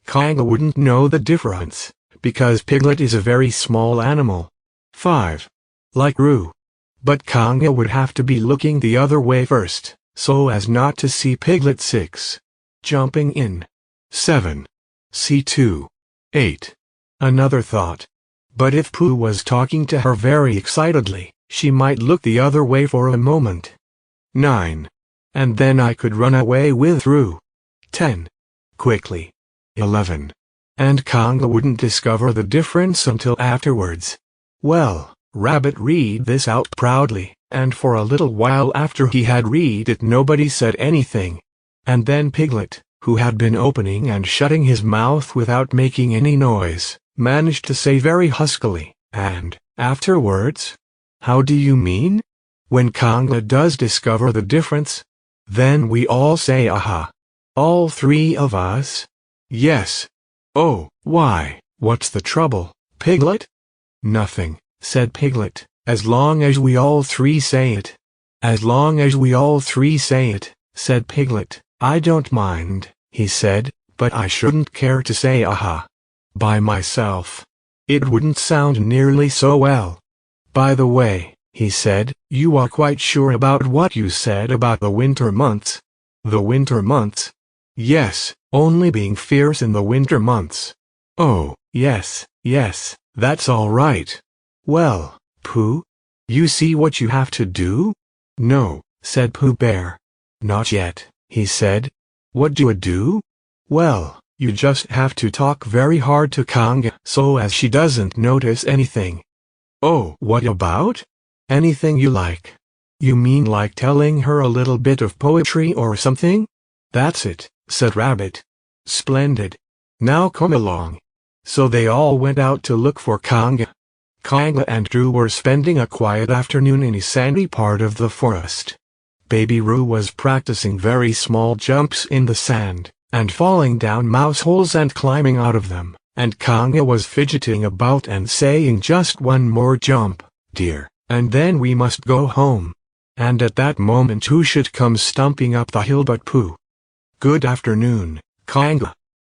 Kanga wouldn't know the difference, because Piglet is a very small animal. 5. Like Roo. But Kanga would have to be looking the other way first, so as not to see Piglet 6. Jumping in. 7. C2. 8. Another thought. But if Pooh was talking to her very excitedly, she might look the other way for a moment. 9. And then I could run away with Roo. 10. Quickly. 11. And Kanga wouldn't discover the difference until afterwards. Well, Rabbit read this out proudly, And for a little while after he had read it nobody said anything. And then Piglet, who had been opening and shutting his mouth without making any noise, managed to say very huskily, and, afterwards, "How do you mean?" "When Conga does discover the difference, then we all say aha. All three of us?" "Yes." "Oh, why, what's the trouble, Piglet?" "Nothing," said Piglet, "as long as we all three say it." "As long as we all three say it," said Piglet. "I don't mind," he said, "but I shouldn't care to say aha by myself. It wouldn't sound nearly so well. By the way," he said, "you are quite sure about what you said about the winter months?" "The winter months?" "Yes, only being fierce in the winter months." "Oh, yes, yes, that's all right. Well, Pooh, you see what you have to do?" "No," said Pooh Bear. "Not yet," he said. "What do you do?" "Well, you just have to talk very hard to Conga so as she doesn't notice anything." "Oh, what about?" "Anything you like." "You mean like telling her a little bit of poetry or something?" "That's it," said Rabbit. "Splendid. Now come along." So they all went out to look for Conga. Conga and Roo were spending a quiet afternoon in a sandy part of the forest. Baby Roo was practicing very small jumps in the sand, and falling down mouse holes and climbing out of them, and Conga was fidgeting about and saying, "Just one more jump, dear, and then we must go home." And at that moment who should come stumping up the hill but Pooh. "Good afternoon, Conga."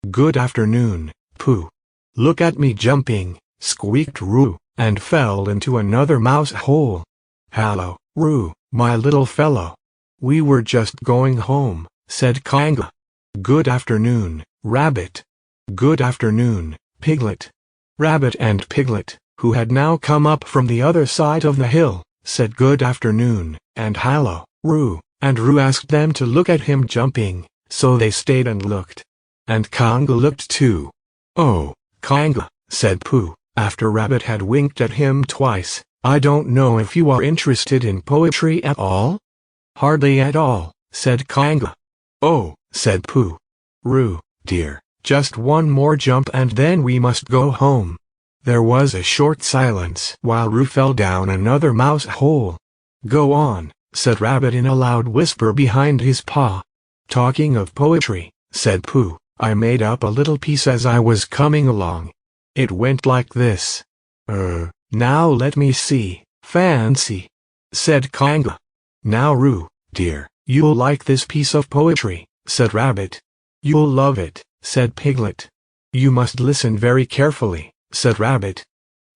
"Good afternoon, Pooh." "Look at me jumping," squeaked Roo, and fell into another mouse hole. "Hallo, Roo, my little fellow. We were just going home," said Conga. "Good afternoon, Rabbit." "Good afternoon, Piglet." Rabbit and Piglet, who had now come up from the other side of the hill, said good afternoon, and hallo, Roo, and Roo asked them to look at him jumping, so they stayed and looked. And Conga looked too. "Oh, Conga," said Pooh, after Rabbit had winked at him twice, "I don't know if you are interested in poetry at all?" "Hardly at all," said Conga. "Oh," said Pooh. "Roo, dear, just one more jump and then we must go home." There was a short silence while Roo fell down another mouse hole. "Go on," said Rabbit in a loud whisper behind his paw. "Talking of poetry," said Pooh, "I made up a little piece as I was coming along. It went like this." Now let me see." "Fancy," said Conga. "Now Roo, dear, you'll like this piece of poetry," said Rabbit. "You'll love it," said Piglet. "You must listen very carefully," said Rabbit.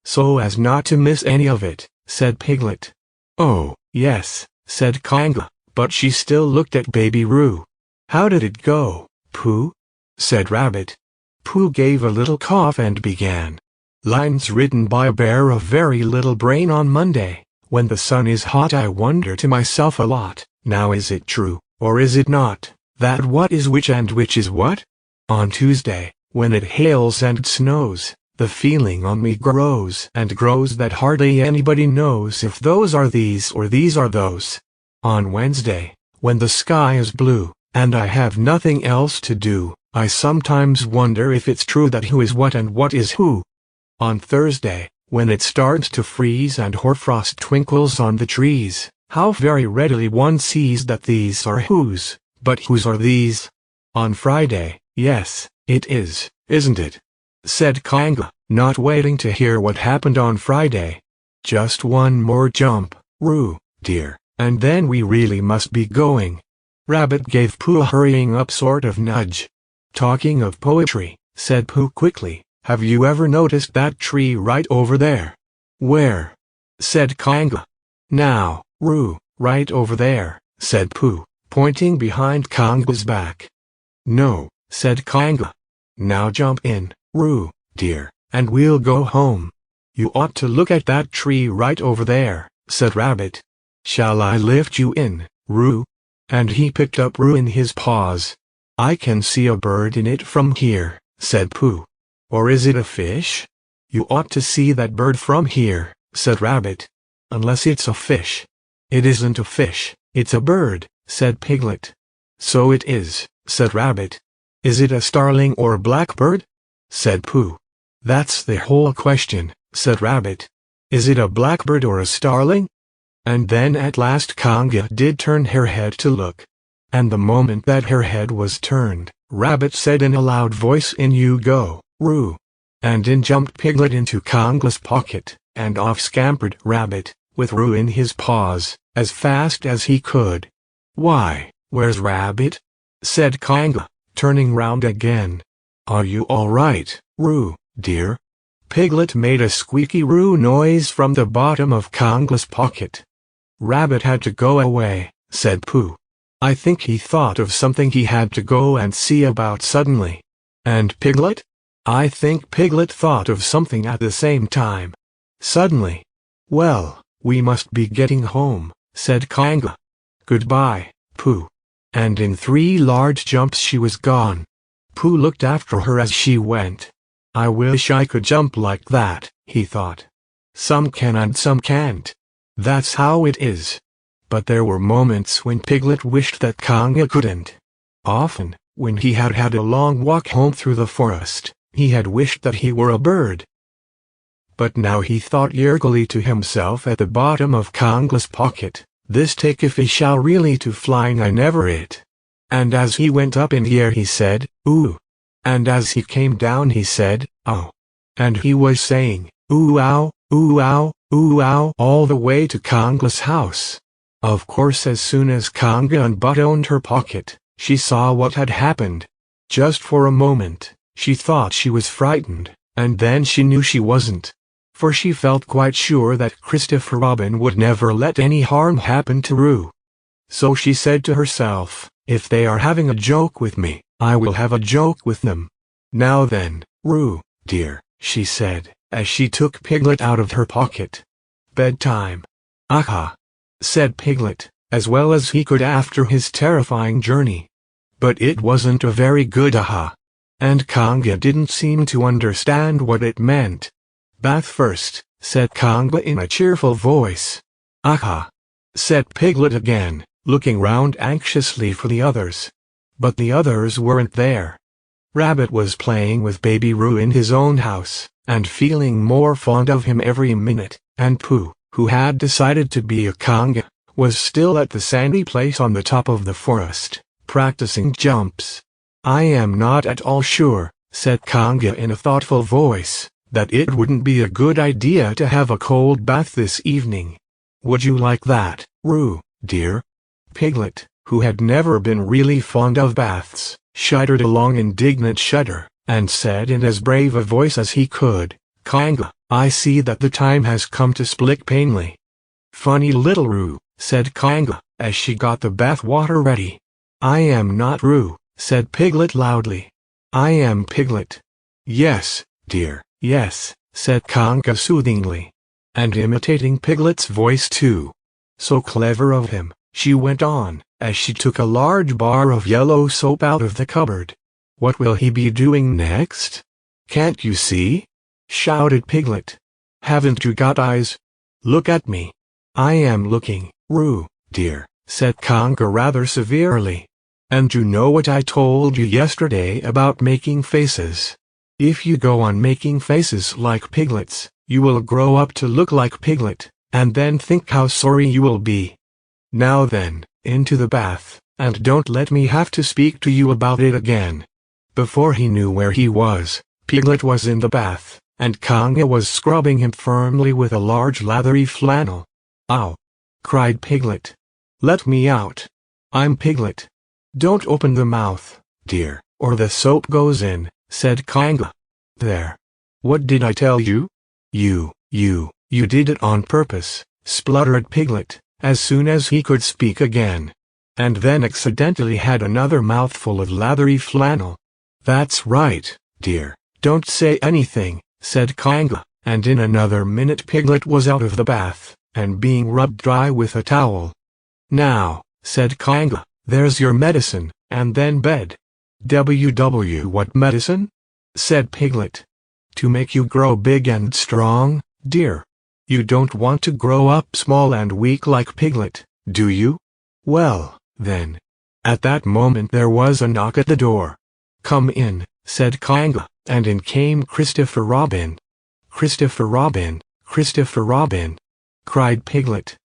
"So as not to miss any of it," said Piglet. "Oh, yes," said Conga, but she still looked at Baby Roo. "How did it go, Pooh?" said Rabbit. Pooh gave a little cough and began. "Lines written by a bear of very little brain on Monday. When the sun is hot I wonder to myself a lot, now is it true, or is it not, that what is which and which is what? On Tuesday, when it hails and snows, the feeling on me grows and grows that hardly anybody knows if those are these or these are those. On Wednesday, when the sky is blue, and I have nothing else to do, I sometimes wonder if it's true that who is what and what is who. On Thursday, when it starts to freeze and hoarfrost twinkles on the trees, how very readily one sees that these are whose, but whose are these. On Friday, yes, it is, isn't it?" said Conga, not waiting to hear what happened on Friday. "Just one more jump, Roo, dear, and then we really must be going." Rabbit gave Pooh a hurrying up sort of nudge. "Talking of poetry," said Pooh quickly, "have you ever noticed that tree right over there?" "Where?" said Conga. "Now, Roo, right over there," said Pooh, pointing behind Conga's back. "No," said Conga. "Now jump in, Roo, dear, and we'll go home." "You ought to look at that tree right over there," said Rabbit. "Shall I lift you in, Roo?" And he picked up Roo in his paws. "I can see a bird in it from here," said Pooh. "Or is it a fish?" "You ought to see that bird from here," said Rabbit. "Unless it's a fish." "It isn't a fish, it's a bird," said Piglet. "So it is," said Rabbit. "Is it a starling or a blackbird?" said Pooh. "That's the whole question," said Rabbit. "Is it a blackbird or a starling?" And then at last Conga did turn her head to look. And the moment that her head was turned, Rabbit said in a loud voice, "In you go, Roo!" And in jumped Piglet into Conga's pocket, and off scampered Rabbit, with Roo in his paws, as fast as he could. "Why, where's Rabbit?" said Conga, turning round again. "Are you all right, Roo, dear?" Piglet made a squeaky Roo noise from the bottom of Conga's pocket. "Rabbit had to go away," said Pooh. "I think he thought of something he had to go and see about suddenly." "And Piglet?" "I think Piglet thought of something at the same time. Suddenly." "Well, we must be getting home," said Conga. "Goodbye, Pooh." And in 3 large jumps she was gone. Pooh looked after her as she went. "I wish I could jump like that," he thought. "Some can and some can't. That's how it is." But there were moments when Piglet wished that Conga couldn't. Often, when he had had a long walk home through the forest, he had wished that he were a bird. But now he thought yeargily to himself at the bottom of Conga's pocket, "This take if he shall really to flying I never it." And as he went up in the air he said, "Ooh." And as he came down he said, "Ow." And he was saying, "Ooh ow, ooh ow, ooh ow," all the way to Conga's house. Of course as soon as Conga unbuttoned her pocket, she saw what had happened. Just for a moment, she thought she was frightened, and then she knew she wasn't. For she felt quite sure that Christopher Robin would never let any harm happen to Roo. So she said to herself, "If they are having a joke with me, I will have a joke with them. Now then, Roo, dear," she said, as she took Piglet out of her pocket. "Bedtime." "Aha," said Piglet, as well as he could after his terrifying journey. But it wasn't a very good aha. And Conga didn't seem to understand what it meant. "Bath first," said Conga in a cheerful voice. "Aha," said Piglet again, looking round anxiously for the others. But the others weren't there. Rabbit was playing with Baby Roo in his own house, and feeling more fond of him every minute, and Pooh, who had decided to be a Conga, was still at the sandy place on the top of the forest, practicing jumps. "I am not at all sure," said Conga in a thoughtful voice, "that it wouldn't be a good idea to have a cold bath this evening. Would you like that, Roo, dear?" Piglet, who had never been really fond of baths, shuddered a long indignant shudder, and said in as brave a voice as he could, "Conga, I see that the time has come to split plainly." "Funny little Roo," said Conga, as she got the bath water ready. "I am not Roo," said Piglet loudly. "I am Piglet." "Yes, dear, yes," said Conga soothingly, and imitating Piglet's voice too. "So clever of him," she went on, as she took a large bar of yellow soap out of the cupboard. "What will he be doing next?" "Can't you see?" shouted Piglet. "Haven't you got eyes? Look at me." "I am looking, Roo, dear," said Conga rather severely. "And you know what I told you yesterday about making faces? If you go on making faces like Piglet's, you will grow up to look like Piglet, and then think how sorry you will be. Now then, into the bath, and don't let me have to speak to you about it again." Before he knew where he was, Piglet was in the bath, and Conga was scrubbing him firmly with a large lathery flannel. "Ow!" cried Piglet. "Let me out. I'm Piglet." "Don't open the mouth, dear, or the soap goes in," said Conga. "There. What did I tell you?" You did it on purpose," spluttered Piglet, as soon as he could speak again. "And then accidentally had another mouthful of lathery flannel." "That's right, dear, don't say anything," said Conga, and in another minute Piglet was out of the bath, and being rubbed dry with a towel. "Now," said Conga, "there's your medicine, and then bed." What medicine?" said Piglet. "To make you grow big and strong, dear. You don't want to grow up small and weak like Piglet." Do you? Well, then. At that moment there was a knock at the door. "Come in," said Kanga, and in came Christopher Robin. "Christopher Robin, Christopher Robin," cried Piglet.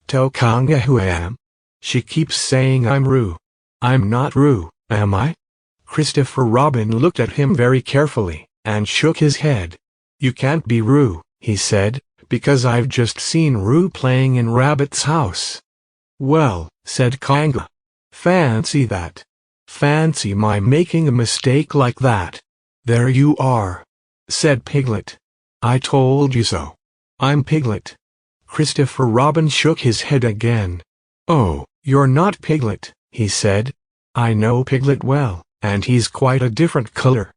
"Tell Kanga who I am. She keeps saying I'm Roo. I'm not Roo, am I?" Christopher Robin looked at him very carefully, and shook his head. "You can't be Roo," he said, "because I've just seen Roo playing in Rabbit's house." "Well," said Kanga, "fancy that. Fancy my making a mistake like that." "There you are," said Piglet. "I told you so. I'm Piglet." Christopher Robin shook his head again. "Oh, you're not Piglet," he said. "I know Piglet well, and he's quite a different color."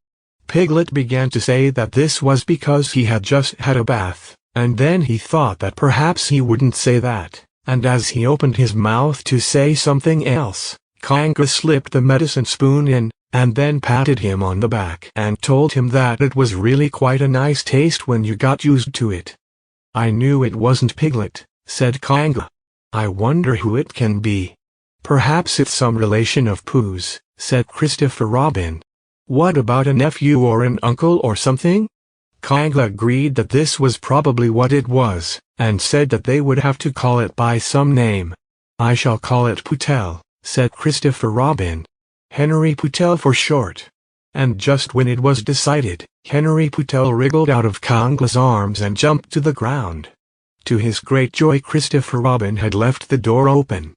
Piglet began to say that this was because he had just had a bath, and then he thought that perhaps he wouldn't say that, and as he opened his mouth to say something else, Kanga slipped the medicine spoon in, and then patted him on the back and told him that it was really quite a nice taste when you got used to it. "I knew it wasn't Piglet," said Kanga. "I wonder who it can be." "Perhaps it's some relation of Pooh's," said Christopher Robin. "What about a nephew or an uncle or something?" Kanga agreed that this was probably what it was, and said that they would have to call it by some name. "I shall call it Pootel," said Christopher Robin. "Henry Pootel for short." And just when it was decided, Henry Pootel wriggled out of Kanga's arms and jumped to the ground. To his great joy, Christopher Robin had left the door open.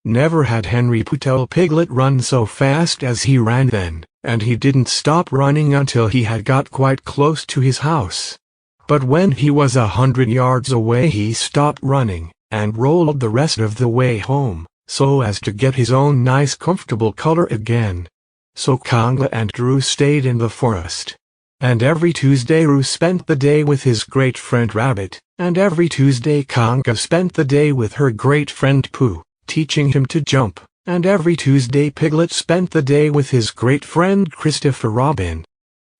Never had Henry Pootel Piglet run so fast as he ran then, and he didn't stop running until he had got quite close to his house. But when he was 100 yards away he stopped running, and rolled the rest of the way home, so as to get his own nice comfortable color again. So Kanga and Roo stayed in the forest. And every Tuesday Roo spent the day with his great friend Rabbit, and every Tuesday Kanga spent the day with her great friend Pooh, teaching him to jump, and every Tuesday Piglet spent the day with his great friend Christopher Robin.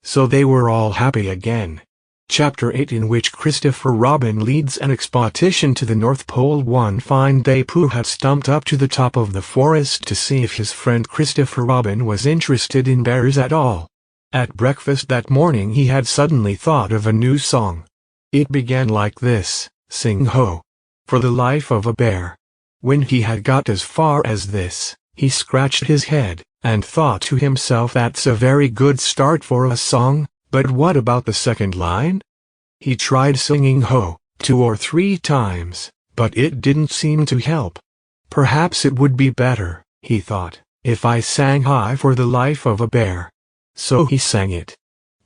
So they were all happy again. Chapter 8, in which Christopher Robin leads an expedition to the North Pole. One fine day Pooh had stumped up to the top of the forest to see if his friend Christopher Robin was interested in bears at all. At breakfast that morning he had suddenly thought of a new song. It began like this: "Sing ho, for the life of a bear." When he had got as far as this, he scratched his head, and thought to himself, "That's a very good start for a song, but what about the second line?" He tried singing ho 2 or 3 times, but it didn't seem to help. "Perhaps it would be better," he thought, "if I sang hi for the life of a bear." So he sang it.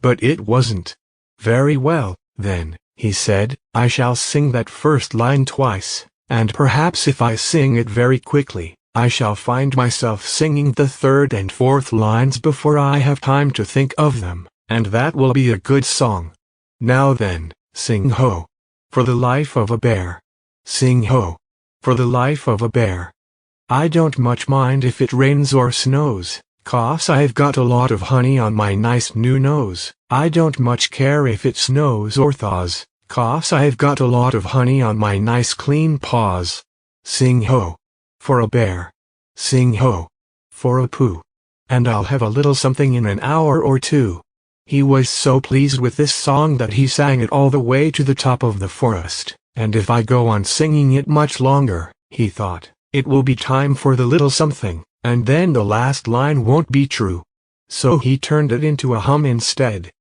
But it wasn't. "Very well, then," he said, "I shall sing that first line twice. And perhaps if I sing it very quickly, I shall find myself singing the third and fourth lines before I have time to think of them, and that will be a good song. Now then, sing ho, for the life of a bear. Sing ho, for the life of a bear. I don't much mind if it rains or snows, 'cause I've got a lot of honey on my nice new nose. I don't much care if it snows or thaws, 'cause I've got a lot of honey on my nice clean paws. Sing ho, for a bear. Sing ho, for a Pooh. And I'll have a little something in an hour or two." He was so pleased with this song that he sang it all the way to the top of the forest, and if I go on singing it much longer, he thought, it will be time for the little something, and then the last line won't be true. So he turned it into a hum instead.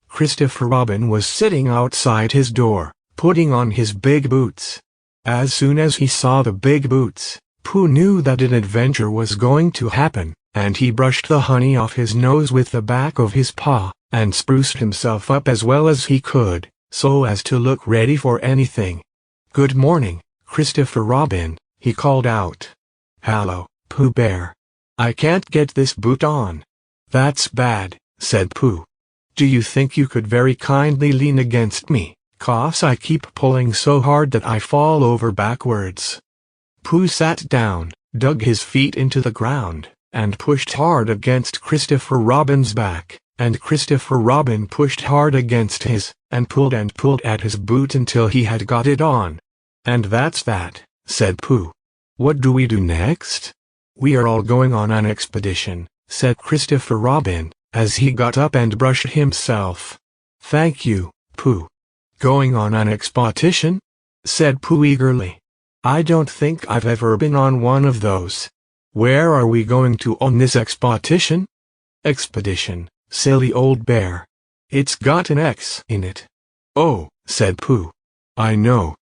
Christopher Robin was sitting outside his door, putting on his big boots. As soon as he saw the big boots, Pooh knew that an adventure was going to happen, and he brushed the honey off his nose with the back of his paw, and spruced himself up as well as he could, so as to look ready for anything. "Good morning, Christopher Robin," he called out. "Hallo, Pooh Bear. I can't get this boot on." "That's bad," said Pooh. "Do you think you could very kindly lean against me, 'cause I keep pulling so hard that I fall over backwards?" Pooh sat down, dug his feet into the ground, and pushed hard against Christopher Robin's back, and Christopher Robin pushed hard against his, and pulled at his boot until he had got it on. "And that's that," said Pooh. What do we do next? We are all going on an expedition, said Christopher Robin, as he got up and brushed himself. Thank you, Pooh. Going on an expedition? Said Pooh eagerly. I don't think I've ever been on one of those. Where are we going to on this expedition? Expedition, silly old bear. It's got an X in it. Oh, said Pooh. I know.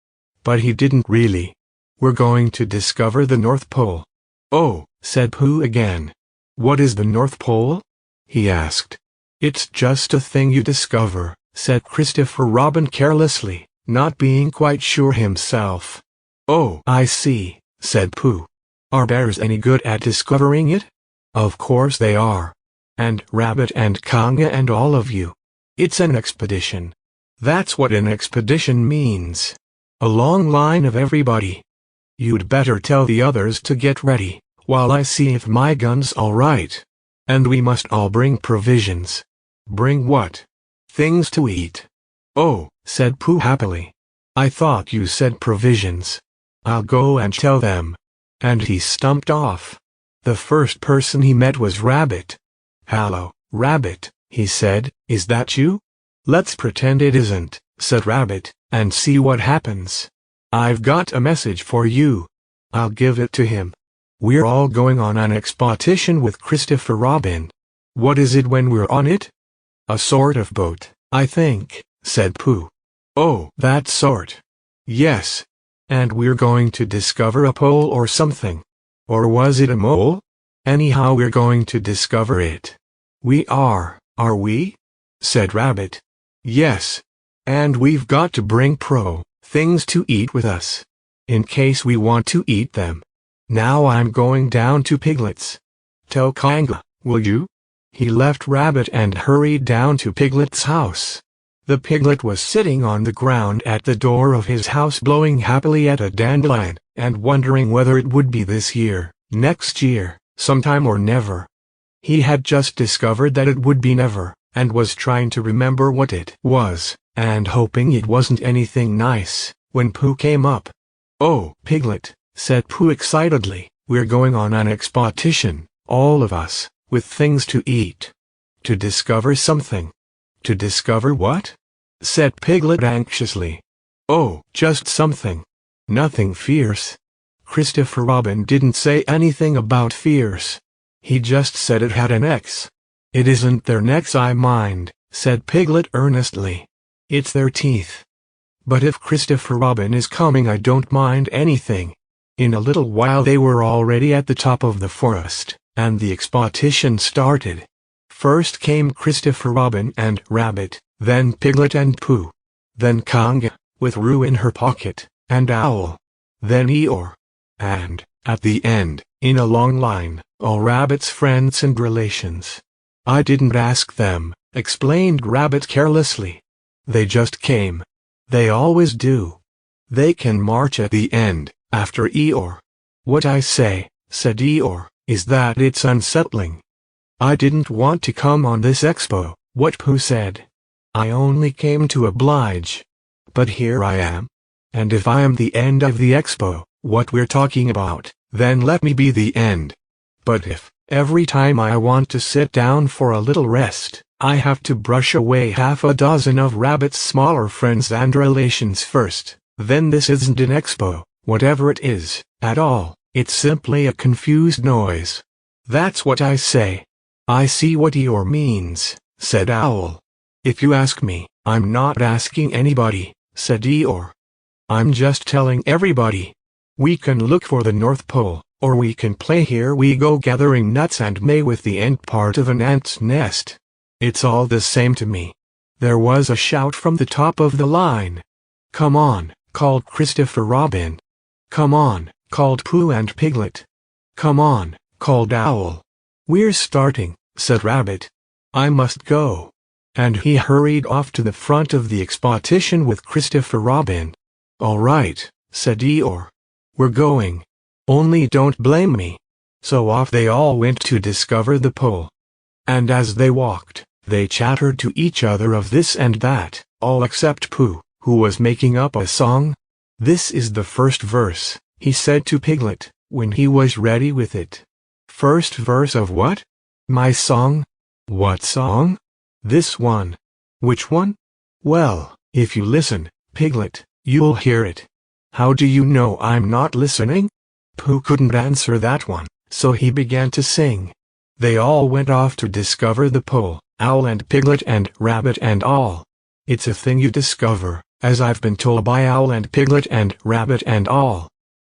But he didn't really. We're going to discover the North Pole. Oh, said Pooh again. What is the North Pole? He asked. It's just a thing you discover, said Christopher Robin carelessly, not being quite sure himself. Oh, I see, said Pooh. Are bears any good at discovering it? Of course they are. And Rabbit and Conga and all of you. It's an expedition. That's what an expedition means. A long line of everybody. You'd better tell the others to get ready, while I see if my gun's all right. And we must all bring provisions. Bring what? Things to eat. Oh, said Pooh happily. I thought you said provisions. I'll go and tell them. And he stumped off. The first person he met was Rabbit. Hello, Rabbit, he said, is that you? Let's pretend it isn't, said Rabbit, and see what happens. I've got a message for you. I'll give it to him. We're all going on an expedition with Christopher Robin. What is it when we're on it? A sort of boat, I think, said Pooh. Oh, that sort. Yes. And we're going to discover a pole or something. Or was it a mole? Anyhow, we're going to discover it. We are we? Said Rabbit. Yes. And we've got to bring things to eat with us. In case we want to eat them. Now I'm going down to Piglet's. Tell Conga, will you? He left Rabbit and hurried down to Piglet's house. The piglet was sitting on the ground at the door of his house blowing happily at a dandelion, and wondering whether it would be this year, next year, sometime or never. He had just discovered that it would be never, and was trying to remember what it was, and hoping it wasn't anything nice, when Pooh came up. Oh, Piglet, said Pooh excitedly, we're going on an expedition, all of us, with things to eat. To discover something. To discover what? Said Piglet anxiously. Oh, just something. Nothing fierce. Christopher Robin didn't say anything about fierce. He just said it had an X. It isn't their necks I mind, said Piglet earnestly. It's their teeth. But if Christopher Robin is coming, I don't mind anything. In a little while they were already at the top of the forest, and the expedition started. First came Christopher Robin and Rabbit, then Piglet and Pooh. Then Conga, with Roo in her pocket, and Owl. Then Eeyore. And, at the end, in a long line, all Rabbit's friends and relations. I didn't ask them, explained Rabbit carelessly. They just came. They always do. They can march at the end, after Eeyore. What I say, said Eeyore, is that it's unsettling. I didn't want to come on this expo, what Pooh said. I only came to oblige. But here I am. And if I am the end of the expo, what we're talking about, then let me be the end. But if, every time I want to sit down for a little rest, I have to brush away half a dozen of Rabbit's smaller friends and relations first, then this isn't an expo, whatever it is, at all. It's simply a confused noise. That's what I say. I see what Eeyore means, said Owl. If you ask me, I'm not asking anybody, said Eeyore. I'm just telling everybody. We can look for the North Pole, or we can play Here We Go gathering nuts and May with the end part of an ant's nest. It's all the same to me. There was a shout from the top of the line. Come on, called Christopher Robin. Come on, called Pooh and Piglet. Come on, called Owl. We're starting, said Rabbit. I must go. And he hurried off to the front of the expedition with Christopher Robin. All right, said Eeyore. We're going. Only don't blame me. So off they all went to discover the pole. And as they walked, they chattered to each other of this and that, all except Pooh, who was making up a song. This is the first verse, he said to Piglet. when he was ready with it. "First verse of what? My song? What song?" "This one." "Which one?" "Well, if you listen, Piglet, you'll hear it." "How do you know I'm not listening?" Pooh couldn't answer that one, so he began to sing. They all went off to discover the pole, Owl and Piglet and Rabbit and all. It's a thing you discover, as I've been told by Owl and Piglet and Rabbit and all.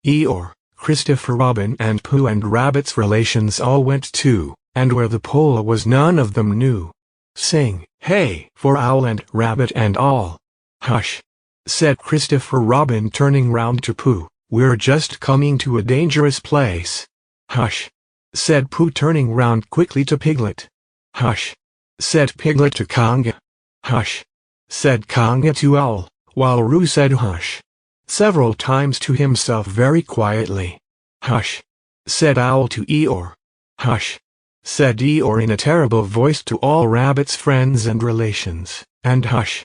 Eeyore, Christopher Robin and Pooh and Rabbit's relations all went too, and where the pole was none of them knew. "Sing, hey, for Owl and Rabbit and all." "Hush," said Christopher Robin turning round to Pooh, "we're just coming to a dangerous place." "Hush," said Pooh turning round quickly to Piglet. "Hush," said Piglet to Conga. "Hush," said Conga to Owl, while Roo said hush several times to himself very quietly. "Hush," said Owl to Eeyore. "Hush," said Eeyore in a terrible voice to all Rabbit's friends and relations, and hush,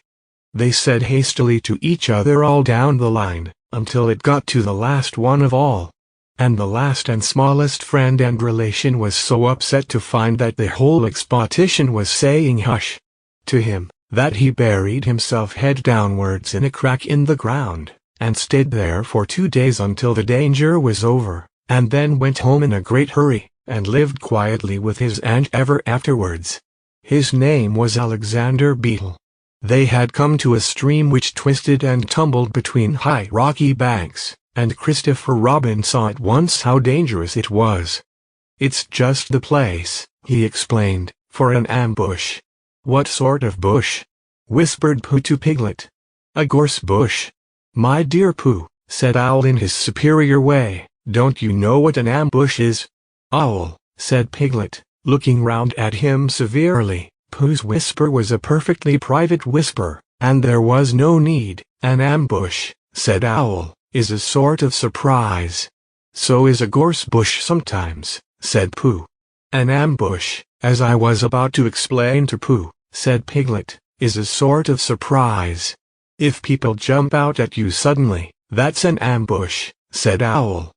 they said hastily to each other all down the line, until it got to the last one of all. And the last and smallest friend and relation was so upset to find that the whole expedition was saying hush to him, that he buried himself head downwards in a crack in the ground, and stayed there for 2 days until the danger was over, and then went home in a great hurry, and lived quietly with his aunt ever afterwards. His name was Alexander Beetle. They had come to a stream which twisted and tumbled between high rocky banks, and Christopher Robin saw at once how dangerous it was. "It's just the place," he explained, "for an ambush." "What sort of bush?" whispered Pooh to Piglet. "A gorse bush." "My dear Pooh," said Owl in his superior way, "don't you know what an ambush is?" "Owl," said Piglet, looking round at him severely. Pooh's whisper was a perfectly private whisper, and there was no need. "An ambush," said Owl, "is a sort of surprise." "So is a gorse bush sometimes," said Pooh. "An ambush, as I was about to explain to Pooh," said Piglet, "is a sort of surprise. If people jump out at you suddenly, that's an ambush," said Owl.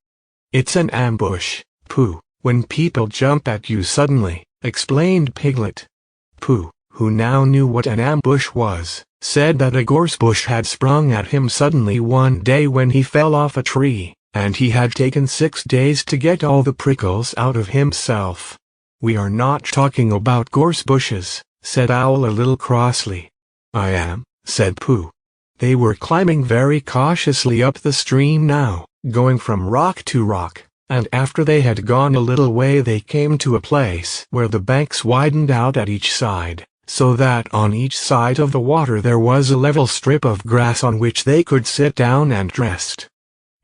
"It's an ambush, Pooh, when people jump at you suddenly," explained Piglet. Pooh, who now knew what an ambush was, said that a gorse bush had sprung at him suddenly one day when he fell off a tree, and he had taken 6 days to get all the prickles out of himself. "We are not talking about gorse bushes," said Owl a little crossly. "I am," said Pooh. They were climbing very cautiously up the stream now, going from rock to rock, and after they had gone a little way they came to a place where the banks widened out at each side, so that on each side of the water there was a level strip of grass on which they could sit down and rest.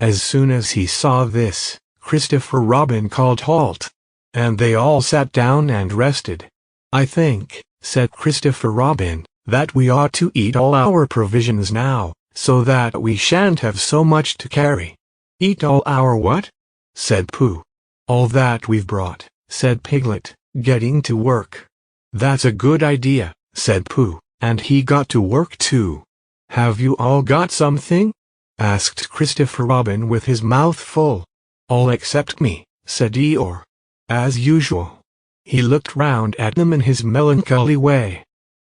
As soon as he saw this, Christopher Robin called halt, and they all sat down and rested. "I think," said Christopher Robin, "that we ought to eat all our provisions now, so that we shan't have so much to carry." "Eat all our what?" said Pooh. "All that we've brought," said Piglet, getting to work. "That's a good idea," said Pooh, and he got to work too. "Have you all got something?" asked Christopher Robin with his mouth full. "All except me," said Eeyore. As usual, he looked round at them in his melancholy way.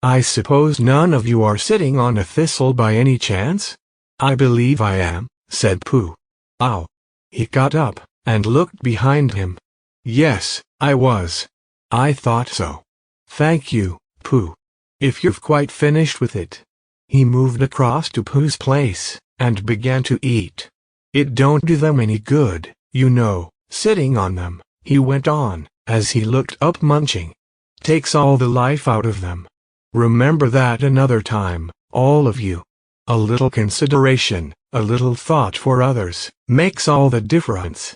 "I suppose none of you are sitting on a thistle by any chance?" "I believe I am," said Pooh. "Ow!" He got up, and looked behind him. "Yes, I was. I thought so. Thank you, Pooh. If you've quite finished with it." He moved across to Pooh's place, and began to eat. "It don't do them any good, you know, sitting on them," he went on, as he looked up munching. "Takes all the life out of them. Remember that another time, all of you. A little consideration, a little thought for others, makes all the difference."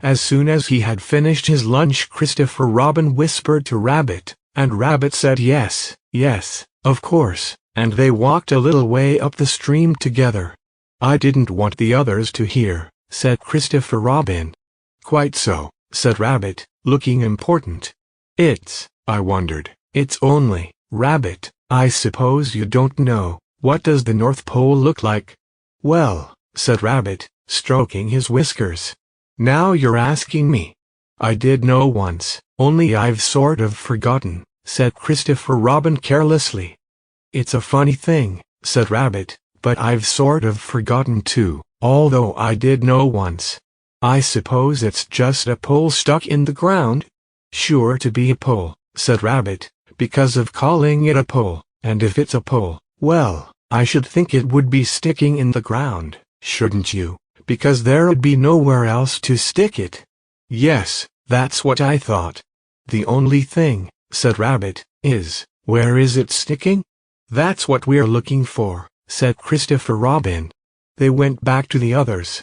As soon as he had finished his lunch Christopher Robin whispered to Rabbit, and Rabbit said yes, yes, of course, and they walked a little way up the stream together. "I didn't want the others to hear," said Christopher Robin. "Quite so," said Rabbit, looking important. I wondered, it's only, Rabbit, I suppose you don't know, what does the North Pole look like?" "Well," said Rabbit, stroking his whiskers, Now you're asking me. I did know once, only I've sort of forgotten, said Christopher Robin carelessly. It's a funny thing, said Rabbit, but I've sort of forgotten too, although I did know once. I suppose it's just a pole stuck in the ground? Sure to be a pole, said Rabbit, because of calling it a pole, and if it's a pole, well, I should think it would be sticking in the ground, shouldn't you? Because there'd be nowhere else to stick it. Yes, that's what I thought. The only thing, said Rabbit, is, where is it sticking? That's what we're looking for, said Christopher Robin. They went back to the others.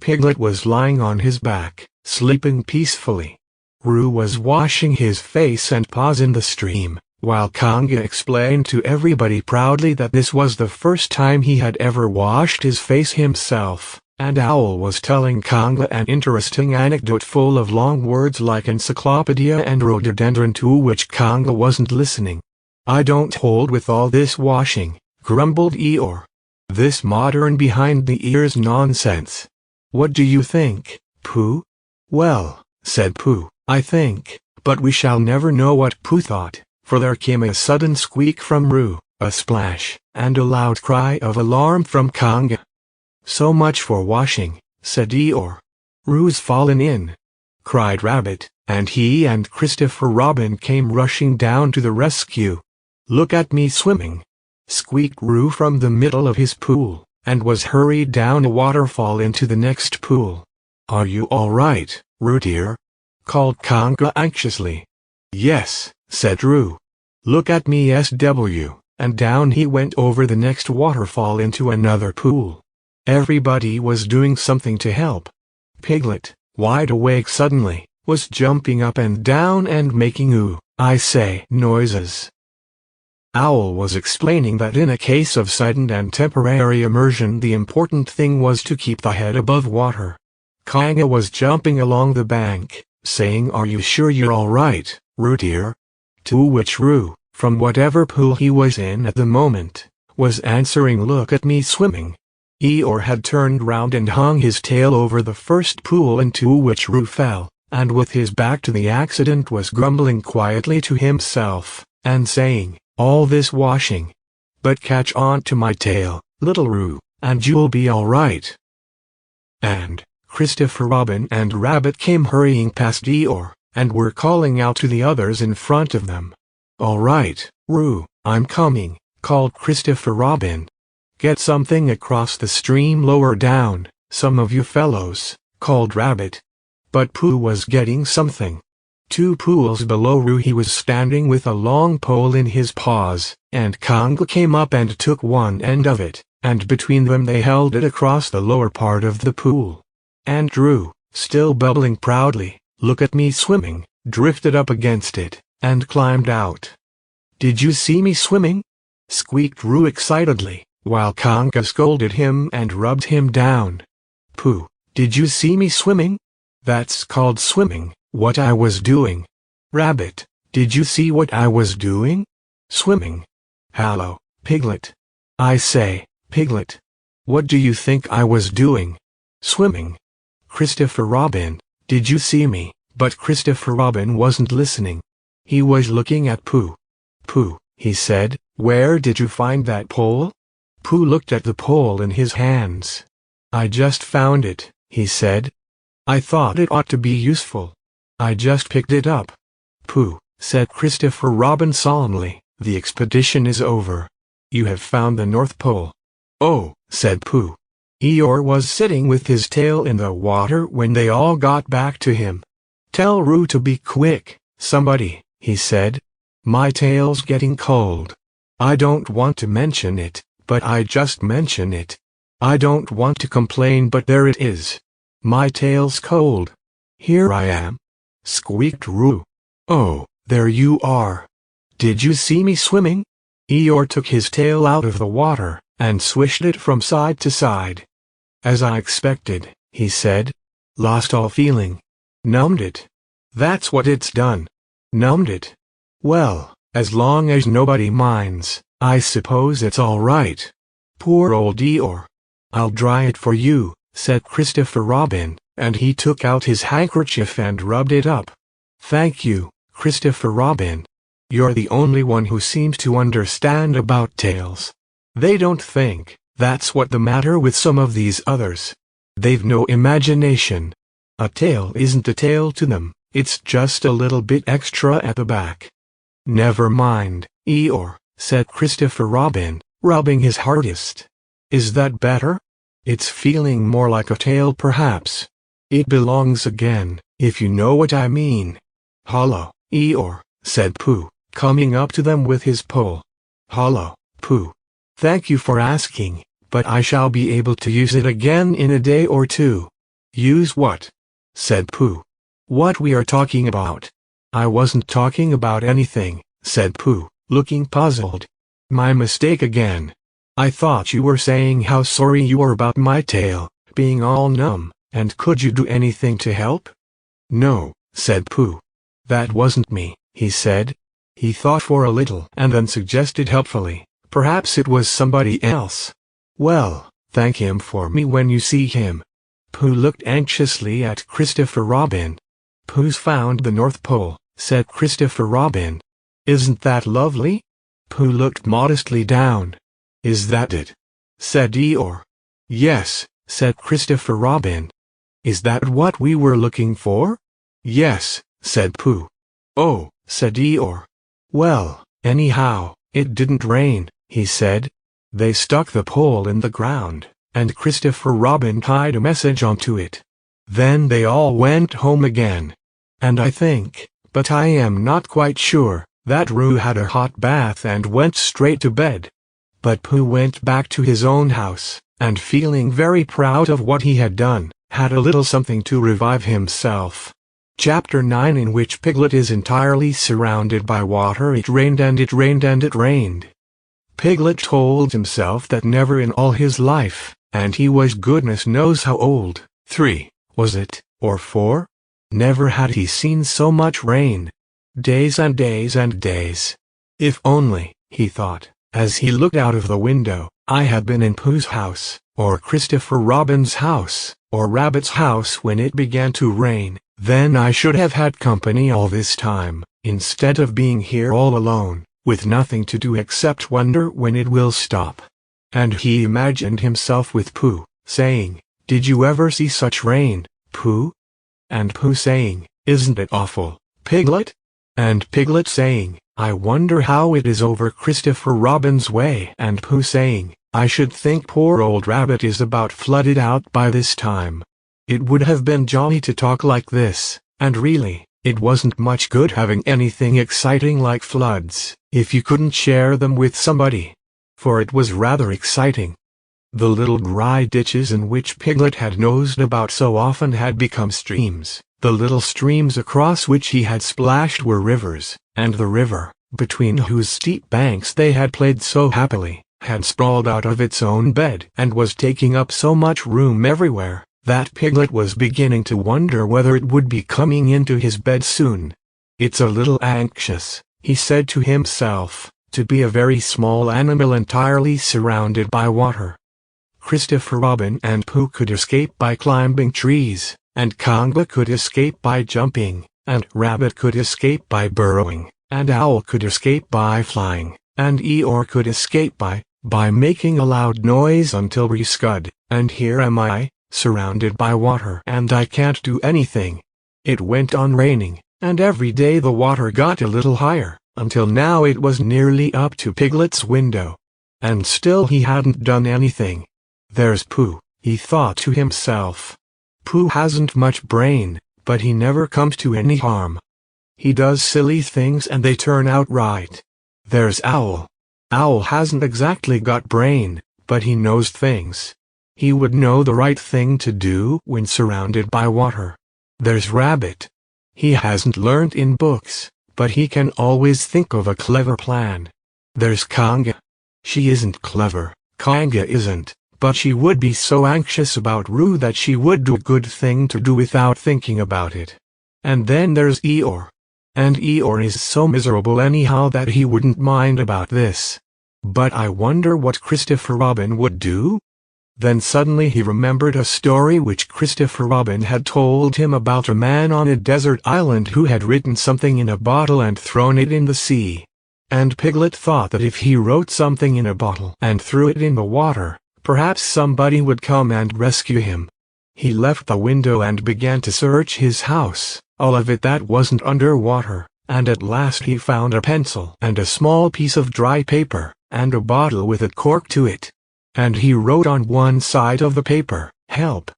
Piglet was lying on his back, sleeping peacefully. Roo was washing his face and paws in the stream, while Conga explained to everybody proudly that this was the first time he had ever washed his face himself, and Owl was telling Conga an interesting anecdote full of long words like encyclopedia and rhododendron to which Conga wasn't listening. I don't hold with all this washing, grumbled Eeyore. This modern behind-the-ears nonsense. What do you think, Pooh? Well, said Pooh, I think, but we shall never know what Pooh thought, for there came a sudden squeak from Roo, a splash, and a loud cry of alarm from Conga. So much for washing, said Eeyore. Roo's fallen in, cried Rabbit, and he and Christopher Robin came rushing down to the rescue. Look at me swimming, squeaked Roo from the middle of his pool, and was hurried down a waterfall into the next pool. Are you all right, Roo dear? Called Conga anxiously. Yes, said Roo. Look at me SW, and down he went over the next waterfall into another pool. Everybody was doing something to help. Piglet, wide awake suddenly, was jumping up and down and making ooh, I say noises. Owl was explaining that in a case of sudden and temporary immersion the important thing was to keep the head above water. Conga was jumping along the bank, saying, Are you sure you're all right, Roo dear? To which Roo, from whatever pool he was in at the moment, was answering, Look at me swimming. Eeyore had turned round and hung his tail over the first pool into which Roo fell, and with his back to the accident was grumbling quietly to himself, and saying, All this washing. But catch on to my tail, little Roo, and you'll be all right. And Christopher Robin and Rabbit came hurrying past Eeyore, and were calling out to the others in front of them. All right, Roo, I'm coming, called Christopher Robin. Get something across the stream lower down, some of you fellows, called Rabbit. But Pooh was getting something. 2 pools below Roo he was standing with a long pole in his paws, and Conga came up and took one end of it, and between them they held it across the lower part of the pool. And Roo, still bubbling proudly, Look at me swimming, drifted up against it, and climbed out. Did you see me swimming? Squeaked Roo excitedly, while Conga scolded him and rubbed him down. Pooh, did you see me swimming? That's called swimming, what I was doing. Rabbit, did you see what I was doing? Swimming. Hallo, Piglet. I say, Piglet. What do you think I was doing? Swimming. Christopher Robin, did you see me? But Christopher Robin wasn't listening. He was looking at Pooh. Pooh, he said, where did you find that pole? Pooh looked at the pole in his hands. I just found it, he said. I thought it ought to be useful. I just picked it up. Pooh, said Christopher Robin solemnly, the expedition is over. You have found the North Pole. Oh, said Pooh. Eeyore was sitting with his tail in the water when they all got back to him. Tell Roo to be quick, somebody, he said. My tail's getting cold. I don't want to mention it, but I just mention it. I don't want to complain, but there it is. My tail's cold. Here I am, squeaked Roo. Oh, there you are. Did you see me swimming? Eeyore took his tail out of the water, and swished it from side to side. As I expected, he said. Lost all feeling. Numbed it. That's what it's done. Numbed it. Well, as long as nobody minds, I suppose it's all right. Poor old Eeyore. I'll dry it for you, said Christopher Robin, and he took out his handkerchief and rubbed it up. "Thank you, Christopher Robin. You're the only one who seems to understand about tales. They don't think, that's what the matter with some of these others. They've no imagination. A tale isn't a tale to them, it's just a little bit extra at the back." "Never mind, Eeyore," said Christopher Robin, rubbing his hardest. "Is that better? It's feeling more like a tale perhaps. It belongs again, if you know what I mean." "Hollow, Eeyore," said Pooh, coming up to them with his pole. "Hollow, Pooh. Thank you for asking, but I shall be able to use it again in a day or two." "Use what?" said Pooh. "What we are talking about." "I wasn't talking about anything," said Pooh, looking puzzled. "My mistake again. I thought you were saying how sorry you were about my tail being all numb, and could you do anything to help?" "No," said Pooh. "That wasn't me," he said. He thought for a little and then suggested helpfully, "Perhaps it was somebody else." "Well, thank him for me when you see him." Pooh looked anxiously at Christopher Robin. "Pooh's found the North Pole," said Christopher Robin. "Isn't that lovely?" Pooh looked modestly down. "Is that it?" said Eeyore. "Yes," said Christopher Robin. "Is that what we were looking for?" "Yes," said Pooh. "Oh," said Eeyore. "Well, anyhow, it didn't rain," he said. They stuck the pole in the ground, and Christopher Robin tied a message onto it. Then they all went home again. And I think, but I am not quite sure, that Roo had a hot bath and went straight to bed. But Pooh went back to his own house, and feeling very proud of what he had done, had a little something to revive himself. Chapter 9, in which Piglet is entirely surrounded by water. It rained and it rained and it rained. Piglet told himself that never in all his life, and he was goodness knows how old, 3, was it, or 4? Never had he seen so much rain. Days and days and days. If only, he thought, as he looked out of the window, I had been in Pooh's house, or Christopher Robin's house, or Rabbit's house when it began to rain, then I should have had company all this time, instead of being here all alone, with nothing to do except wonder when it will stop. And he imagined himself with Pooh, saying, "Did you ever see such rain, Pooh?" And Pooh saying, "Isn't it awful, Piglet?" And Piglet saying, "I wonder how it is over Christopher Robin's way." And Pooh saying, "I should think poor old Rabbit is about flooded out by this time." It would have been jolly to talk like this, and really, it wasn't much good having anything exciting like floods, if you couldn't share them with somebody. For it was rather exciting. The little dry ditches in which Piglet had nosed about so often had become streams. The little streams across which he had splashed were rivers, and the river, between whose steep banks they had played so happily, had sprawled out of its own bed and was taking up so much room everywhere, that Piglet was beginning to wonder whether it would be coming into his bed soon. "It's a little anxious," he said to himself, "to be a very small animal entirely surrounded by water." Christopher Robin and Pooh could escape by climbing trees, and Conga could escape by jumping, and Rabbit could escape by burrowing, and Owl could escape by flying, and Eeyore could escape by making a loud noise until we scud, and here am I, surrounded by water, and I can't do anything. It went on raining, and every day the water got a little higher, until now it was nearly up to Piglet's window. And still he hadn't done anything. "There's Pooh," he thought to himself. "Pooh hasn't much brain, but he never comes to any harm. He does silly things and they turn out right. There's Owl. Owl hasn't exactly got brain, but he knows things. He would know the right thing to do when surrounded by water. There's Rabbit. He hasn't learned in books, but he can always think of a clever plan. There's Conga. She isn't clever, Conga isn't, but she would be so anxious about Roo that she would do a good thing to do without thinking about it. And then there's Eeyore. And Eeyore is so miserable anyhow that he wouldn't mind about this. But I wonder what Christopher Robin would do? Then suddenly he remembered a story which Christopher Robin had told him about a man on a desert island who had written something in a bottle and thrown it in the sea. And Piglet thought that if he wrote something in a bottle and threw it in the water, perhaps somebody would come and rescue him. He left the window and began to search his house, all of it that wasn't under water, and at last he found a pencil and a small piece of dry paper, and a bottle with a cork to it. And he wrote on one side of the paper, "Help,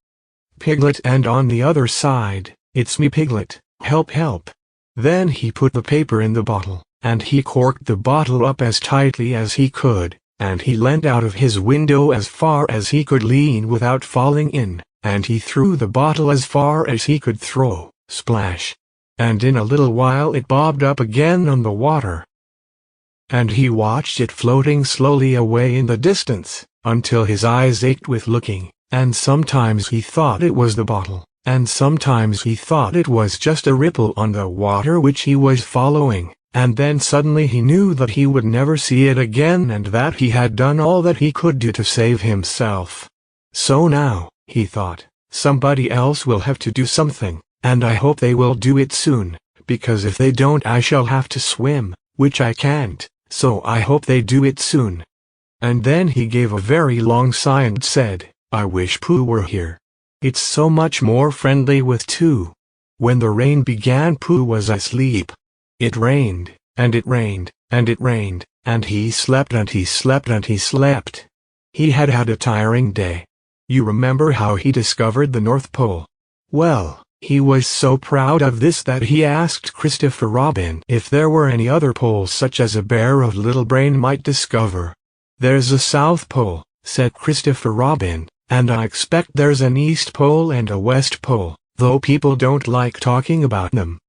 Piglet," and on the other side, "It's me, Piglet, help, help." Then he put the paper in the bottle, and he corked the bottle up as tightly as he could, and he leant out of his window as far as he could lean without falling in, and he threw the bottle as far as he could throw, splash! And in a little while it bobbed up again on the water. And he watched it floating slowly away in the distance, until his eyes ached with looking, and sometimes he thought it was the bottle, and sometimes he thought it was just a ripple on the water which he was following, and then suddenly he knew that he would never see it again and that he had done all that he could do to save himself. "So now," he thought, "somebody else will have to do something, and I hope they will do it soon, because if they don't I shall have to swim, which I can't, so I hope they do it soon." And then he gave a very long sigh and said, "I wish Pooh were here. It's so much more friendly with two." When the rain began, Pooh was asleep. It rained, and it rained, and it rained, and he slept and he slept and he slept. He had had a tiring day. You remember how he discovered the North Pole? Well, he was so proud of this that he asked Christopher Robin if there were any other poles such as a bear of little brain might discover. "There's a South Pole," said Christopher Robin, "and I expect there's an East Pole and a West Pole, though people don't like talking about them."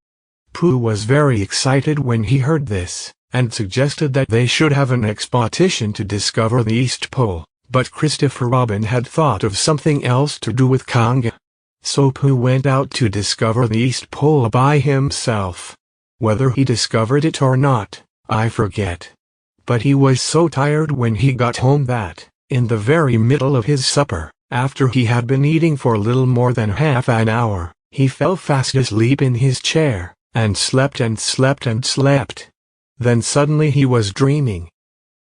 Pooh was very excited when he heard this, and suggested that they should have an expedition to discover the East Pole, but Christopher Robin had thought of something else to do with Kanga. So Pooh went out to discover the East Pole by himself. Whether he discovered it or not, I forget. But he was so tired when he got home that, in the very middle of his supper, after he had been eating for little more than half an hour, he fell fast asleep in his chair, and slept and slept and slept. Then suddenly he was dreaming.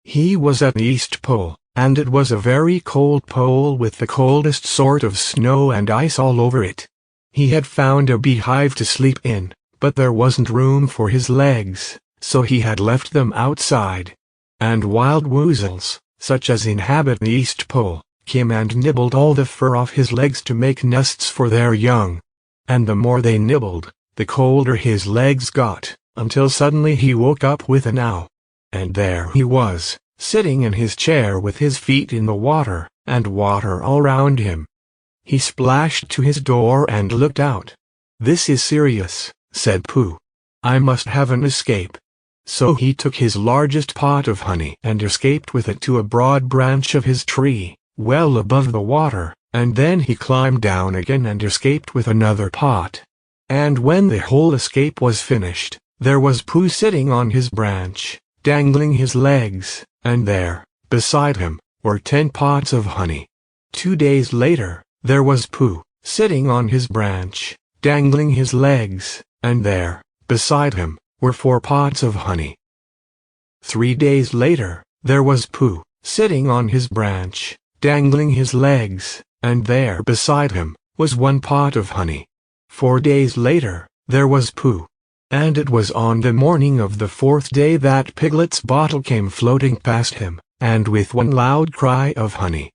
He was at the East Pole, and it was a very cold pole with the coldest sort of snow and ice all over it. He had found a beehive to sleep in, but there wasn't room for his legs, so he had left them outside. And wild woozles, such as inhabit the East Pole, came and nibbled all the fur off his legs to make nests for their young. And the more they nibbled, the colder his legs got, until suddenly he woke up with an ow. And there he was, sitting in his chair with his feet in the water, and water all round him. He splashed to his door and looked out. "This is serious," said Pooh. "I must have an escape." So he took his largest pot of honey and escaped with it to a broad branch of his tree, well above the water, and then he climbed down again and escaped with another pot. And when the whole escape was finished, there was Pooh sitting on his branch, dangling his legs, and there, beside him, were 10 pots of honey. 2 days later, there was Pooh, sitting on his branch, dangling his legs, and there, beside him, were 4 pots of honey. 3 days later, there was Pooh, sitting on his branch, dangling his legs, and there beside him, was 1 pot of honey. 4 days later, there was Pooh. And it was on the morning of the 4th day that Piglet's bottle came floating past him, and with one loud cry of honey,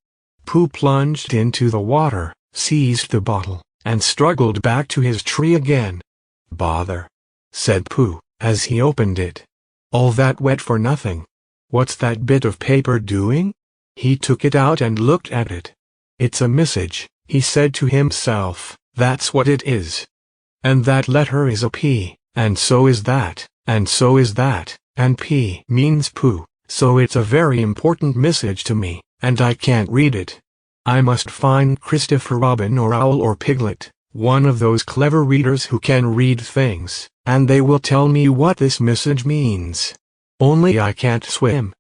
Pooh plunged into the water, seized the bottle, and struggled back to his tree again. "Bother," said Pooh, as he opened it. "All that wet for nothing. What's that bit of paper doing?" He took it out and looked at it. "It's a message," he said to himself, "that's what it is. And that letter is a P, and so is that, and so is that, and P means Pooh, so it's a very important message to me, and I can't read it. I must find Christopher Robin or Owl or Piglet, one of those clever readers who can read things, and they will tell me what this message means. Only I can't swim.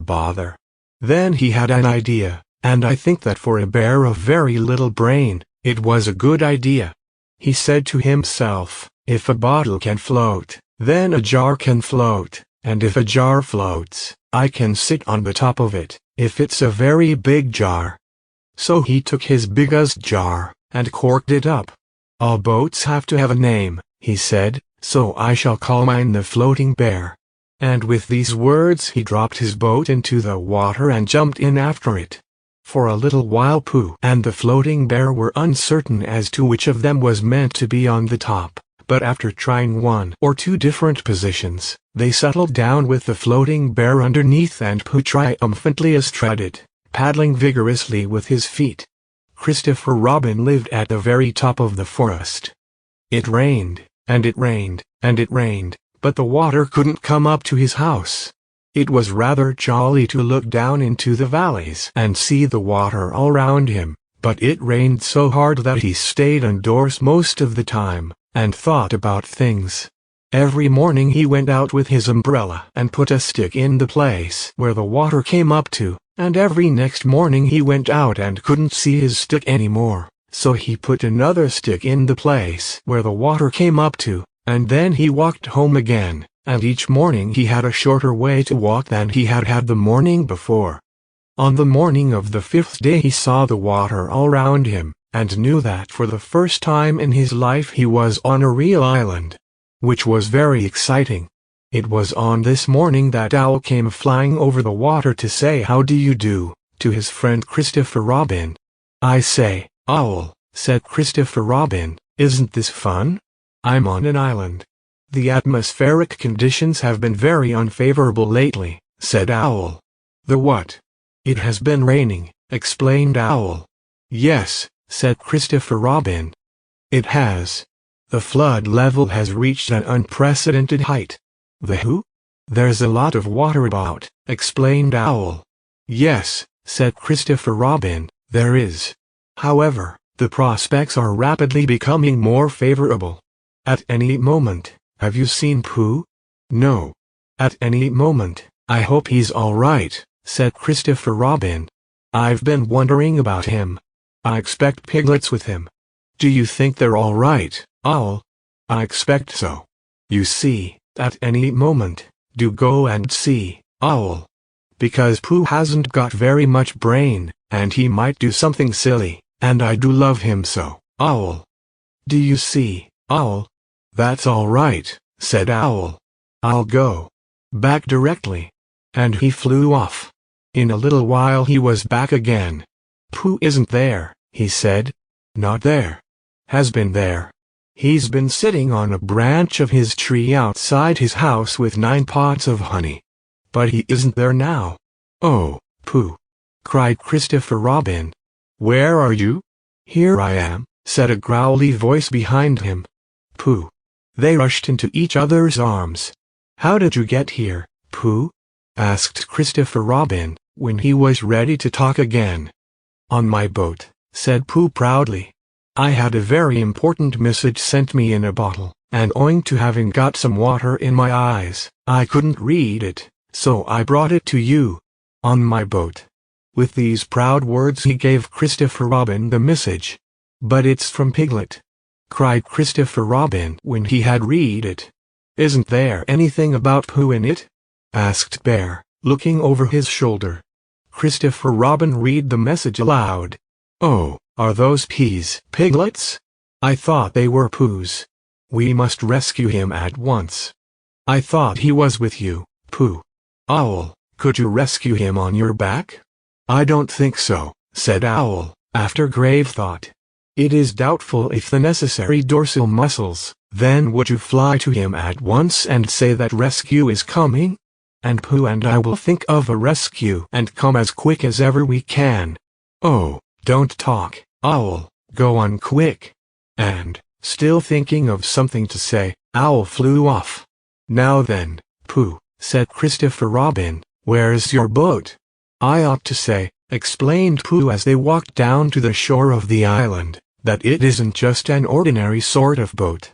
Bother." Then he had an idea. and I think that for a bear of very little brain, it was a good idea. He said to himself, if a bottle can float, then a jar can float, and if a jar floats, I can sit on the top of it, if it's a very big jar. So he took his biggest jar, and corked it up. All boats have to have a name, he said, so I shall call mine the Floating Bear. And with these words he dropped his boat into the water and jumped in after it. For a little while Pooh and the Floating Bear were uncertain as to which of them was meant to be on the top, but after trying 1 or 2 different positions, they settled down with the Floating Bear underneath, and Pooh triumphantly astride it, paddling vigorously with his feet. Christopher Robin lived at the very top of the forest. It rained, and it rained, and it rained, but the water couldn't come up to his house. It was rather jolly to look down into the valleys and see the water all round him, but it rained so hard that he stayed indoors most of the time, and thought about things. Every morning he went out with his umbrella and put a stick in the place where the water came up to, and every next morning he went out and couldn't see his stick anymore, so he put another stick in the place where the water came up to, and then he walked home again, and each morning he had a shorter way to walk than he had had the morning before. On the morning of the 5th day he saw the water all round him, and knew that for the first time in his life he was on a real island, which was very exciting. It was on this morning that Owl came flying over the water to say how do you do to his friend Christopher Robin. I say, Owl, said Christopher Robin, isn't this fun? I'm on an island. The atmospheric conditions have been very unfavorable lately, said Owl. The what? It has been raining, explained Owl. Yes, said Christopher Robin. It has. The flood level has reached an unprecedented height. The who? There's a lot of water about, explained Owl. Yes, said Christopher Robin, there is. However, the prospects are rapidly becoming more favorable. At any moment, have you seen Pooh? No. At any moment, I hope he's all right, said Christopher Robin. I've been wondering about him. I expect Piglet's with him. Do you think they're all right, Owl? I expect so. You see, at any moment, do go and see, Owl. Because Pooh hasn't got very much brain, and he might do something silly, and I do love him so, Owl. Do you see, Owl? That's all right, said Owl. I'll go back directly. And he flew off. In a little while he was back again. Pooh isn't there, he said. Not there. Has been there. He's been sitting on a branch of his tree outside his house with 9 pots of honey. But he isn't there now. Oh, Pooh! Cried Christopher Robin. Where are you? Here I am, said a growly voice behind him. Pooh! They rushed into each other's arms. How did you get here, Pooh? Asked Christopher Robin, when he was ready to talk again. On my boat, said Pooh proudly. I had a very important message sent me in a bottle, and owing to having got some water in my eyes, I couldn't read it, so I brought it to you. On my boat. With these proud words he gave Christopher Robin the message. But it's from Piglet, cried Christopher Robin when he had read it. Isn't there anything about Pooh in it? Asked Bear, looking over his shoulder. Christopher Robin read the message aloud. Oh, are those peas Piglet's? I thought they were Pooh's. We must rescue him at once. I thought he was with you, Pooh. Owl, could you rescue him on your back? I don't think so, said Owl, after grave thought. It is doubtful if the necessary dorsal muscles. Then would you fly to him at once and say that rescue is coming? And Pooh and I will think of a rescue and come as quick as ever we can. Oh, don't talk, Owl, go on quick. And, still thinking of something to say, Owl flew off. Now then, Pooh, said Christopher Robin, where's your boat? I ought to say, explained Pooh as they walked down to the shore of the island, that it isn't just an ordinary sort of boat.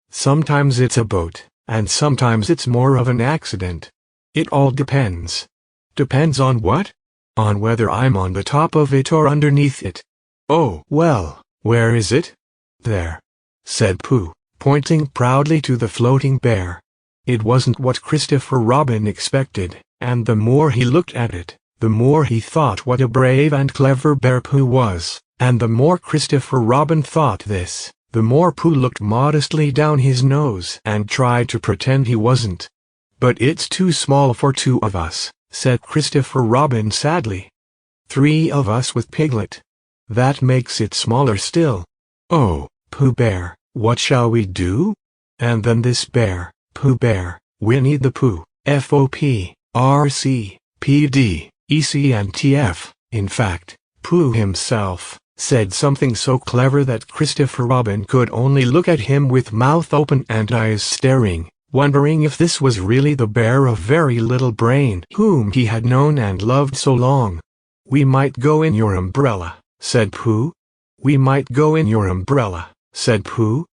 Sometimes it's a boat, and sometimes it's more of an accident. It all depends. Depends on what? on whether I'm on the top of it or underneath it." "Oh, well, where is it?" "There," said Pooh, pointing proudly to the floating bear. It wasn't what Christopher Robin expected, and the more he looked at it, the more he thought what a brave and clever bear Pooh was, and the more Christopher Robin thought this, the more Pooh looked modestly down his nose and tried to pretend he wasn't. "But it's too small for 2 of us," said Christopher Robin sadly. "3 of us with Piglet. That makes it smaller still. Oh, Pooh Bear, what shall we do?" And then this bear, Pooh Bear, Winnie the Pooh, FOP, RC, PD, ECNTF, in fact, Pooh himself, said something so clever that Christopher Robin could only look at him with mouth open and eyes staring, wondering if this was really the bear of very little brain whom he had known and loved so long. "We might go in your umbrella," said Pooh. "We might go in your umbrella," said Pooh.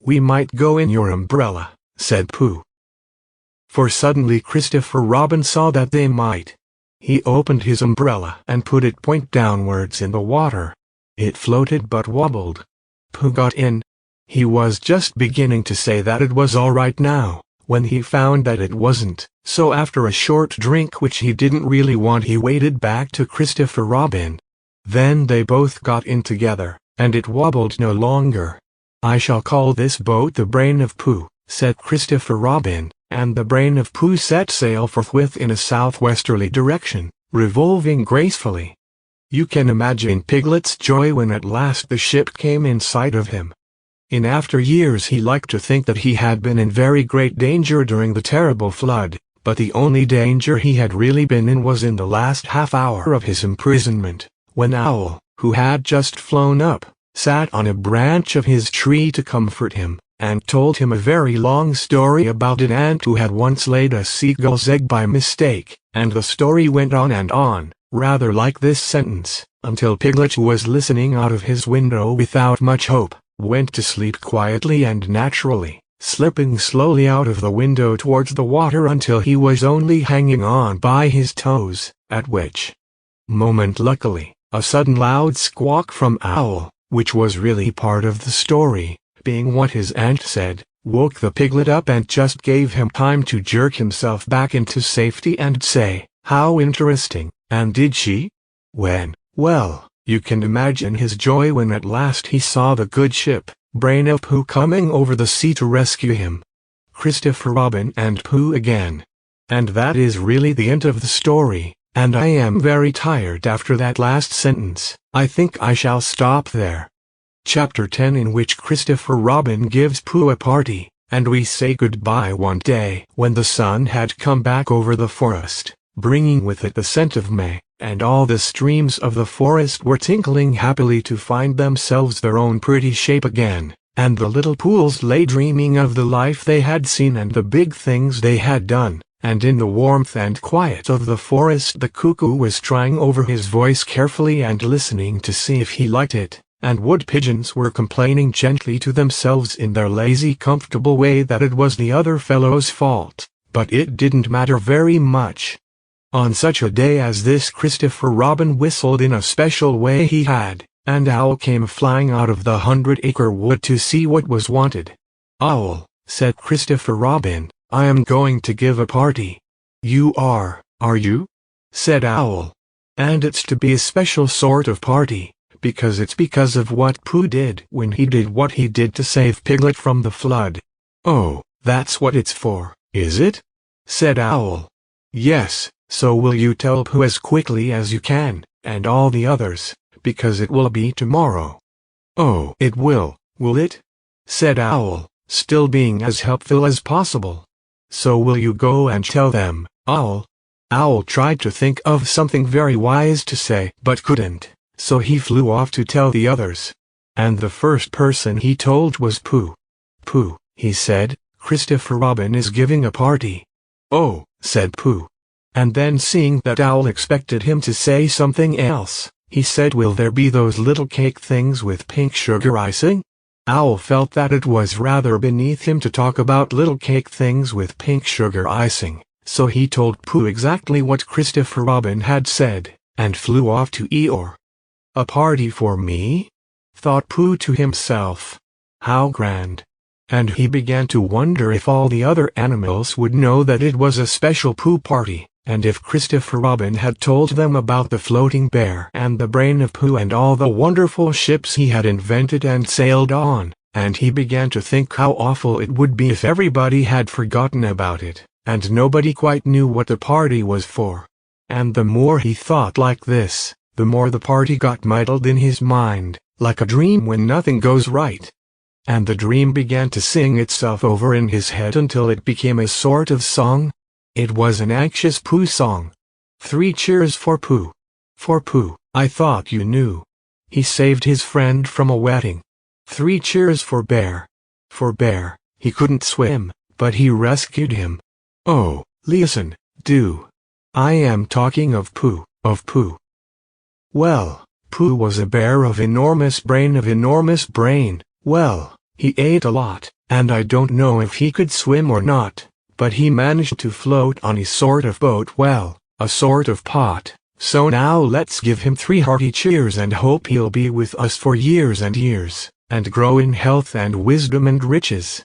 "We might go in your umbrella," said Pooh. For suddenly Christopher Robin saw that they might. He opened his umbrella and put it point downwards in the water. It floated but wobbled. Pooh got in. He was just beginning to say that it was all right now, when he found that it wasn't, so after a short drink which he didn't really want he waded back to Christopher Robin. Then they both got in together, and it wobbled no longer. "I shall call this boat the Brain of Pooh," said Christopher Robin, and the Brain of Pooh set sail forthwith in a southwesterly direction, revolving gracefully. You can imagine Piglet's joy when at last the ship came in sight of him. In after years he liked to think that he had been in very great danger during the terrible flood, but the only danger he had really been in was in the last half-hour of his imprisonment, when Owl, who had just flown up, sat on a branch of his tree to comfort him, and told him a very long story about an ant who had once laid a seagull's egg by mistake, and the story went on, rather like this sentence, until Piglet, who was listening out of his window without much hope, went to sleep quietly and naturally, slipping slowly out of the window towards the water until he was only hanging on by his toes, at which moment luckily, a sudden loud squawk from Owl, which was really part of the story, being what his aunt said, woke the Piglet up and just gave him time to jerk himself back into safety and say, "How interesting, and did she?" Well, you can imagine his joy when at last he saw the good ship, Brain of Pooh, coming over the sea to rescue him. Christopher Robin and Pooh again. And that is really the end of the story, and I am very tired after that last sentence. I think I shall stop there. Chapter 10, in which Christopher Robin gives Pooh a party, and we say goodbye one day when the sun had come back over the forest, bringing with it the scent of May, and all the streams of the forest were tinkling happily to find themselves their own pretty shape again, and the little pools lay dreaming of the life they had seen and the big things they had done, and in the warmth and quiet of the forest the cuckoo was trying over his voice carefully and listening to see if he liked it, and wood pigeons were complaining gently to themselves in their lazy comfortable way that it was the other fellow's fault, but it didn't matter very much. On such a day as this Christopher Robin whistled in a special way he had, and Owl came flying out of the 100 Acre Wood to see what was wanted. "Owl," said Christopher Robin, "I am going to give a party." "You are you?" said Owl. "And it's to be a special sort of party, because it's because of what Pooh did when he did what he did to save Piglet from the flood." "Oh, that's what it's for, is it?" said Owl. "Yes. So will you tell Pooh as quickly as you can, and all the others, because it will be tomorrow." "Oh, it will it?" said Owl, still being as helpful as possible. "So will you go and tell them, Owl?" Owl tried to think of something very wise to say, but couldn't, so he flew off to tell the others. And the first person he told was Pooh. "Pooh," he said, "Christopher Robin is giving a party." "Oh," said Pooh. And then, seeing that Owl expected him to say something else, he said, "Will there be those little cake things with pink sugar icing?" Owl felt that it was rather beneath him to talk about little cake things with pink sugar icing, So he told Pooh exactly what Christopher Robin had said, and flew off to Eeyore. "A party for me?" thought Pooh to himself. "How grand!" And he began to wonder if all the other animals would know that it was a special Pooh party, and if Christopher Robin had told them about the floating bear and the brain of Pooh and all the wonderful ships he had invented and sailed on, and he began to think how awful it would be if everybody had forgotten about it, and nobody quite knew what the party was for. And the more he thought like this, the more the party got muddled in his mind, like a dream when nothing goes right. And the dream began to sing itself over in his head until it became a sort of song. It was an anxious Pooh song. 3 cheers for Pooh. For Pooh, I thought you knew. He saved his friend from a wetting. 3 cheers for Bear. For Bear, he couldn't swim, but he rescued him. Oh, listen, do. I am talking of Pooh, of Pooh. Well, Pooh was a bear of enormous brain. Well, he ate a lot, and I don't know if he could swim or not, but he managed to float on a sort of boat, well, a sort of pot. So now let's give him 3 hearty cheers and hope he'll be with us for years and years, and grow in health and wisdom and riches.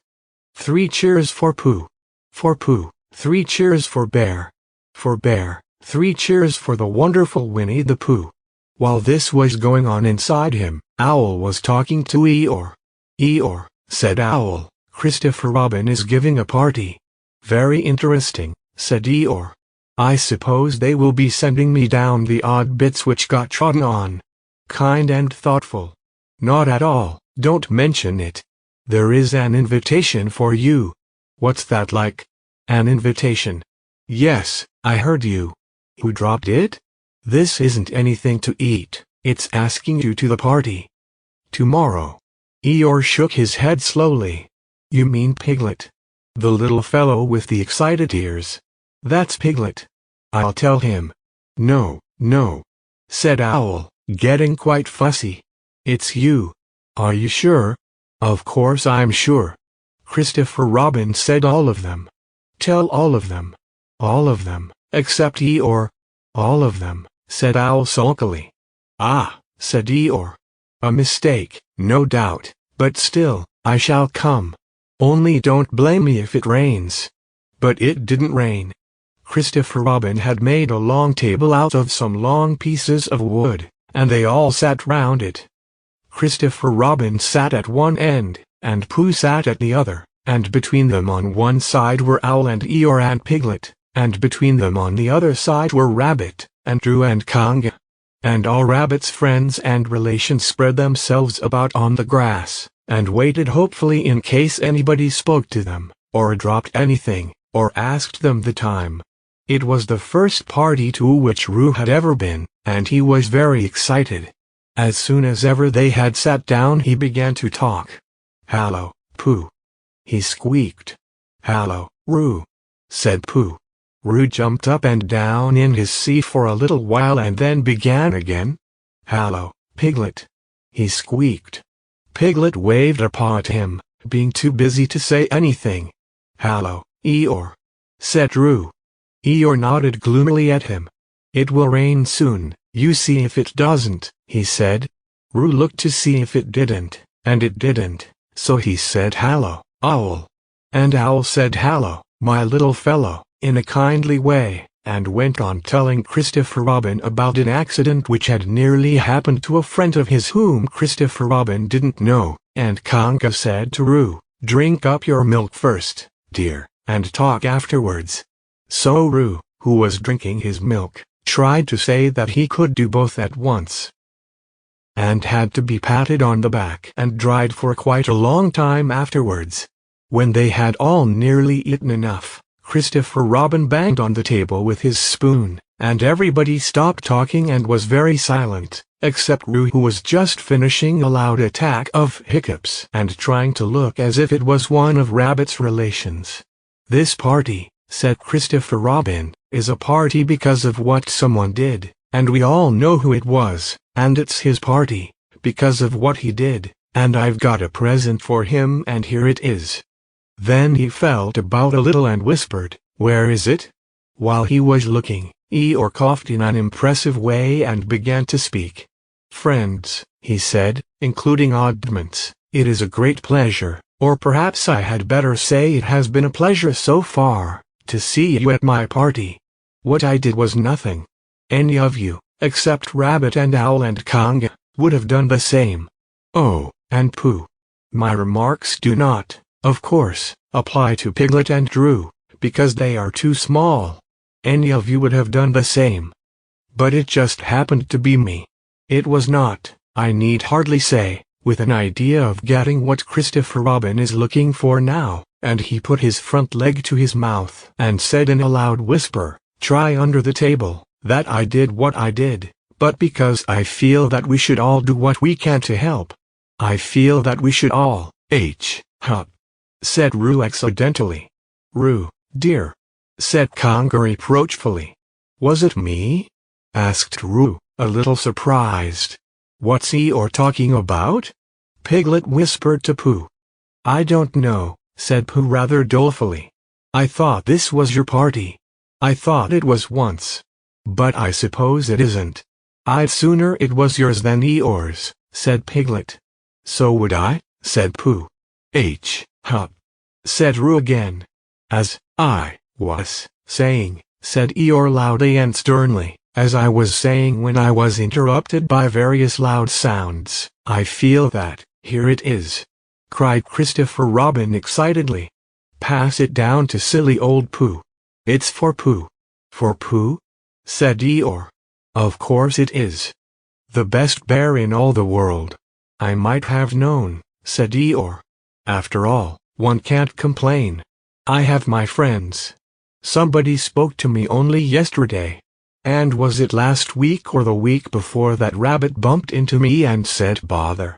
3 cheers for Pooh. For Pooh, 3 cheers for Bear. For Bear, 3 cheers for the wonderful Winnie the Pooh. While this was going on inside him, Owl was talking to Eeyore. "Eeyore," said Owl, "Christopher Robin is giving a party." "Very interesting," said Eeyore. "I suppose they will be sending me down the odd bits which got trodden on." "Kind and thoughtful." "Not at all, don't mention it. There is an invitation for you." "What's that like?" "An invitation?" "Yes, I heard you." "Who dropped it?" "This isn't anything to eat, it's asking you to the party. Tomorrow." Eeyore shook his head slowly. "You mean Piglet? The little fellow with the excited ears?" "That's Piglet. I'll tell him." "No, no," said Owl, getting quite fussy. "It's you." "Are you sure?" "Of course I'm sure." Christopher Robin said all of them. "Tell all of them." "All of them, except Eeyore." "All of them," said Owl sulkily. "Ah," said Eeyore. "A mistake, no doubt, but still, I shall come. Only don't blame me if it rains." But it didn't rain. Christopher Robin had made a long table out of some long pieces of wood, and they all sat round it. Christopher Robin sat at one end, and Pooh sat at the other, and between them on one side were Owl and Eeyore and Piglet, and between them on the other side were Rabbit, and Drew and Conga. And all Rabbit's friends and relations spread themselves about on the grass, and waited hopefully in case anybody spoke to them, or dropped anything, or asked them the time. It was the first party to which Roo had ever been, and he was very excited. As soon as ever they had sat down he began to talk. "Hallo, Pooh," he squeaked. "Hallo, Roo," said Pooh. Roo jumped up and down in his seat for a little while and then began again. "Hallo, Piglet," he squeaked. Piglet waved a paw at him, being too busy to say anything. "Hallo, Eeyore," said Roo. Eeyore nodded gloomily at him. "It will rain soon, you see if it doesn't," he said. Roo looked to see if it didn't, and it didn't, so he said "Hallo, Owl." And Owl said "Hallo, my little fellow," in a kindly way, and went on telling Christopher Robin about an accident which had nearly happened to a friend of his whom Christopher Robin didn't know, and Conga said to Roo, "Drink up your milk first, dear, and talk afterwards." So Roo, who was drinking his milk, tried to say that he could do both at once, and had to be patted on the back and dried for quite a long time afterwards. When they had all nearly eaten enough, Christopher Robin banged on the table with his spoon, and everybody stopped talking and was very silent, except Roo, who was just finishing a loud attack of hiccups and trying to look as if it was one of Rabbit's relations. "This party," said Christopher Robin, "is a party because of what someone did, and we all know who it was, and it's his party, because of what he did, and I've got a present for him and here it is." Then he felt about a little and whispered, "Where is it?" While he was looking, Eeyore coughed in an impressive way and began to speak. "Friends," he said, including oddments, "it is a great pleasure, or perhaps I had better say it has been a pleasure so far, to see you at my party. What I did was nothing. Any of you, except Rabbit and Owl and Conga, would have done the same. Oh, and Pooh. My remarks do not, of course, apply to Piglet and Drew, because they are too small. Any of you would have done the same. But it just happened to be me. It was not, I need hardly say, with an idea of getting what Christopher Robin is looking for now," and he put his front leg to his mouth and said in a loud whisper, "Try under the table, that I did what I did, but because I feel that we should all do what we can to help. I feel that we should all, help," said Roo accidentally. "Roo, dear," said Conga reproachfully. "Was it me?" asked Roo, a little surprised. "What's Eeyore talking about?" Piglet whispered to Pooh. "I don't know," said Pooh rather dolefully. "I thought this was your party. I thought it was once. But I suppose it isn't." "I'd sooner it was yours than Eeyore's," said Piglet. "So would I," said Pooh. Hup," said Roo again. "As I was saying," said Eeyore loudly and sternly, "as I was saying when I was interrupted by various loud sounds, I feel that, here it is," cried Christopher Robin excitedly. "Pass it down to silly old Pooh. It's for Pooh." "For Pooh?" said Eeyore. "Of course it is. The best bear in all the world." "I might have known," said Eeyore. "After all, one can't complain. I have my friends. Somebody spoke to me only yesterday. And was it last week or the week before that Rabbit bumped into me and said bother?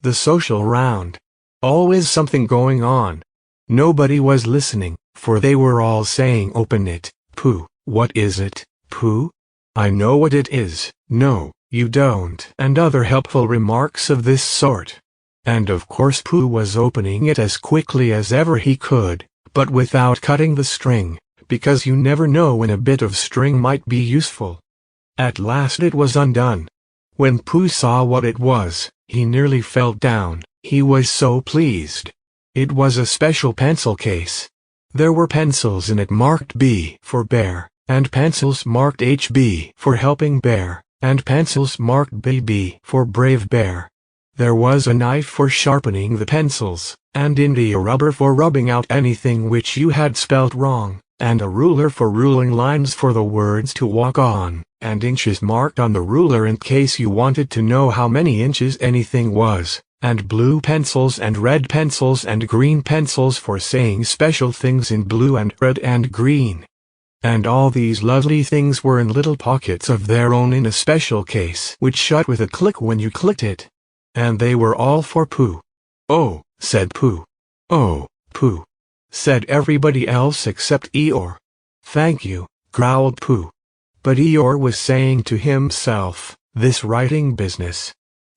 The social round. Always something going on. Nobody was listening, for they were all saying open it, Pooh. What is it, Pooh? I know what it is. No, you don't, and other helpful remarks of this sort. And of course Pooh was opening it as quickly as ever he could, but without cutting the string, because you never know when a bit of string might be useful. At last it was undone. When Pooh saw what it was, he nearly fell down, he was so pleased. It was a special pencil case. There were pencils in it marked B for bear, and pencils marked HB for helping bear, and pencils marked BB for brave bear. There was a knife for sharpening the pencils, and India rubber for rubbing out anything which you had spelt wrong, and a ruler for ruling lines for the words to walk on, and inches marked on the ruler in case you wanted to know how many inches anything was, and blue pencils and red pencils and green pencils for saying special things in blue and red and green. And all these lovely things were in little pockets of their own in a special case which shut with a click when you clicked it. And they were all for Pooh. "Oh," said Pooh. "Oh, Pooh," said everybody else except Eeyore. "Thank you," growled Pooh. But Eeyore was saying to himself, this writing business.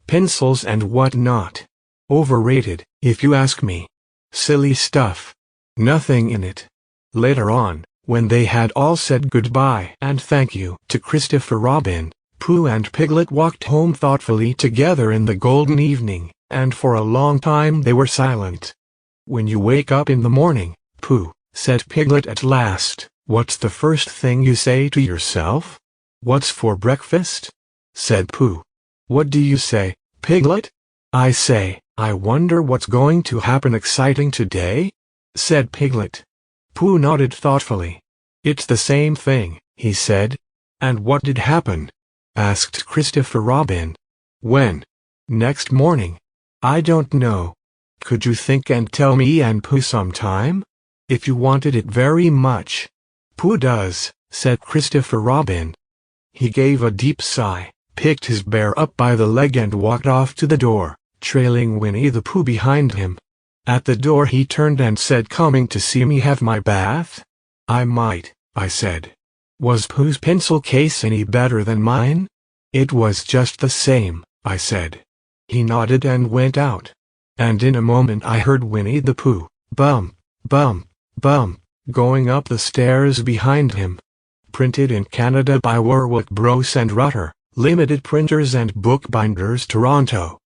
Pencils and what not. Overrated, if you ask me. Silly stuff. Nothing in it. Later on, when they had all said goodbye and thank you to Christopher Robin, Pooh and Piglet walked home thoughtfully together in the golden evening, and for a long time they were silent. "When you wake up in the morning, Pooh," said Piglet at last, "what's the first thing you say to yourself?" "What's for breakfast?" said Pooh. "What do you say, Piglet?" "I say, I wonder what's going to happen exciting today?" said Piglet. Pooh nodded thoughtfully. "It's the same thing," he said. "And what did happen?" asked Christopher Robin. "When?" "Next morning." "I don't know. Could you think and tell me and Pooh sometime? If you wanted it very much." "Pooh does," said Christopher Robin. He gave a deep sigh, picked his bear up by the leg and walked off to the door, trailing Winnie the Pooh behind him. At the door he turned and said, "Coming to see me have my bath?" "I might," I said. "Was Pooh's pencil case any better than mine?" "It was just the same," I said. He nodded and went out. And in a moment I heard Winnie the Pooh, bump, bump, bump, going up the stairs behind him. Printed in Canada by Warwick Bros and Rutter, Limited Printers and Bookbinders, Toronto.